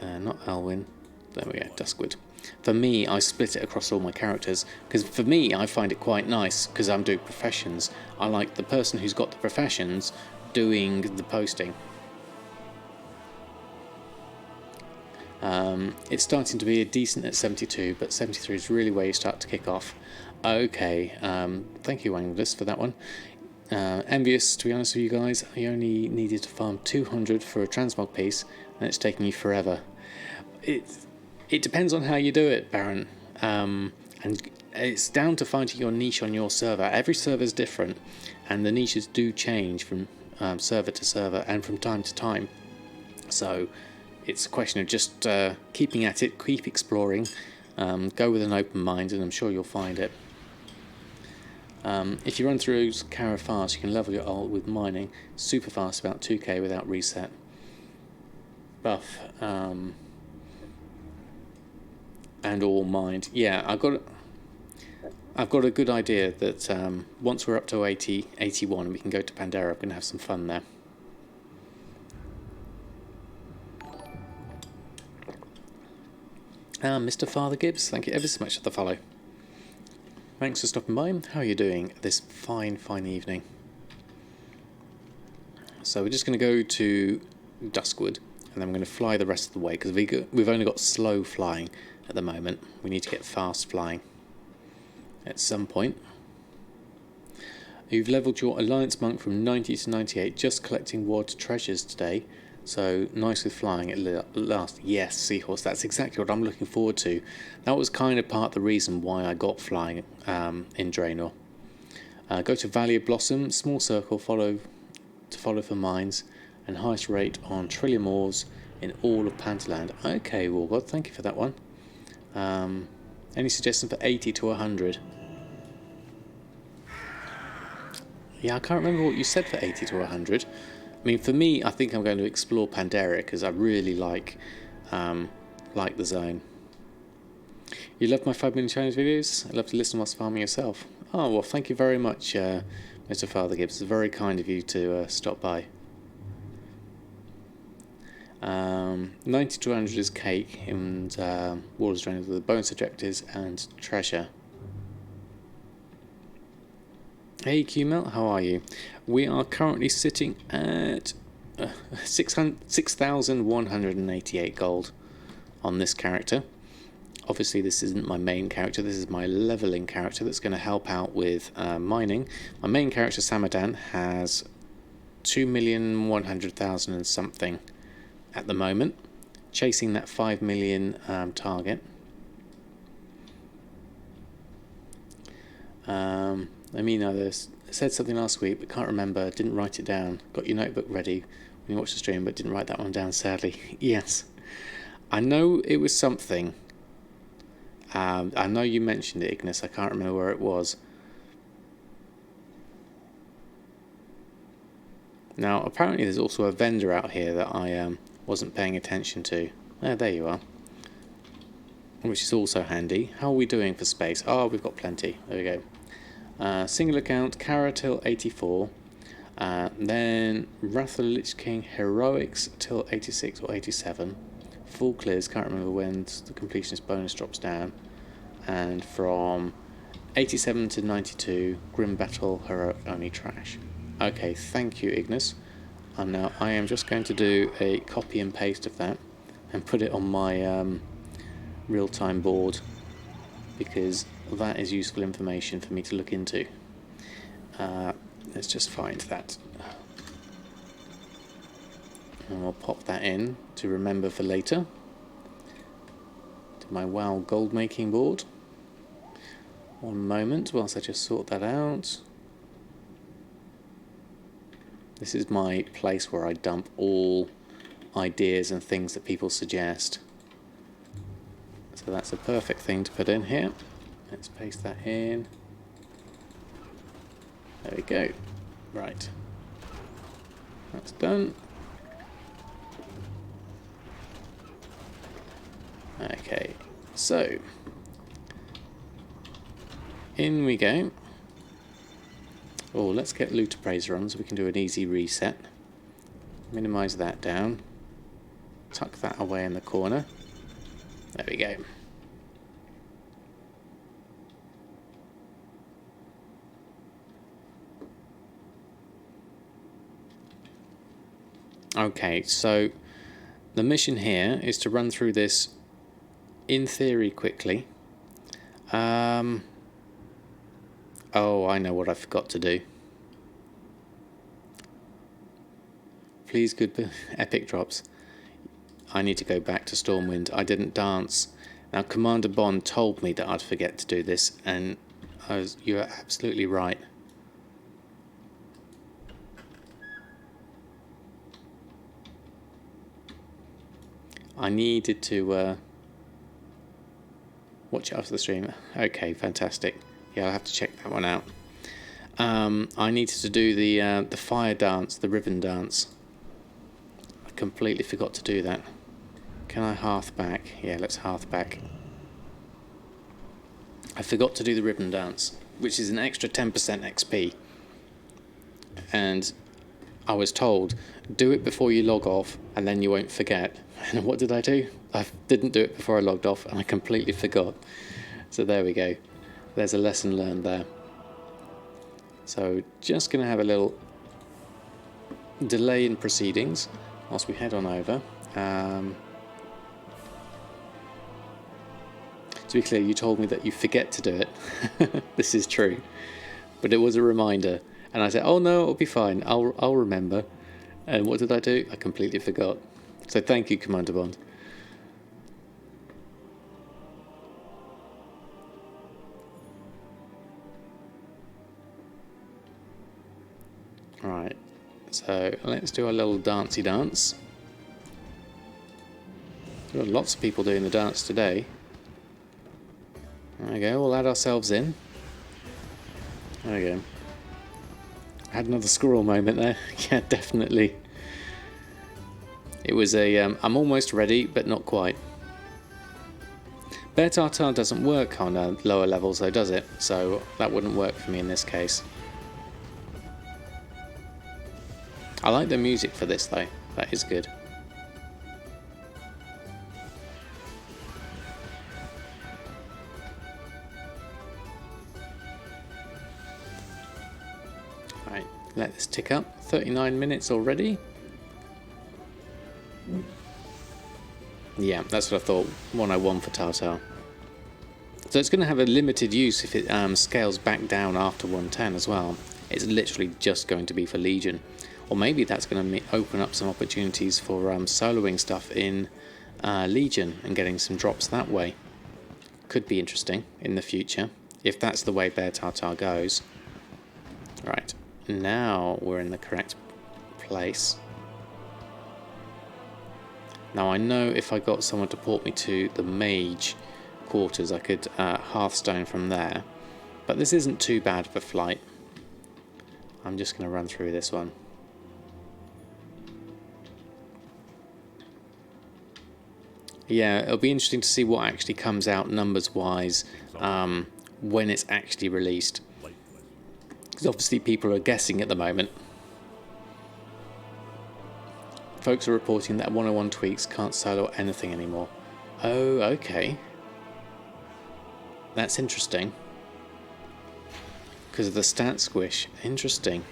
not Alwyn, there we go, Duskwood. For me, I split it across all my characters, because for me, I find it quite nice, because I'm doing professions. I like the person who's got the professions doing the posting. It's starting to be a decent at 72, but 73 is really where you start to kick off. Okay, thank you, Angus, for that one. Envious, to be honest with you guys, I only needed to farm 200 for a transmog piece, and it's taking you forever. It depends on how you do it, Baron, and it's down to finding your niche on your server. Every server is different, and the niches do change from server to server and from time to time. So it's a question of just keeping at it, keep exploring, go with an open mind, and I'm sure you'll find it. If you run through Kara fast, you can level your ult with mining super fast, about 2k without reset. Buff. And all mined. Yeah, I've got a good idea that once we're up to 80, 81, we can go to Pandaria. I'm going to have some fun there. Mr. Father Gibbs, thank you ever so much for the follow. Thanks for stopping by. How are you doing this fine evening? So we're just going to go to Duskwood, and then we're going to fly the rest of the way, because we've only got slow flying at the moment. We need to get fast flying at some point. You've leveled your Alliance Monk from 90 to 98, just collecting WoD treasures today. So nice with flying at last. Yes, Seahorse, that's exactly what I'm looking forward to. That was kind of part of the reason why I got flying in Draenor. Go to Valley of Blossom, small circle, follow for mines, and highest rate on Trillium ores in all of Pantaland. Okay, well, God, thank you for that one. Any suggestion for 80 to 100? Yeah, I can't remember what you said for 80 to 100. I mean, for me, I think I'm going to explore Pandaria because I really like the zone. You love my 5-minute challenge videos? I love to listen whilst farming yourself. Oh, well, thank you very much, Mr. Father Gibbs. It's very kind of you to stop by. 90 to 100 is cake, and Warlords Drained with the bonus objectives and treasure. Hey QMelt, how are you? We are currently sitting at 6,188 gold on this character. Obviously this isn't my main character, this is my leveling character that's going to help out with mining. My main character Samadan has 2,100,000 and something at the moment, chasing that 5 million target. I mean, I said something last week, but can't remember, didn't write it down. Got your notebook ready when you watched the stream, but didn't write that one down, sadly. Yes. I know it was something. I know you mentioned it, Ignis. I can't remember where it was. Now, apparently there's also a vendor out here that I wasn't paying attention to. There you are. Which is also handy. How are we doing for space? Oh, we've got plenty. There we go. Single account, Kara till 84. Then Wrath of the Lich King Heroics till 86 or 87. Full clears, can't remember when the completionist bonus drops down. And from 87 to 92, Grim Battle Heroic only trash. Okay, thank you, Ignis. And now I am just going to do a copy and paste of that and put it on my real-time board, because that is useful information for me to look into. Let's just find that. And I'll pop that in to remember for later. To my WoW gold making board. One moment whilst I just sort that out. This is my place where I dump all ideas and things that people suggest. So that's a perfect thing to put in here. Let's paste that in. There we go. Right. That's done. Okay, so in we go. Oh, let's get loot appraiser on so we can do an easy reset. Minimize that down. Tuck that away in the corner. There we go. Okay, so the mission here is to run through this in theory quickly. Oh, I know what I forgot to do. Please, good epic drops. I need to go back to Stormwind. I didn't dance. Now, Commander Bond told me that I'd forget to do this, and you're absolutely right. I needed to watch it after the stream. Okay, fantastic. Yeah, I'll have to check that one out. I needed to do the fire dance, the ribbon dance. I completely forgot to do that. Can I hearth back? Yeah, let's hearth back. I forgot to do the ribbon dance, which is an extra 10% XP. And I was told, do it before you log off, and then you won't forget. And what did I do? I didn't do it before I logged off, and I completely forgot. So there we go. There's a lesson learned there. So just going to have a little delay in proceedings whilst we head on over. To be clear, you told me that you forget to do it. This is true, but it was a reminder, and I said, "Oh no, it'll be fine. I'll remember." And what did I do? I completely forgot. So thank you, Commander Bond. Right, so let's do a little dancey dance. There are lots of people doing the dance today. There we go, we'll add ourselves in. There we go. Had another squirrel moment there. Yeah, definitely. It was a, I'm almost ready, but not quite. Bear Tartar doesn't work on lower levels though, does it? So that wouldn't work for me in this case. I like the music for this though, that is good. Right, let this tick up. 39 minutes already. Yeah, that's what I thought. 101 for Tartar. So it's going to have a limited use if it scales back down after 110 as well. It's literally just going to be for Legion. Or maybe that's going to open up some opportunities for soloing stuff in Legion and getting some drops that way. Could be interesting in the future, if that's the way Bear Tartar goes. Right, now we're in the correct place. Now I know if I got someone to port me to the mage quarters, I could Hearthstone from there. But this isn't too bad for flight. I'm just going to run through this one. Yeah, it'll be interesting to see what actually comes out numbers-wise when it's actually released. Because obviously people are guessing at the moment. Folks are reporting that 101 tweaks can't solo anything anymore. Oh, okay. That's interesting. Because of the stat squish. Interesting.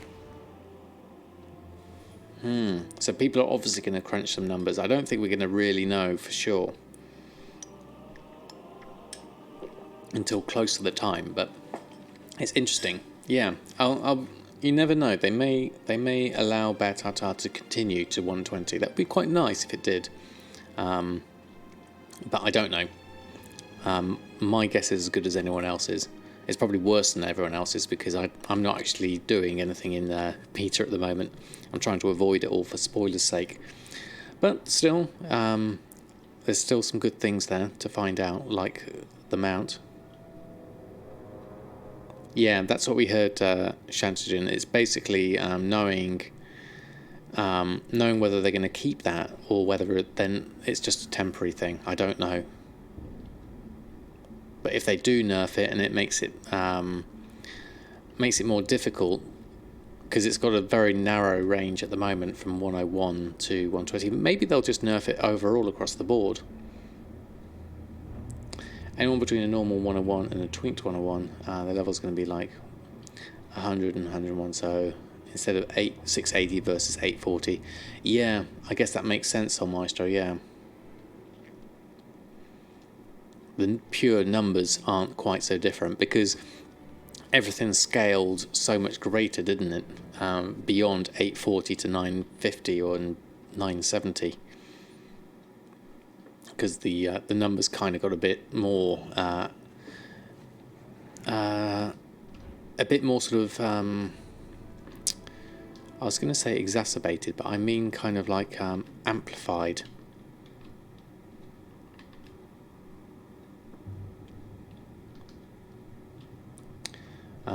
So people are obviously going to crunch some numbers. I don't think we're going to really know for sure until close to the time, but it's interesting. Yeah, you never know. They may allow Bear Tartar to continue to 120. That would be quite nice if it did, but I don't know. My guess is as good as anyone else's. It's probably worse than everyone else's because I'm not actually doing anything in beta at the moment. I'm trying to avoid it all for spoilers' sake. But still, there's still some good things there to find out, like the mount. Yeah, that's what we heard, Shantagen. It's basically knowing whether they're going to keep that or whether then it's just a temporary thing. I don't know. But if they do nerf it and it makes it more difficult, because it's got a very narrow range at the moment from 101 to 120, maybe they'll just nerf it overall across the board. Anyone between a normal 101 and a tweaked 101, the level's going to be like 100 and 101, so instead of 680 versus 840. Yeah, I guess that makes sense on Maestro, yeah. The pure numbers aren't quite so different because everything scaled so much greater, didn't it? Beyond 840 to 950 or 970, because the numbers kind of got a bit more sort of I was going to say exacerbated, but I mean kind of like amplified.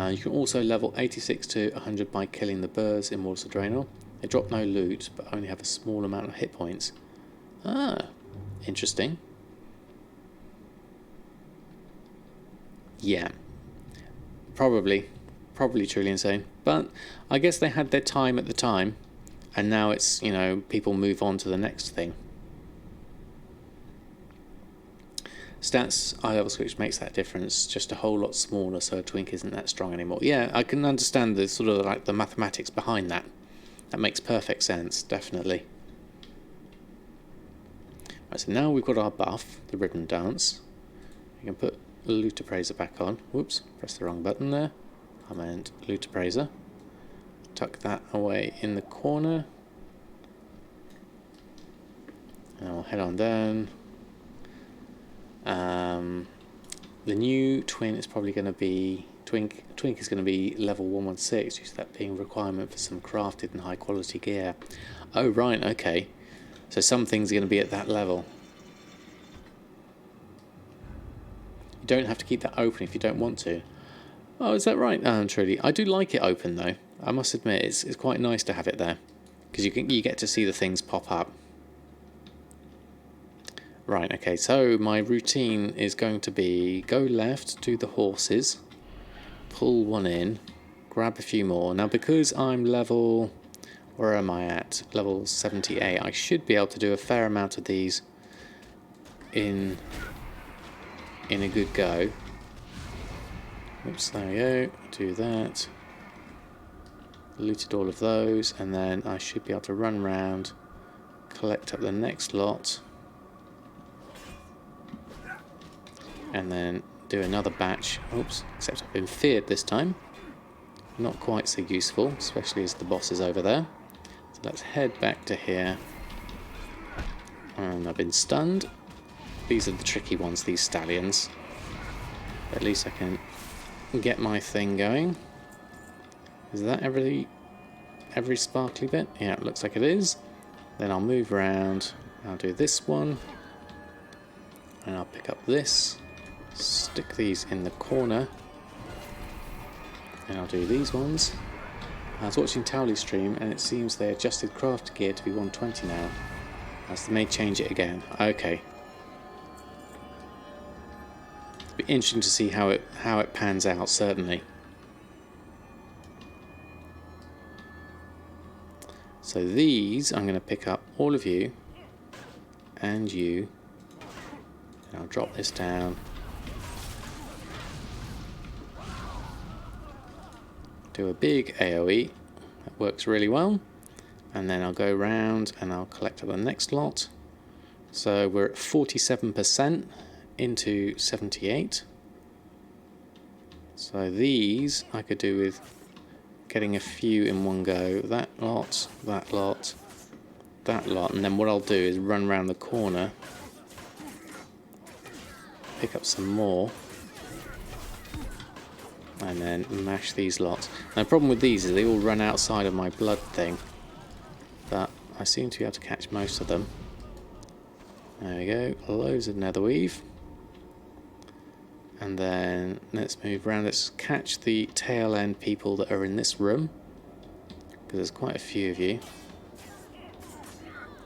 You can also level 86 to 100 by killing the birds in Water Draenor. They drop no loot, but only have a small amount of hit points. Ah, interesting. Yeah, probably truly insane. But I guess they had their time at the time, and now it's, you know, people move on to the next thing. Stats eye level switch makes that difference, just a whole lot smaller, so a twink isn't that strong anymore. Yeah, I can understand the sort of like the mathematics behind that. That makes perfect sense, definitely. Right, so now we've got our buff, the ribbon dance. We can put Loot Appraiser back on. Whoops, pressed the wrong button there. I meant Loot Appraiser. Tuck that away in the corner. And I'll head on down. The new twin is probably going to be twink is going to be level 116, due to that being a requirement for some crafted and high quality gear. Oh right, okay. So some things are going to be at that level. You don't have to keep that open if you don't want to. Oh, is that right? Truly, I do like it open though. I must admit, it's quite nice to have it there, because you get to see the things pop up. Right, okay, so my routine is going to be go left, do the horses, pull one in, grab a few more. Now because I'm level, where am I at? Level 78, I should be able to do a fair amount of these in a good go. Oops, there we go, do that. Looted all of those, and then I should be able to run around, collect up the next lot, and then do another batch. Oops, except I've been feared this time. Not quite so useful, especially as the boss is over there. So let's head back to here. And I've been stunned. These are the tricky ones, these stallions. At least I can get my thing going. Is that every sparkly bit? Yeah, it looks like it is. Then I'll move around. I'll do this one. And I'll pick up this. Stick these in the corner. And I'll do these ones. I was watching Towley's stream and it seems they adjusted craft gear to be 120 now. As they may change it again. Okay. It'll be interesting to see how it pans out, certainly. So these, I'm going to pick up all of you and you. And I'll drop this down. Do a big AoE. That works really well. And then I'll go around and I'll collect up the next lot. So we're at 47% into 78. So these I could do with getting a few in one go. That lot, that lot, that lot. And then what I'll do is run around the corner, pick up some more, and then mash these lots. Now the problem with these is they all run outside of my blood thing, but I seem to be able to catch most of them. There we go, loads of nether weave. And then let's move around, let's catch the tail end people that are in this room, because there's quite a few of you.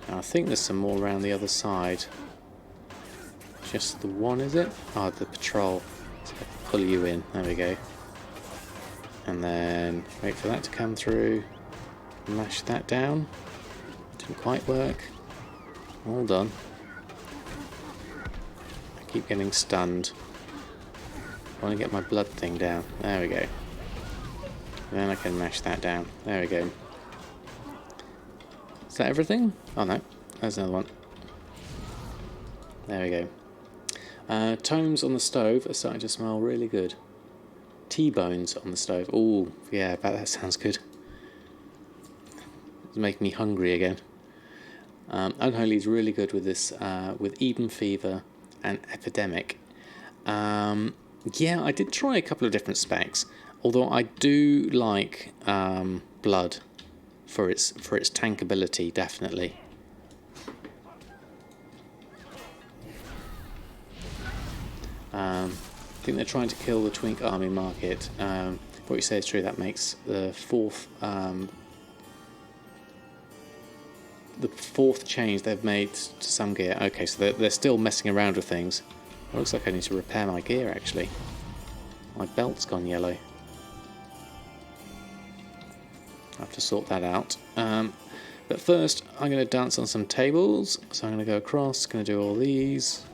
Now I think there's some more around the other side. Just the one, is it? Oh, the patrol. So pull you in, there we go. And then wait for that to come through. Mash that down. Didn't quite work. All done. I keep getting stunned. I want to get my blood thing down. There we go. Then I can mash that down. There we go. Is that everything? Oh no, there's another one. There we go. Tomes on the stove are starting to smell really good. T-bones on the stove. Oh, yeah, that sounds good. It's making me hungry again. Unholy is really good with this, with Eden Fever and Epidemic. Yeah, I did try a couple of different specs, although I do like Blood for its tankability, definitely. I think they're trying to kill the Twink army market. What you say is true. That makes the fourth change they've made to some gear. Okay, so they're still messing around with things. It looks like I need to repair my gear, actually. My belt's gone yellow. I have to sort that out. But But first, I'm going to dance on some tables. So I'm going to go across, going to do all these.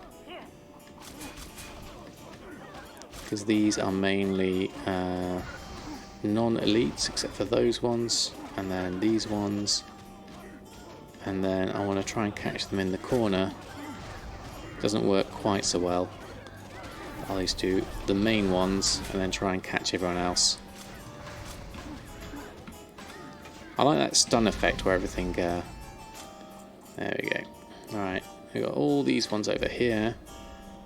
Because these are mainly non-elites, except for those ones. And then these ones. And then I want to try and catch them in the corner. Doesn't work quite so well. I'll at least do the main ones and then try and catch everyone else. I like that stun effect where everything... there we go. Alright, we've got all these ones over here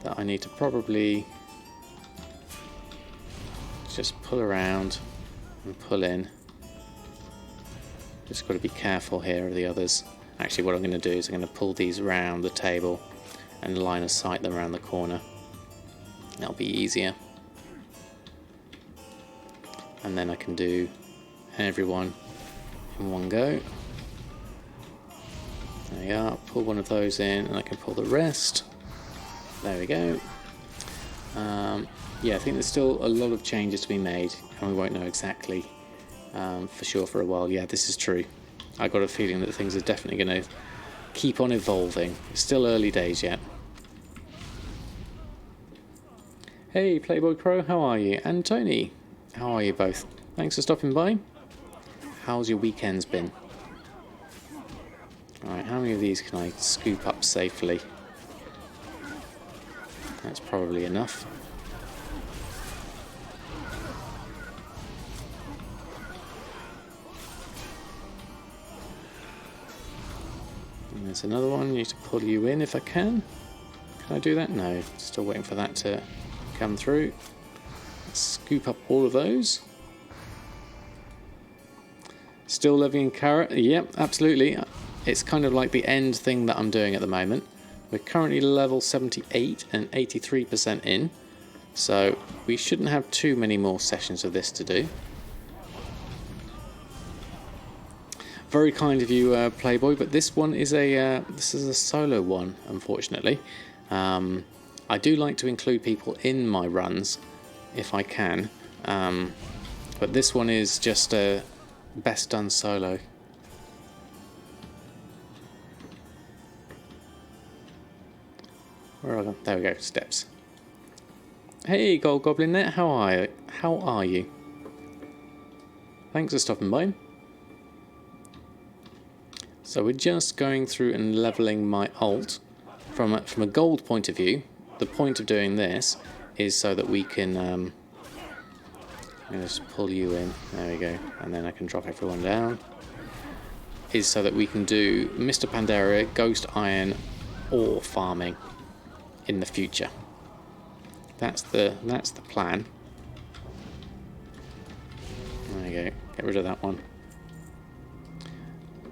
that I need to probably just pull around and pull in. Just got to be careful here of the others. Actually, what I'm going to do is I'm going to pull these around the table and line of sight them around the corner. That'll be easier. And then I can do everyone in one go. There we are. Pull one of those in and I can pull the rest. There we go. Yeah, I think there's still a lot of changes to be made and we won't know exactly for sure for a while. Yeah, this is true. I got a feeling that things are definitely going to keep on evolving. It's still early days yet. Hey Playboy Pro, how are you? And Tony, how are you both? Thanks for stopping by. How's your weekends been? Alright, how many of these can I scoop up safely? That's probably enough. And there's another one. I need to pull you in if I can. Can I do that? No. Still waiting for that to come through. Let's scoop up all of those. Still living in carrot? Yep, absolutely. It's kind of like the end thing that I'm doing at the moment. We're currently level 78 and 83% in. So we shouldn't have too many more sessions of this to do. Very kind of you, Playboy, but this one is this is a solo one, unfortunately. I do like to include people in my runs, if I can, but this one is just best done solo. Where are they? There we go, steps. Hey, Gold Goblin Net, how are you? Thanks for stopping by. So we're just going through and leveling my alt. From a gold point of view, the point of doing this is so that we can... I'm going to just pull you in. There we go. And then I can drop everyone down. Is so that we can do Mr. Pandaria, Ghost Iron, ore farming in the future. That's the plan. There you go. Get rid of that one.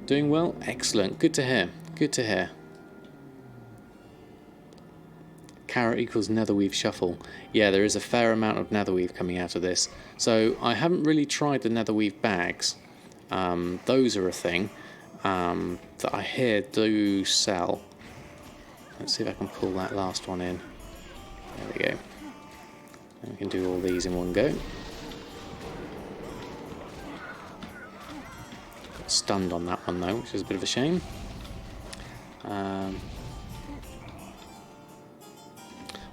Doing well? Excellent. Good to hear. Good to hear. Carrot equals netherweave shuffle. Yeah, there is a fair amount of netherweave coming out of this. So I haven't really tried the netherweave bags. Those are a thing that I hear do sell. Let's see if I can pull that last one in. There we go. And we can do all these in one go. Got stunned on that one though, which is a bit of a shame.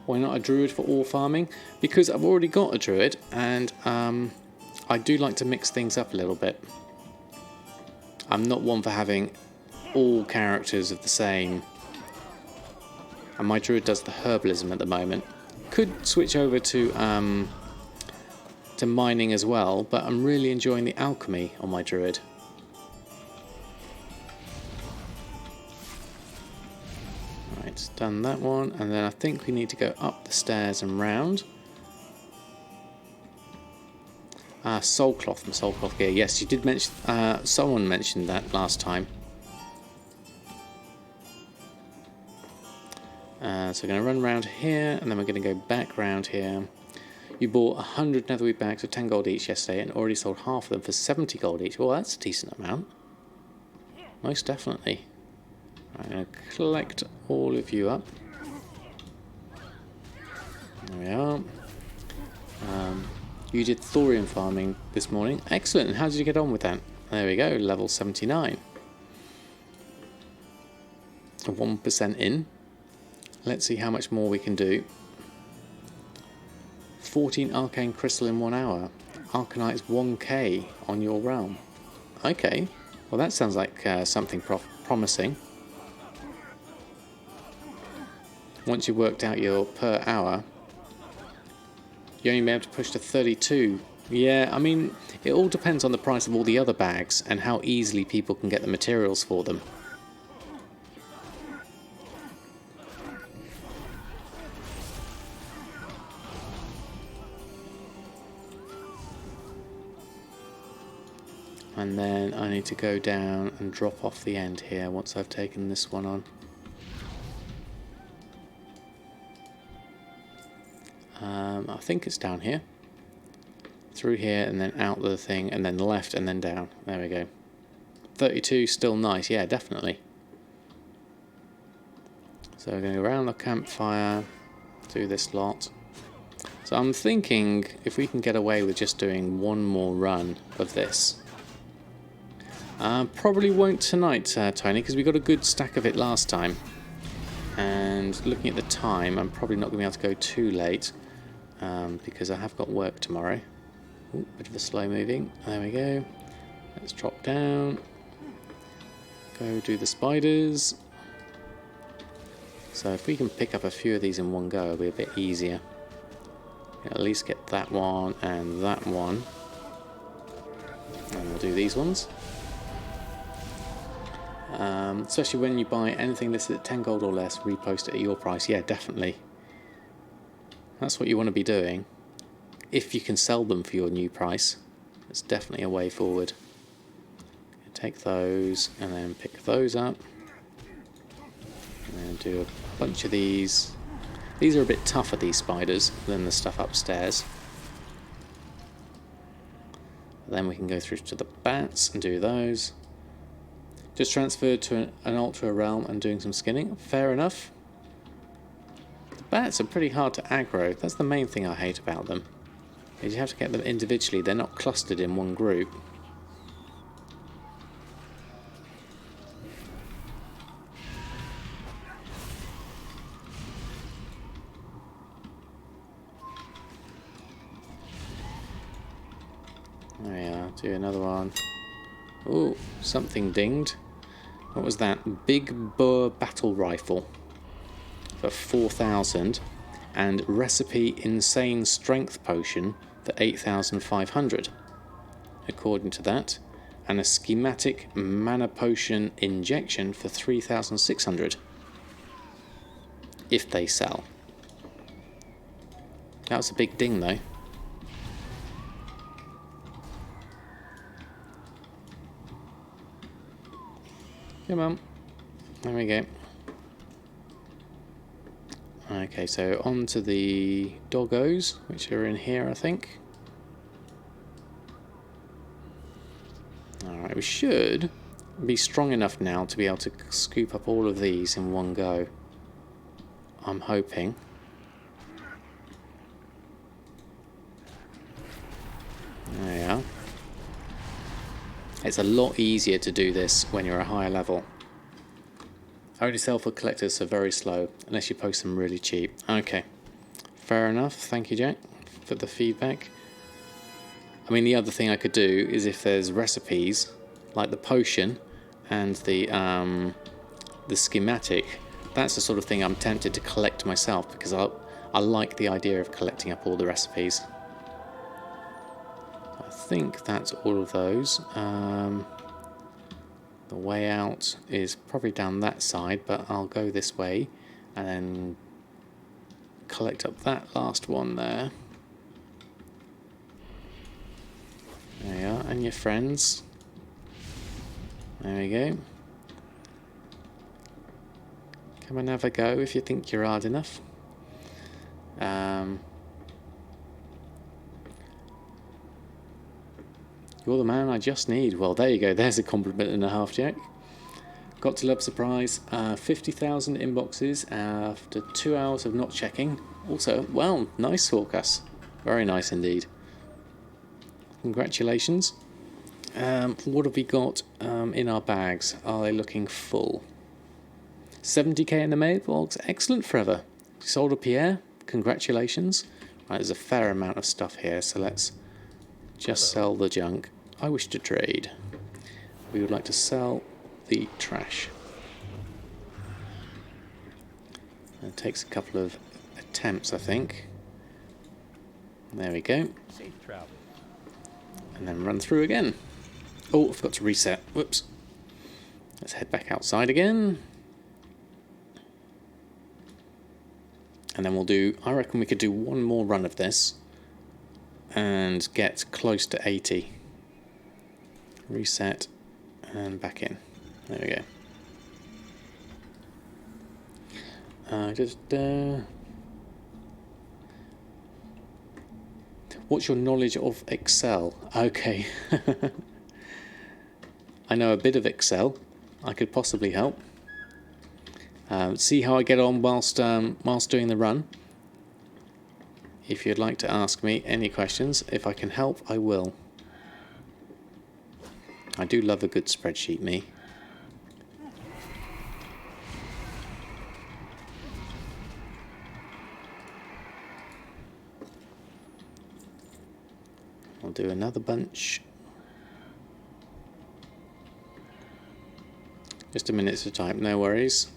Why not a druid for ore farming? Because I've already got a druid, and I do like to mix things up a little bit. I'm not one for having all characters of the same. And my druid does the herbalism at the moment. Could switch over to mining as well, but I'm really enjoying the alchemy on my druid. Right, done that one, and then I think we need to go up the stairs and round. Soul cloth gear. Yes, you did mention. Someone mentioned that last time. So we're going to run around here, and then we're going to go back around here. You bought 100 netherweave bags for 10 gold each yesterday, and already sold half of them for 70 gold each. Well, that's a decent amount. Most definitely. I'm going to collect all of you up. There we are. You did thorium farming this morning. Excellent. And how did you get on with that? There we go. Level 79. 1% in. Let's see how much more we can do. 14 arcane crystal in 1 hour. Arcanites 1k on your realm. Okay, well that sounds like something promising. Once you've worked out your per hour, you only be able to push to 32. Yeah, I mean, it all depends on the price of all the other bags and how easily people can get the materials for them. And then I need to go down and drop off the end here once I've taken this one on. I think it's down here. Through here and then out the thing and then left and then down. There we go. 32 still nice, yeah, definitely. So we're going to go around the campfire, do this lot. So I'm thinking if we can get away with just doing one more run of this. Probably won't tonight, Tony, because we got a good stack of it last time. And looking at the time, I'm probably not going to be able to go too late because I have got work tomorrow. Ooh, bit of a slow moving. There we go. Let's drop down. Go do the spiders. So if we can pick up a few of these in one go, it'll be a bit easier. At least get that one and that one. And we'll do these ones. Especially when you buy anything listed at 10 gold or less, repost it at your price. Yeah, definitely. That's what you want to be doing. If you can sell them for your new price, it's definitely a way forward. Take those and then pick those up. And then do a bunch of these. These are a bit tougher, these spiders, than the stuff upstairs. Then we can go through to the bats and do those. Just transferred to an ultra realm and doing some skinning. Fair enough. The bats are pretty hard to aggro. That's the main thing I hate about them. Is you have to get them individually. They're not clustered in one group. There we are. Do another one. Ooh, something dinged. What was that? Big Boar Battle Rifle for 4,000 and Recipe Insane Strength Potion for 8,500 according to that, and a Schematic Mana Potion Injection for 3,600 if they sell. That was a big ding though. Come on. There we go. Okay, so on to the doggos, which are in here, I think. Alright, we should be strong enough now to be able to scoop up all of these in one go. I'm hoping. There we are. It's a lot easier to do this when you're a higher level. Only sell for collectors, so very slow, unless you post them really cheap. Okay, fair enough. Thank you, Jack, for the feedback. I mean, the other thing I could do is if there's recipes, like the potion and the schematic, that's the sort of thing I'm tempted to collect myself, because I like the idea of collecting up all the recipes. I think that's all of those. The way out is probably down that side, but I'll go this way and then collect up that last one there. There you are, and your friends. There we go. Come and have a go if you think you're hard enough. You're the man I just need. Well, there you go. There's a compliment and a half, Jack. Got to love surprise. 50,000 inboxes after 2 hours of not checking. Also, well, nice forecast. Very nice indeed. Congratulations. What have we got in our bags? Are they looking full? 70k in the mailbox. Excellent, Forever. You sold a Pierre. Congratulations. Right, there's a fair amount of stuff here, so let's just sell the junk. I wish to trade. We would like to sell the trash. It takes a couple of attempts, I think. There we go. Safe travel. And then run through again. Oh, I forgot to reset. Whoops. Let's head back outside again. And then we'll do, I reckon we could do one more run of this and get close to 80. Reset and back in. There we go. What's your knowledge of Excel? Okay. I know a bit of Excel. I could possibly help. See how I get on whilst doing the run. If you'd like to ask me any questions, if I can help, I will. I do love a good spreadsheet, me. I'll do another bunch. Just a minute at a time, no worries.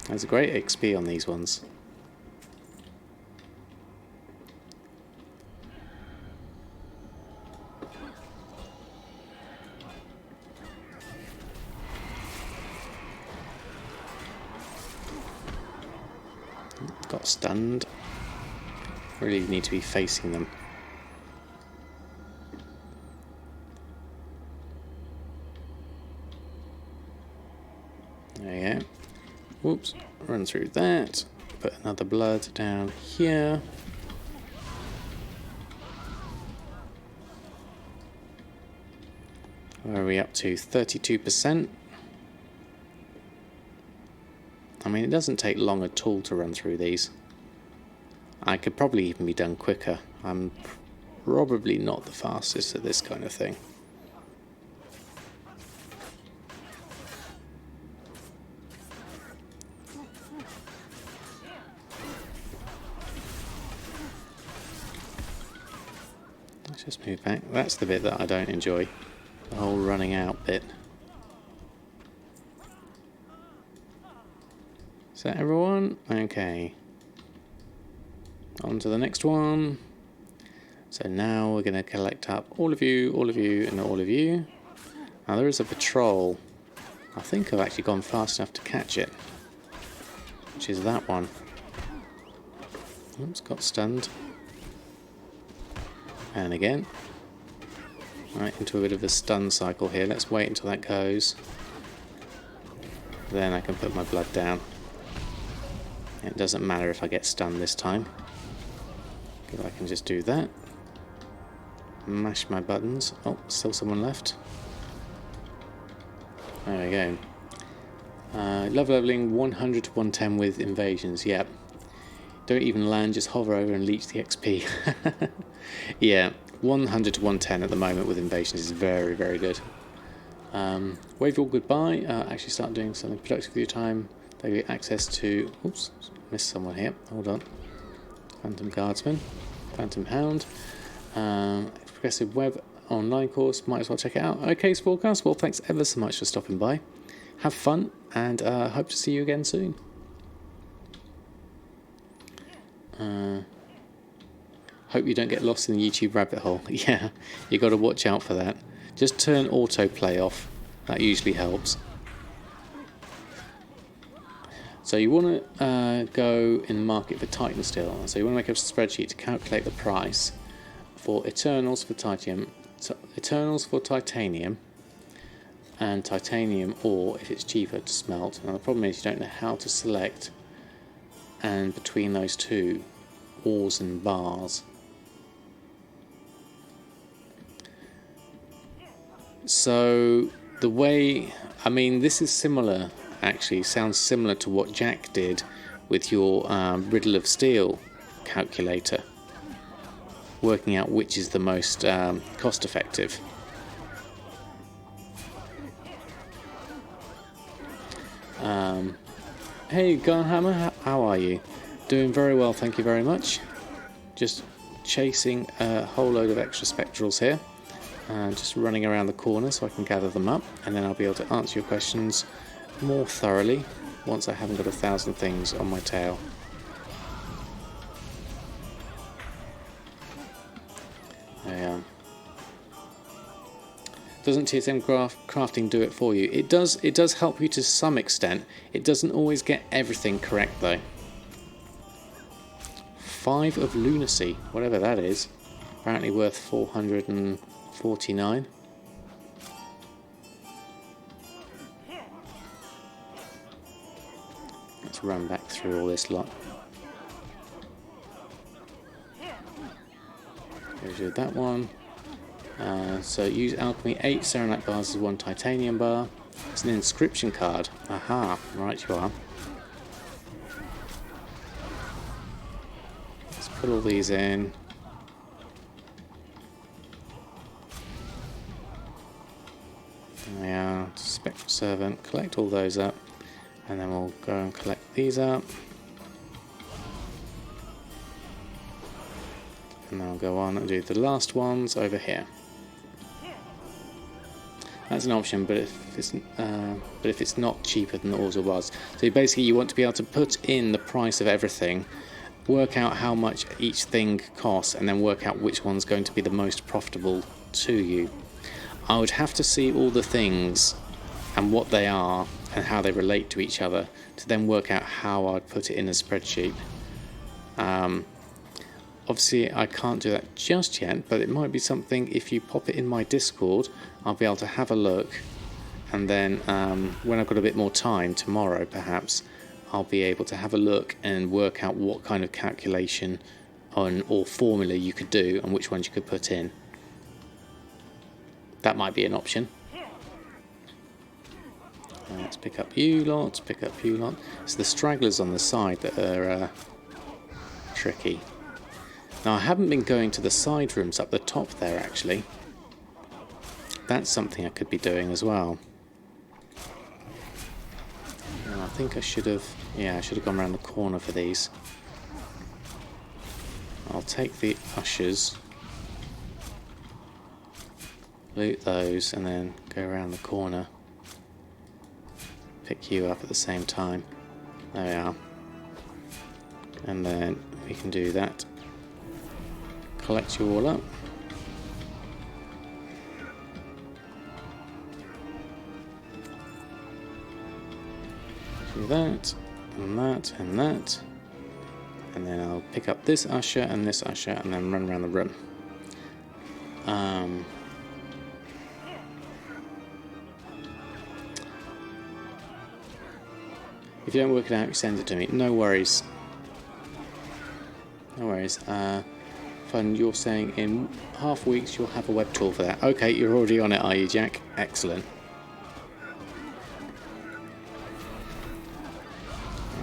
There's a great XP on these ones. Got stunned. Really need to be facing them. There you go. Whoops, run through that. Put another blood down here. Where are we up to? 32%. I mean, it doesn't take long at all to run through these. I could probably even be done quicker. I'm probably not the fastest at this kind of thing. Let's just move back. That's the bit that I don't enjoy. The whole running out bit. Is that everyone? Okay. On to the next one. So now we're going to collect up all of you, and all of you. Now there is a patrol. I think I've actually gone fast enough to catch it. Which is that one. Oops, got stunned. And again. Right, into a bit of a stun cycle here. Let's wait until that goes. Then I can put my blood down. It doesn't matter if I get stunned this time. Because I can just do that. Mash my buttons. Oh, still someone left. There we go. Love leveling 100 to 110 with invasions. Yep. Don't even land, just hover over and leech the XP. Yeah, 100 to 110 at the moment with invasions is very, very good. Wave your goodbye. Actually start doing something productive with your time. They get access to... Oops, missed someone here. Hold on. Phantom Guardsman. Phantom Hound. Progressive Web online course. Might as well check it out. Okay, Sportcast. Well, thanks ever so much for stopping by. Have fun, and hope to see you again soon. Hope you don't get lost in the YouTube rabbit hole. Yeah, you got to watch out for that. Just turn autoplay off. That usually helps. So you want to go in the market for Titan still. So you want to make a spreadsheet to calculate the price for Eternals for Titanium, and Titanium ore if it's cheaper to smelt. Now the problem is you don't know how to select and between those two ores and bars. So the way, I mean, this is similar, actually sounds similar to what Jack did with your Riddle of Steel calculator. working out which is the most cost effective. Hey Garhammer, how are you? Doing very well, thank you very much. Just chasing a whole load of extra spectrals here. Just running around the corner so I can gather them up, and then I'll be able to answer your questions more thoroughly once I haven't got 1,000 things on my tail. Doesn't TSM crafting do it for you? It does help you to some extent. It doesn't always get everything correct though. 5 of lunacy, whatever that is. Apparently worth 449. Let's run back through all this lot. Here's you that one. So use alchemy, 8 serenite bars as 1 titanium bar. It's an inscription card. Aha, right you are. Let's put all these in. There we are, spectral servant, collect all those up, and then we'll go and collect these up. And then I'll go on and do the last ones over here. That's an option, but if it's not cheaper than the auto bars, so basically you want to be able to put in the price of everything, work out how much each thing costs, and then work out which one's going to be the most profitable to you. I would have to see all the things and what they are and how they relate to each other to then work out how I'd put it in a spreadsheet. Obviously I can't do that just yet, but it might be something. If you pop it in my Discord, I'll be able to have a look, and then when I've got a bit more time tomorrow perhaps, I'll be able to have a look and work out what kind of calculation or formula you could do and which ones you could put in. That might be an option. Let's pick up you lot, pick up you lot. It's the stragglers on the side that are tricky. Now I haven't been going to the side rooms up the top there actually. That's something I could be doing as well. And I think I should have, yeah, I should have gone around the corner for these. I'll take the ushers, loot those, and then go around the corner. Pick you up at the same time. There we are. And then we can do that. Collect you all up. Do that, and that, and that. And then I'll pick up this usher and this usher and then run around the room. If you don't work it out, you send it to me. No worries. No worries. Fun, you're saying in half weeks you'll have a web tool for that. Okay, you're already on it, are you, Jack? Excellent.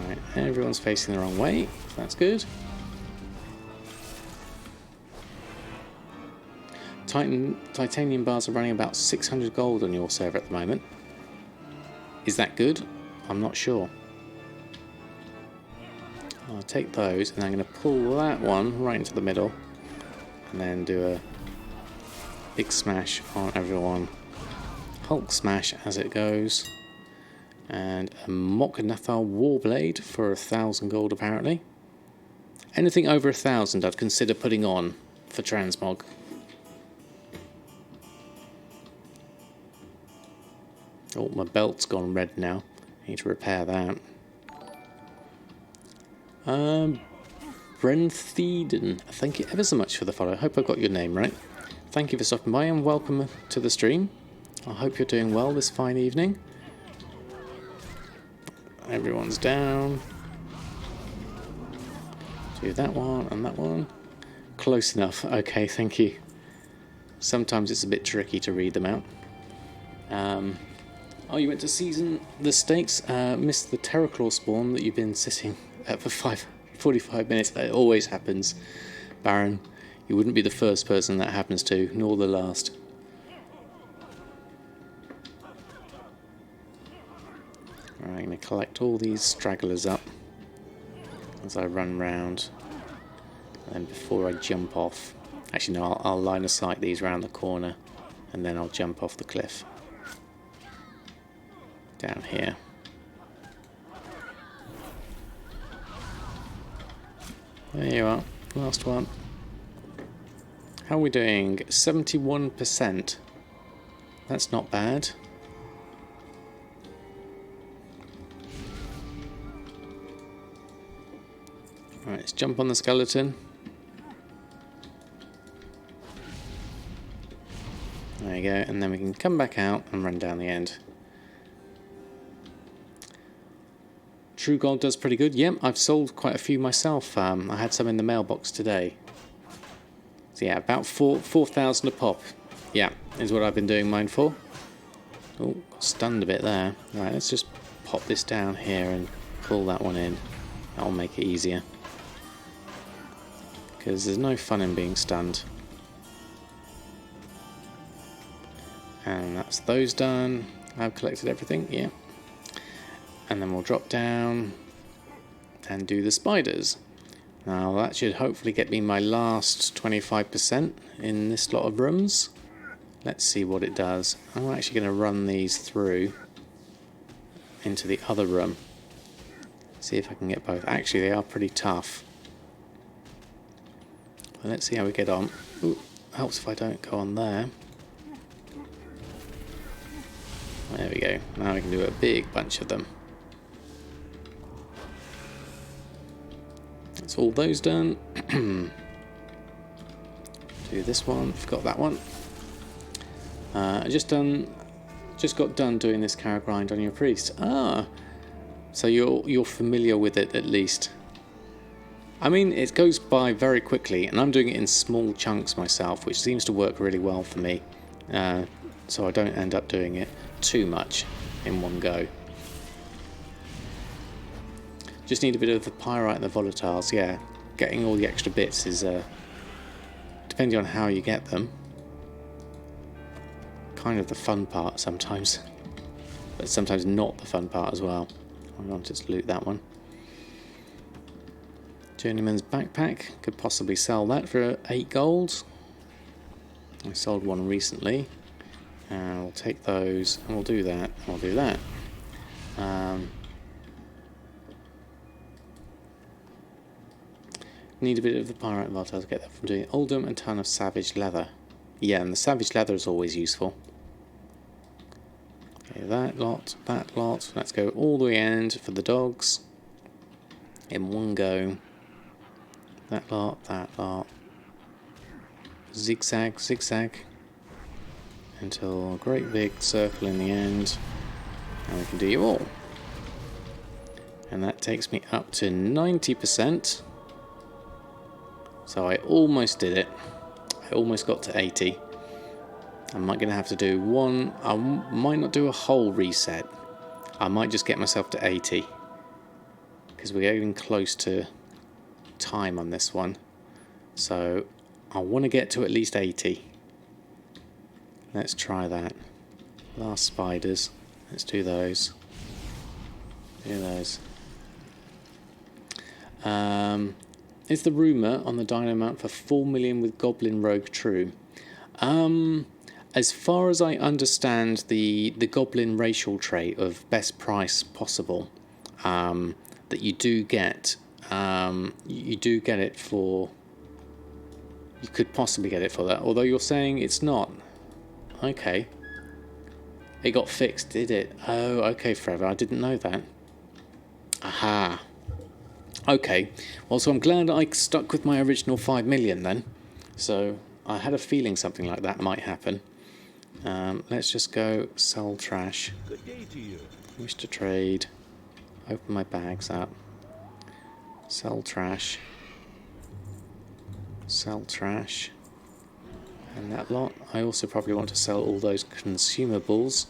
Alright, everyone's facing the wrong way. That's good. Titanium bars are running about 600 gold on your server at the moment. Is that good? I'm not sure. I'll take those and I'm going to pull that one right into the middle and then do a big smash on everyone. Hulk smash as it goes. And a Moknathar Warblade for 1,000 gold apparently. Anything over 1,000 I'd consider putting on for transmog. Oh, my belt's gone red now. I need to repair that. Brentheden, thank you ever so much for the follow. I hope I got your name right. Thank you for stopping by and welcome to the stream. I hope you're doing well this fine evening. Everyone's down. Do that one and that one. Close enough. Okay, thank you. Sometimes it's a bit tricky to read them out. Oh, you went to season the stakes. Missed the Terraclaw spawn that you've been sitting at for 45 minutes. It always happens, Baron. You wouldn't be the first person that happens to, nor the last. Alright, I'm going to collect all these stragglers up as I run round. And before I jump off, actually no, I'll line of sight these round the corner and then I'll jump off the cliff. Down here. There you are, last one. How are we doing? 71%. That's not bad. Alright, let's jump on the skeleton. There you go, and then we can come back out and run down the end. True Gold does pretty good. Yep, I've sold quite a few myself. I had some in the mailbox today. So yeah, about 4,000 a pop. Yeah, is what I've been doing mine for. Oh, got stunned a bit there. Right, let's just pop this down here and pull that one in. That'll make it easier. Because there's no fun in being stunned. And that's those done. I've collected everything, yeah. And then we'll drop down and do the spiders. Now that should hopefully get me my last 25% in this lot of rooms. Let's see what it does. I'm actually going to run these through into the other room. See if I can get both. Actually, they are pretty tough. Well, let's see how we get on. Ooh, helps if I don't go on there. There we go. Now we can do a big bunch of them. That's all those done. Do this one. Forgot that one. I just got done doing this carrot grind on your priest. Ah, so you're familiar with it at least. I mean, it goes by very quickly, and I'm doing it in small chunks myself, which seems to work really well for me. So I don't end up doing it too much in one go. Just need a bit of the pyrite and the volatiles. Yeah, getting all the extra bits is depending on how you get them, kind of the fun part sometimes, but sometimes not the fun part as well. I want to just loot that one. Journeyman's backpack, could possibly sell that for 8 gold. I sold one recently. And we'll take those, and we'll do that, and we'll do that. Need a bit of the pyrite and volatile to get that from doing Oldham and ton of savage leather. Yeah, and the savage leather is always useful. Okay, that lot, that lot. Let's go all the way end for the dogs. In one go. That lot, that lot. Zigzag, zigzag. Until a great big circle in the end. And we can do you all. And that takes me up to 90%. So I almost did it. I almost got to 80. I might gonna have to do one. I might not do a whole reset. I might just get myself to 80. Because we're getting close to time on this one. So I want to get to at least 80. Let's try that. Last spiders. Let's do those. Do those. Is the rumour on the Dynamount for 4 million with Goblin Rogue true? As far as I understand, the Goblin racial trait of best price possible, that you do get it for. You could possibly get it for that, although you're saying it's not. Okay. It got fixed, did it? Oh, okay, Forever. I didn't know that. Aha. Okay. Well, so I'm glad I stuck with my original 5 million then. So I had a feeling something like that might happen. Let's just go sell trash. Good day to you. Wish to trade. Open my bags up. Sell trash. Sell trash. And that lot. I also probably want to sell all those consumables,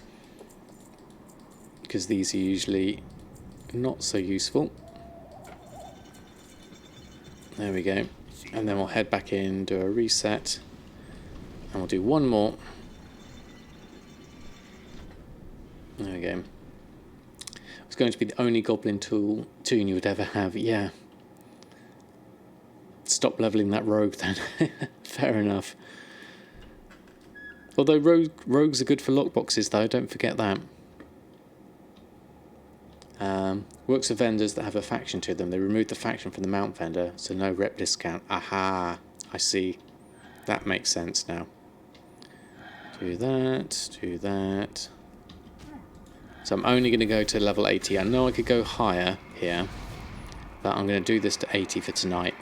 because these are usually not so useful. There we go. And then we'll head back in, do a reset, and we'll do one more. There we go. It's going to be the only goblin toon you would ever have. Yeah. Stop leveling that rogue then. Fair enough. Although rogues are good for lockboxes though, don't forget that. Works with vendors that have a faction to them. They remove the faction from the mount vendor, so no rep discount. Aha, I see. That makes sense now. Do that, do that. So I'm only going to go to level 80. I know I could go higher here, but I'm going to do this to 80 for tonight,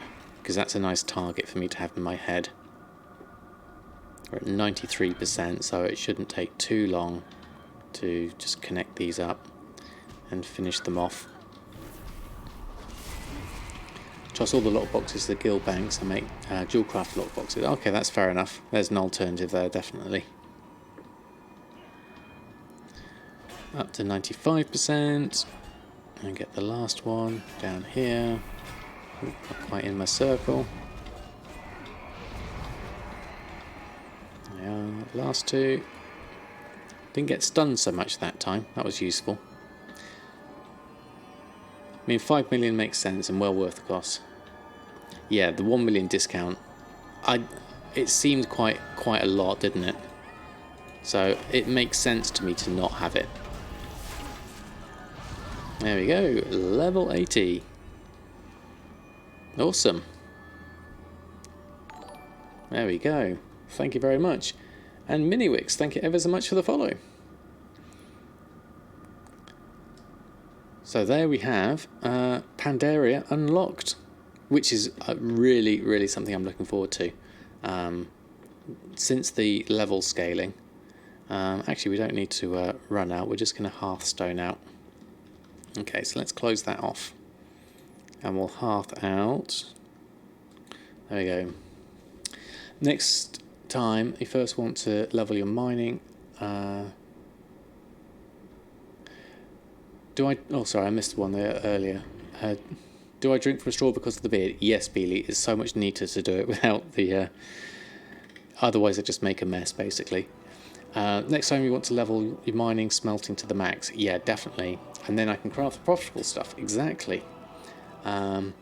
because that's a nice target for me to have in my head. We're at 93%, so it shouldn't take too long to just connect these up and finish them off. Toss all the lockboxes to the guild banks and make dual craft lockboxes. Okay, that's fair enough. There's an alternative there, definitely. Up to 95%. And get the last one down here. Ooh, not quite in my circle. There we are, last two. Didn't get stunned so much that time. That was useful. I mean, 5 million makes sense and well worth the cost. Yeah, the 1 million discount. It seemed quite a lot, didn't it? So it makes sense to me to not have it. There we go, level 80. Awesome. There we go. Thank you very much. And Miniwix, thank you ever so much for the follow. So there we have Pandaria unlocked, which is really something I'm looking forward to. Since the level scaling, actually we don't need to run out, we're just going to Hearthstone out. Okay, so let's close that off. And we'll Hearth out. There we go. Next time, you first want to level your mining. Oh, sorry, I missed one there earlier. Do I drink from a straw because of the beard? Yes, Beely. It's so much neater to do it without the... otherwise, I just make a mess, basically. Next time you want to level your mining, smelting to the max. Yeah, definitely. And then I can craft the profitable stuff. Exactly. Come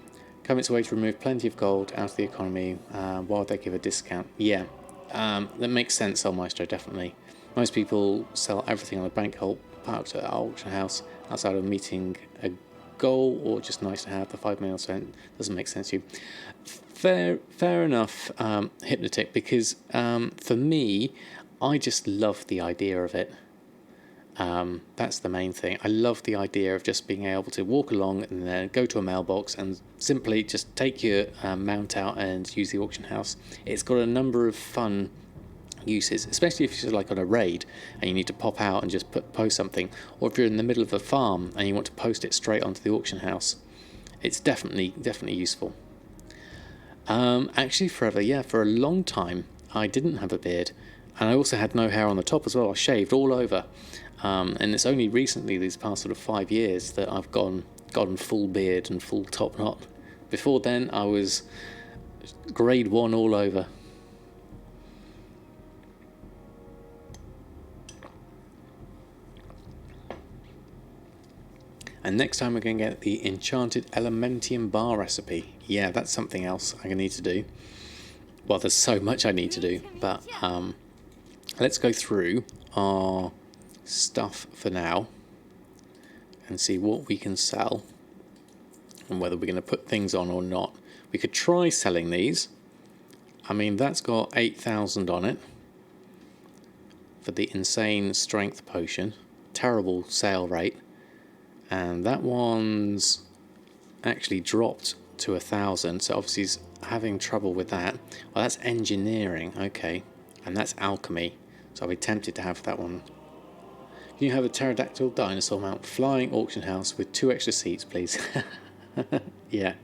its way to remove plenty of gold out of the economy while they give a discount. Yeah, that makes sense, Maestro, definitely. Most people sell everything on the bank hold parked at auction house outside of meeting a goal, or just nice to have. The 5 million spent doesn't make sense to you. Fair enough, Hypnotic, because for me, I just love the idea of it. That's the main thing. I love the idea of just being able to walk along and then go to a mailbox and simply just take your mount out and use the auction house. It's got a number of fun uses, especially if you're like on a raid and you need to pop out and just post something, or if you're in the middle of a farm and you want to post it straight onto the auction house. It's definitely useful. Actually, for a long time I didn't have a beard, and I also had no hair on the top as well. I shaved all over, and it's only recently, these past sort of 5 years, that I've gotten full beard and full top knot. Before then I was grade 1 all over. And next time we're going to get the enchanted Elementium bar recipe. Yeah, that's something else I need to do. Well, there's so much I need to do, but let's go through our stuff for now and see what we can sell and whether we're going to put things on or not. We could try selling these. I mean, that's got 8,000 on it for the insane strength potion. Terrible sale rate. And that one's actually dropped to 1,000, so obviously he's having trouble with that. Well, that's engineering, okay, and that's alchemy, so I'll be tempted to have that one. Can you have a pterodactyl dinosaur mount flying auction house with 2 extra seats, please? Yeah,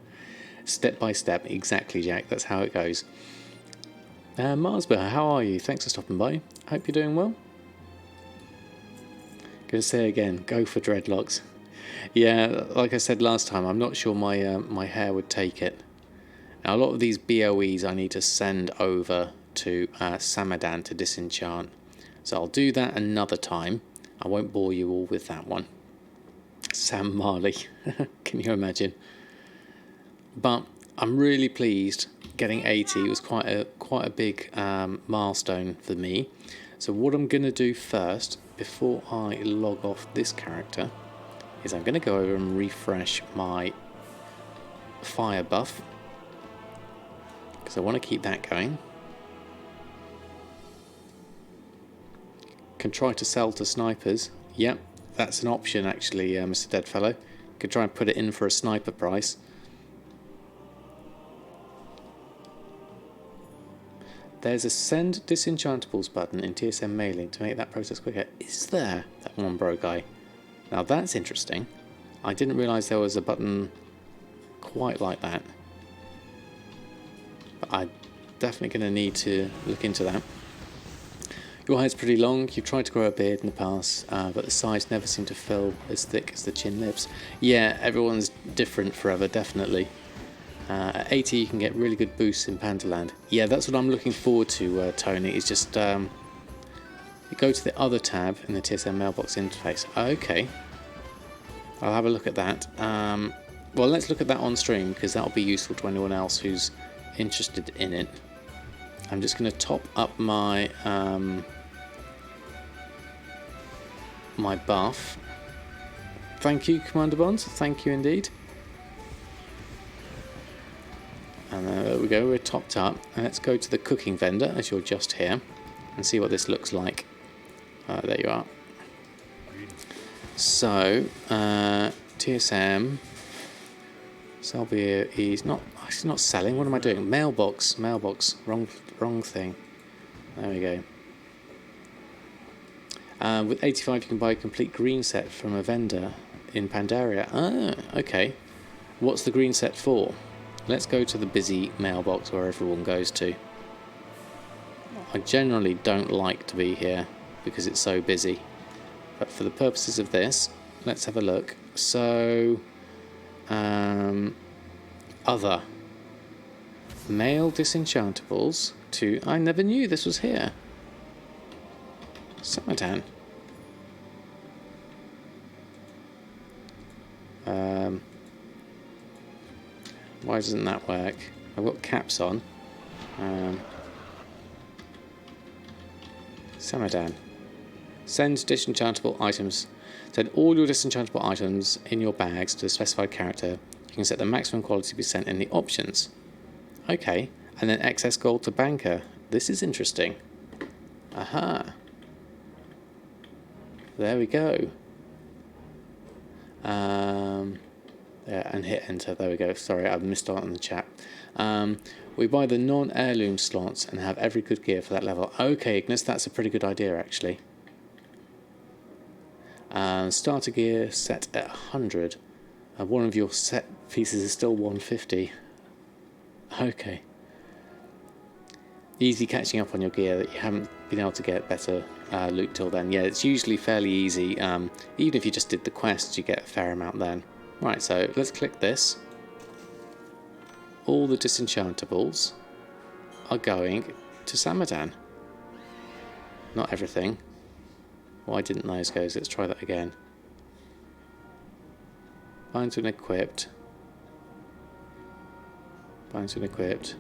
step by step, exactly, Jack, that's how it goes. Marsburg, how are you? Thanks for stopping by. Hope you're doing well. Gonna say again, go for dreadlocks. Yeah, like I said last time, I'm not sure my hair would take it. Now a lot of these BOEs I need to send over to Samadan to disenchant. So I'll do that another time. I won't bore you all with that one. Sam Marley, can you imagine? But I'm really pleased getting 80. It was quite a big milestone for me. So what I'm going to do first, before I log off this character, is I'm going to go over and refresh my fire buff, because I want to keep that going. Can try to sell to snipers. Yep, that's an option actually, Mr. Deadfellow. Could try and put it in for a sniper price. There's a send disenchantables button in TSM mailing to make that process quicker. Is there? That one broke eye. Now that's interesting. I didn't realise there was a button quite like that. But I'm definitely going to need to look into that. Your hair's pretty long. You've tried to grow a beard in the past, but the sides never seem to fill as thick as the chin lips. Yeah, everyone's different forever, definitely. At 80 you can get really good boosts in Pandaland. Yeah, that's what I'm looking forward to, Tony. It's just you go to the other tab in the TSM Mailbox interface. Okay, I'll have a look at that. Well, let's look at that on stream, because that'll be useful to anyone else who's interested in it. I'm just going to top up my my buff. Thank you, Commander Bonds. Thank you indeed. And there we go, we're topped up. And let's go to the cooking vendor, as you're just here, and see what this looks like. There you are. So, TSM, Selby, he's not selling. What am I doing? Mailbox, wrong thing. There we go. With 85 you can buy a complete green set from a vendor in Pandaria. Ah, okay. What's the green set for? Let's go to the busy mailbox where everyone goes to. I generally don't like to be here because it's so busy. But for the purposes of this, let's have a look. So, other. Mail disenchantables to... I never knew this was here. Samadan. Why doesn't that work? I've got caps on. Samadan. Send disenchantable items. Send all your disenchantable items in your bags to a specified character. You can set the maximum quality to be sent in the options. Okay. And then excess gold to banker. This is interesting. Aha. There we go. Yeah, and hit enter. There we go. Sorry, I've missed out on the chat. We buy the non-heirloom slots and have every good gear for that level. Okay, Ignis, that's a pretty good idea, actually. Starter gear set at 100. One of your set pieces is still 150. Okay. Easy catching up on your gear that you haven't been able to get better loot till then. Yeah, it's usually fairly easy. Even if you just did the quests, you get a fair amount then. Right, so let's click this. All the disenchantables are going to Samadan. Not everything. Why didn't those go? Let's try that again. Bind to an equipped. Bind to an equipped.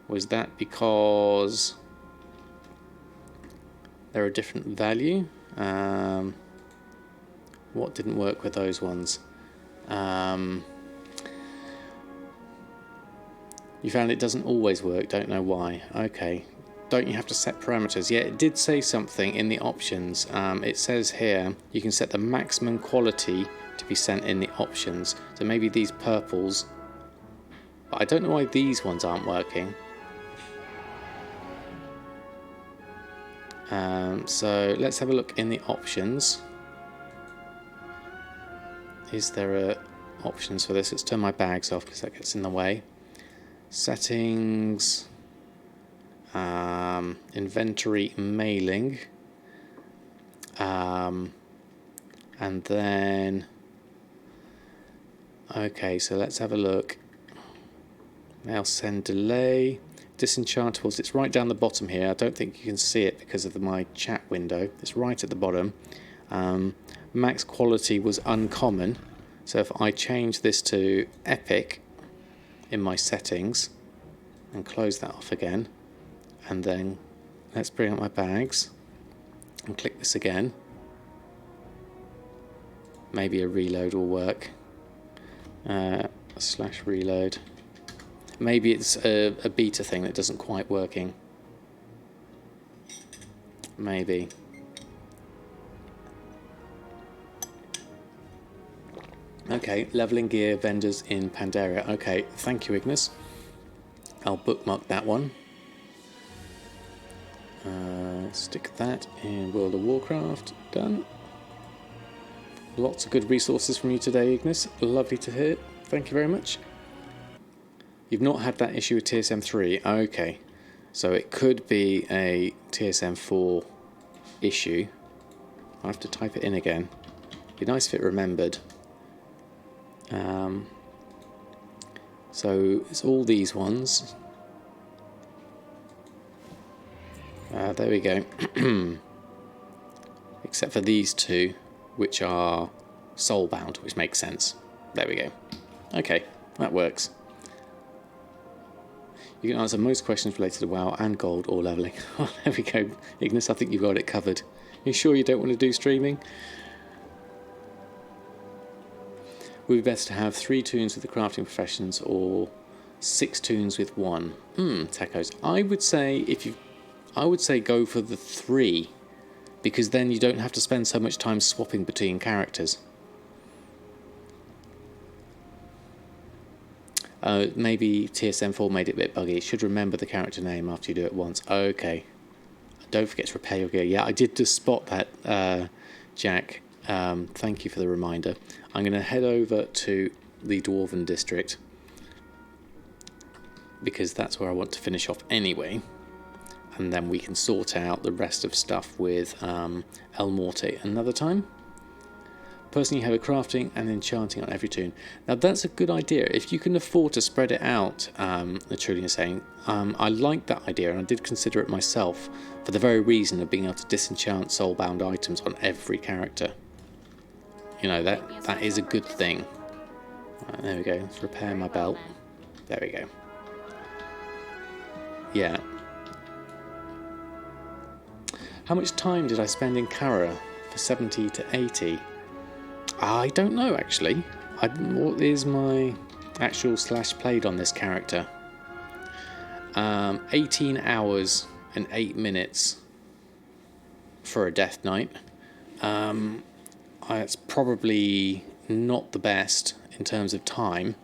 Was that because they're a different value? What didn't work with those ones? You found it doesn't always work, don't know why. Okay. Don't you have to set parameters? Yeah, it did say something in the options. It says here you can set the maximum quality to be sent in the options. So maybe these purples. But I don't know why these ones aren't working. So let's have a look in the options. Is there options for this? Let's turn my bags off because that gets in the way. Settings, inventory mailing, and then Okay, so let's have a look. Now send delay. Disenchantables, it's right down the bottom here. I don't think you can see it because of my chat window. It's right at the bottom. Max quality was uncommon. So if I change this to epic in my settings and close that off again, and then let's bring up my bags and click this again. Maybe a reload will work. Slash reload. Maybe it's a beta thing that doesn't quite working. Maybe. Okay, leveling gear vendors in Pandaria. Okay, thank you, Ignis. I'll bookmark that one. Stick that in World of Warcraft. Done. Lots of good resources from you today, Ignis. Lovely to hear. Thank you very much. You've not had that issue with TSM 3. Okay. So it could be a TSM 4 issue. I'll have to type it in again. Be nice if it remembered. So it's all these ones. There we go. Except for these two, which are soulbound, which makes sense. There we go. Okay, that works. You can answer most questions related to WoW and gold or leveling. Oh, there we go. Ignis, I think you've got it covered. You sure you don't want to do streaming? Would it be better to have 3 toons with the crafting professions or 6 toons with 1? Tacos. I would say go for the 3, because then you don't have to spend so much time swapping between characters. Maybe TSM4 made it a bit buggy. You should remember the character name after you do it once. Okay. Don't forget to repair your gear. Yeah, I did just spot that, Jack. Thank you for the reminder. I'm going to head over to the Dwarven District, because that's where I want to finish off anyway. And then we can sort out the rest of stuff with El Morte another time. Personally, you have a crafting and enchanting on every toon. Now that's a good idea. If you can afford to spread it out, Natrulian is saying, I like that idea, and I did consider it myself for the very reason of being able to disenchant soulbound items on every character. You know, that is a good thing. Right, there we go. Let's repair my belt. There we go. Yeah. How much time did I spend in Kara for 70 to 80? I don't know, actually. What is my actual slash played on this character? 18 hours and 8 minutes for a Death Knight. It's probably not the best in terms of time,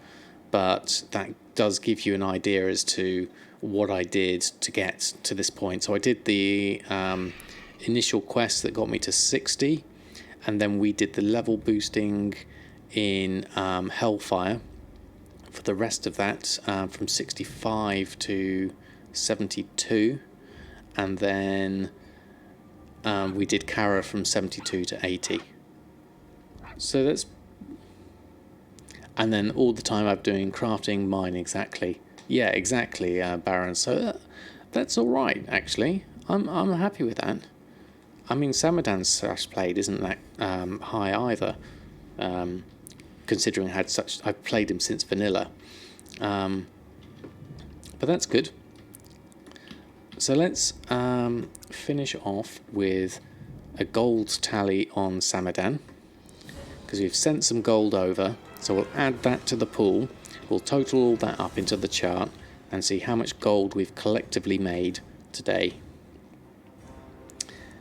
but that does give you an idea as to what I did to get to this point. So I did the initial quest that got me to 60, and then we did the level boosting in Hellfire for the rest of that, from 65 to 72, and then we did Kara from 72 to 80. So that's, and then all the time I'm doing crafting, mining, exactly. Yeah, exactly, Baron. So that's all right, actually. I'm happy with that. I mean, Samadan's slash played isn't that high either, considering I've played him since vanilla. But that's good. So let's finish off with a gold tally on Samadan, because we've sent some gold over. So we'll add that to the pool. We'll total all that up into the chart and see how much gold we've collectively made today.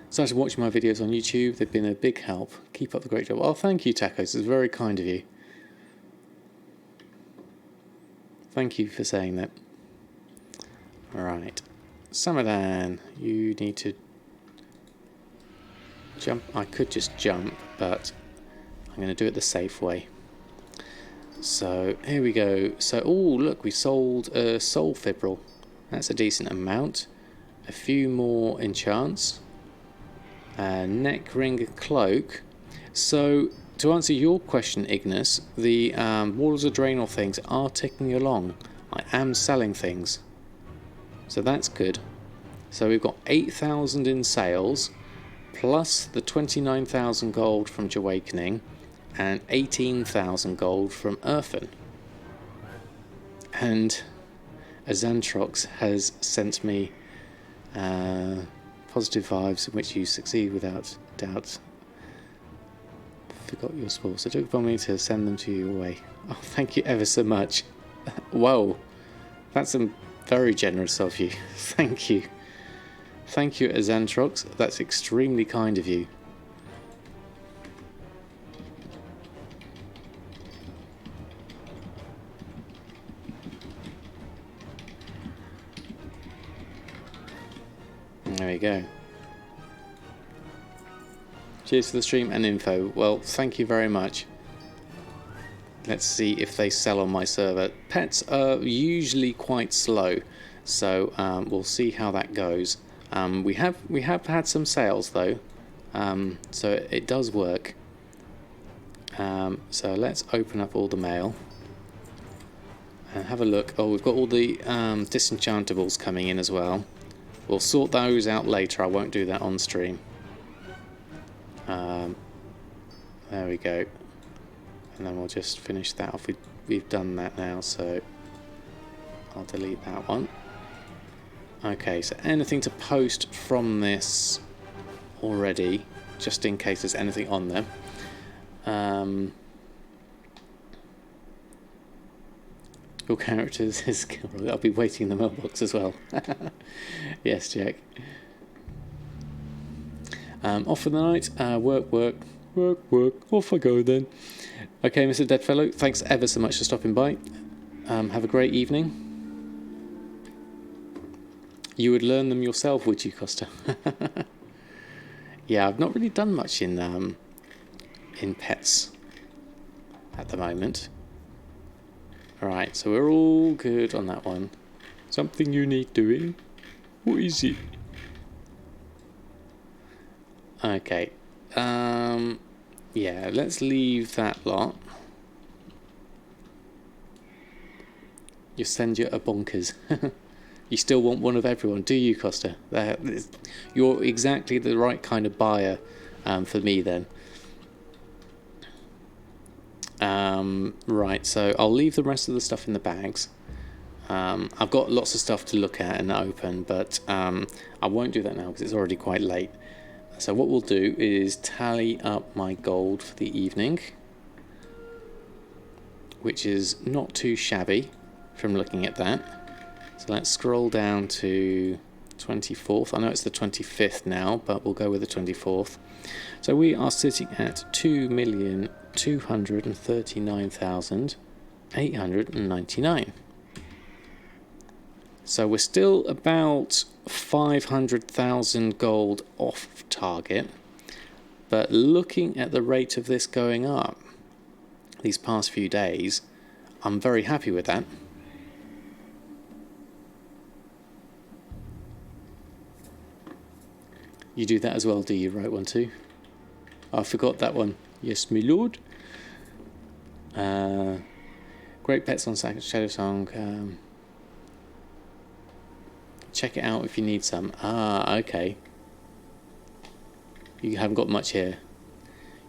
Started watching my videos on YouTube. They've been a big help. Keep up the great job. Oh, thank you, Tacos. It's very kind of you. Thank you for saying that. Alright. Samadan, you need to jump. I could just jump, but I'm going to do it the safe way. So, here we go. So, oh, look, we sold a Soul Fibril. That's a decent amount. A few more enchants. Neck ring cloak. So to answer your question, Ignis, the Waters of Draenor things are ticking along. I am selling things, so that's good. So we've got 8,000 in sales, plus the 29,000 gold from Awakening, and 18,000 gold from Earthen. And Azantrox has sent me positive vibes in which you succeed without doubt. Forgot your sports. It took upon me to send them to you away. Oh, thank you ever so much. Whoa, that's very generous of you. Thank you. Thank you, Azantrox. That's extremely kind of you. There we go. Cheers for the stream and info. Well, thank you very much. Let's see if they sell on my server. Pets are usually quite slow, so we'll see how that goes. We have had some sales though, so it does work. So let's open up all the mail and have a look. Oh, we've got all the disenchantables coming in as well. We'll sort those out later. I won't do that on stream. There we go. And then we'll just finish that off. We've done that now, so I'll delete that one. Okay, so anything to post from this already, just in case there's anything on there. Your characters is... I'll be waiting in the mailbox as well. Yes, Jack. Off for the night. Work. Off I go then. Okay, Mr. Deadfellow, thanks ever so much for stopping by. Have a great evening. You would learn them yourself, would you, Costa? Yeah, I've not really done much in pets at the moment. Alright, so we're all good on that one. Something you need doing? What is it? Okay. Yeah, let's leave that lot. You send you a bonkers. You still want one of everyone, do you, Costa? You're exactly the right kind of buyer for me then. Right, so I'll leave the rest of the stuff in the bags. I've got lots of stuff to look at and open, but I won't do that now because it's already quite late. So what we'll do is tally up my gold for the evening, which is not too shabby from looking at that. So let's scroll down to 24th. I know it's the 25th now, but we'll go with the 24th. So we are sitting at 2,239,899. So we're still about 500,000 gold off target, but looking at the rate of this going up these past few days, I'm very happy with that. You do that as well, do you? Right one too. I forgot that one. Yes, my lord. Great pets on Shadow Song. Check it out if you need some. Ah, okay. You haven't got much here.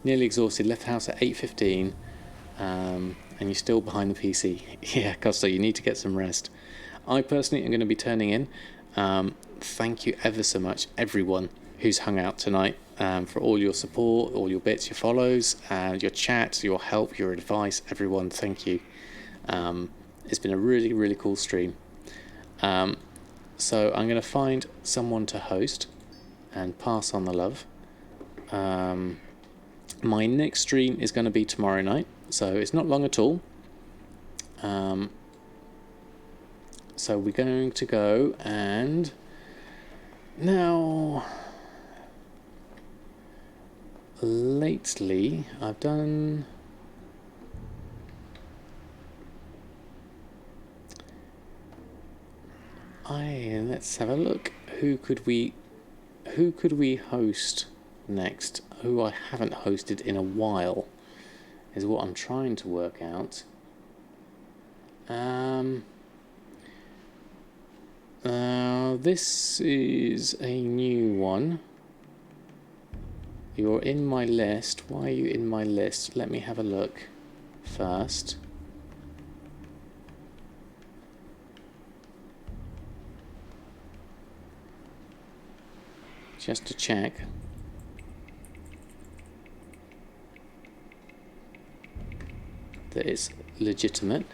Nearly exhausted. Left the house at 8:15, and you're still behind the PC. Yeah, Costa, you need to get some rest. I personally am going to be turning in. Thank you ever so much, everyone who's hung out tonight, for all your support, all your bits, your follows, your chat, your help, your advice. Everyone, thank you. It's been a really, really cool stream. So I'm going to find someone to host and pass on the love. My next stream is going to be tomorrow night, so it's not long at all. So we're going to go, and now lately I've done let's have a look. Who could we host next? Who I haven't hosted in a while. is what I'm trying to work out. This is a new one. You're in my list. Why are you in my list? Let me have a look first. Just to check. That it's legitimate.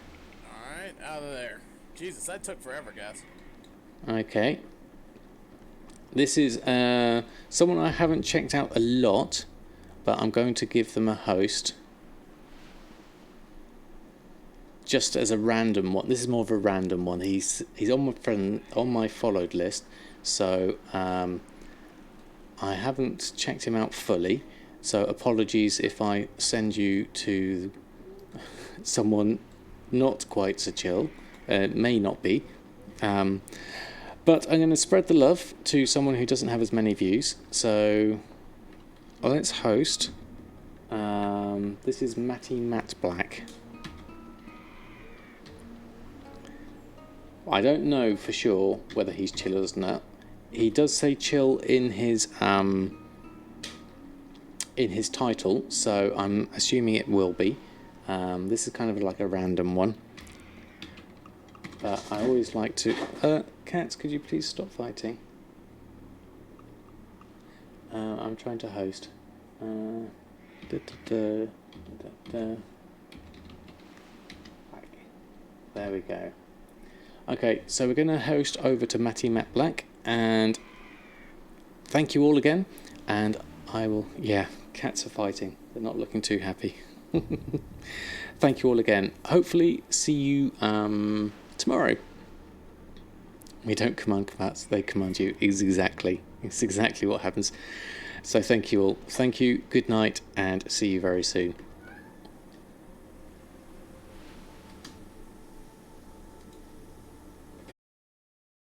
Alright, out of there. Jesus, that took forever, guys. Okay. This is someone I haven't checked out a lot, but I'm going to give them a host. Just as a random one. This is more of a random one. He's on my followed list, so I haven't checked him out fully. So apologies if I send you to someone not quite so chill. It may not be. But I'm going to spread the love to someone who doesn't have as many views. So let's host. This is Matt Black. I don't know for sure whether he's chill or not. He does say chill in his title, so I'm assuming it will be. This is kind of like a random one. But I always like to... cats, could you please stop fighting? I'm trying to host. There we go. Okay, so we're going to host over to Matt Black, and thank you all again. And I will... Yeah, cats are fighting. They're not looking too happy. Thank you all again. Hopefully see you tomorrow. We don't command cats, they command you. It's exactly what happens. So thank you all. Thank you, good night, and see you very soon.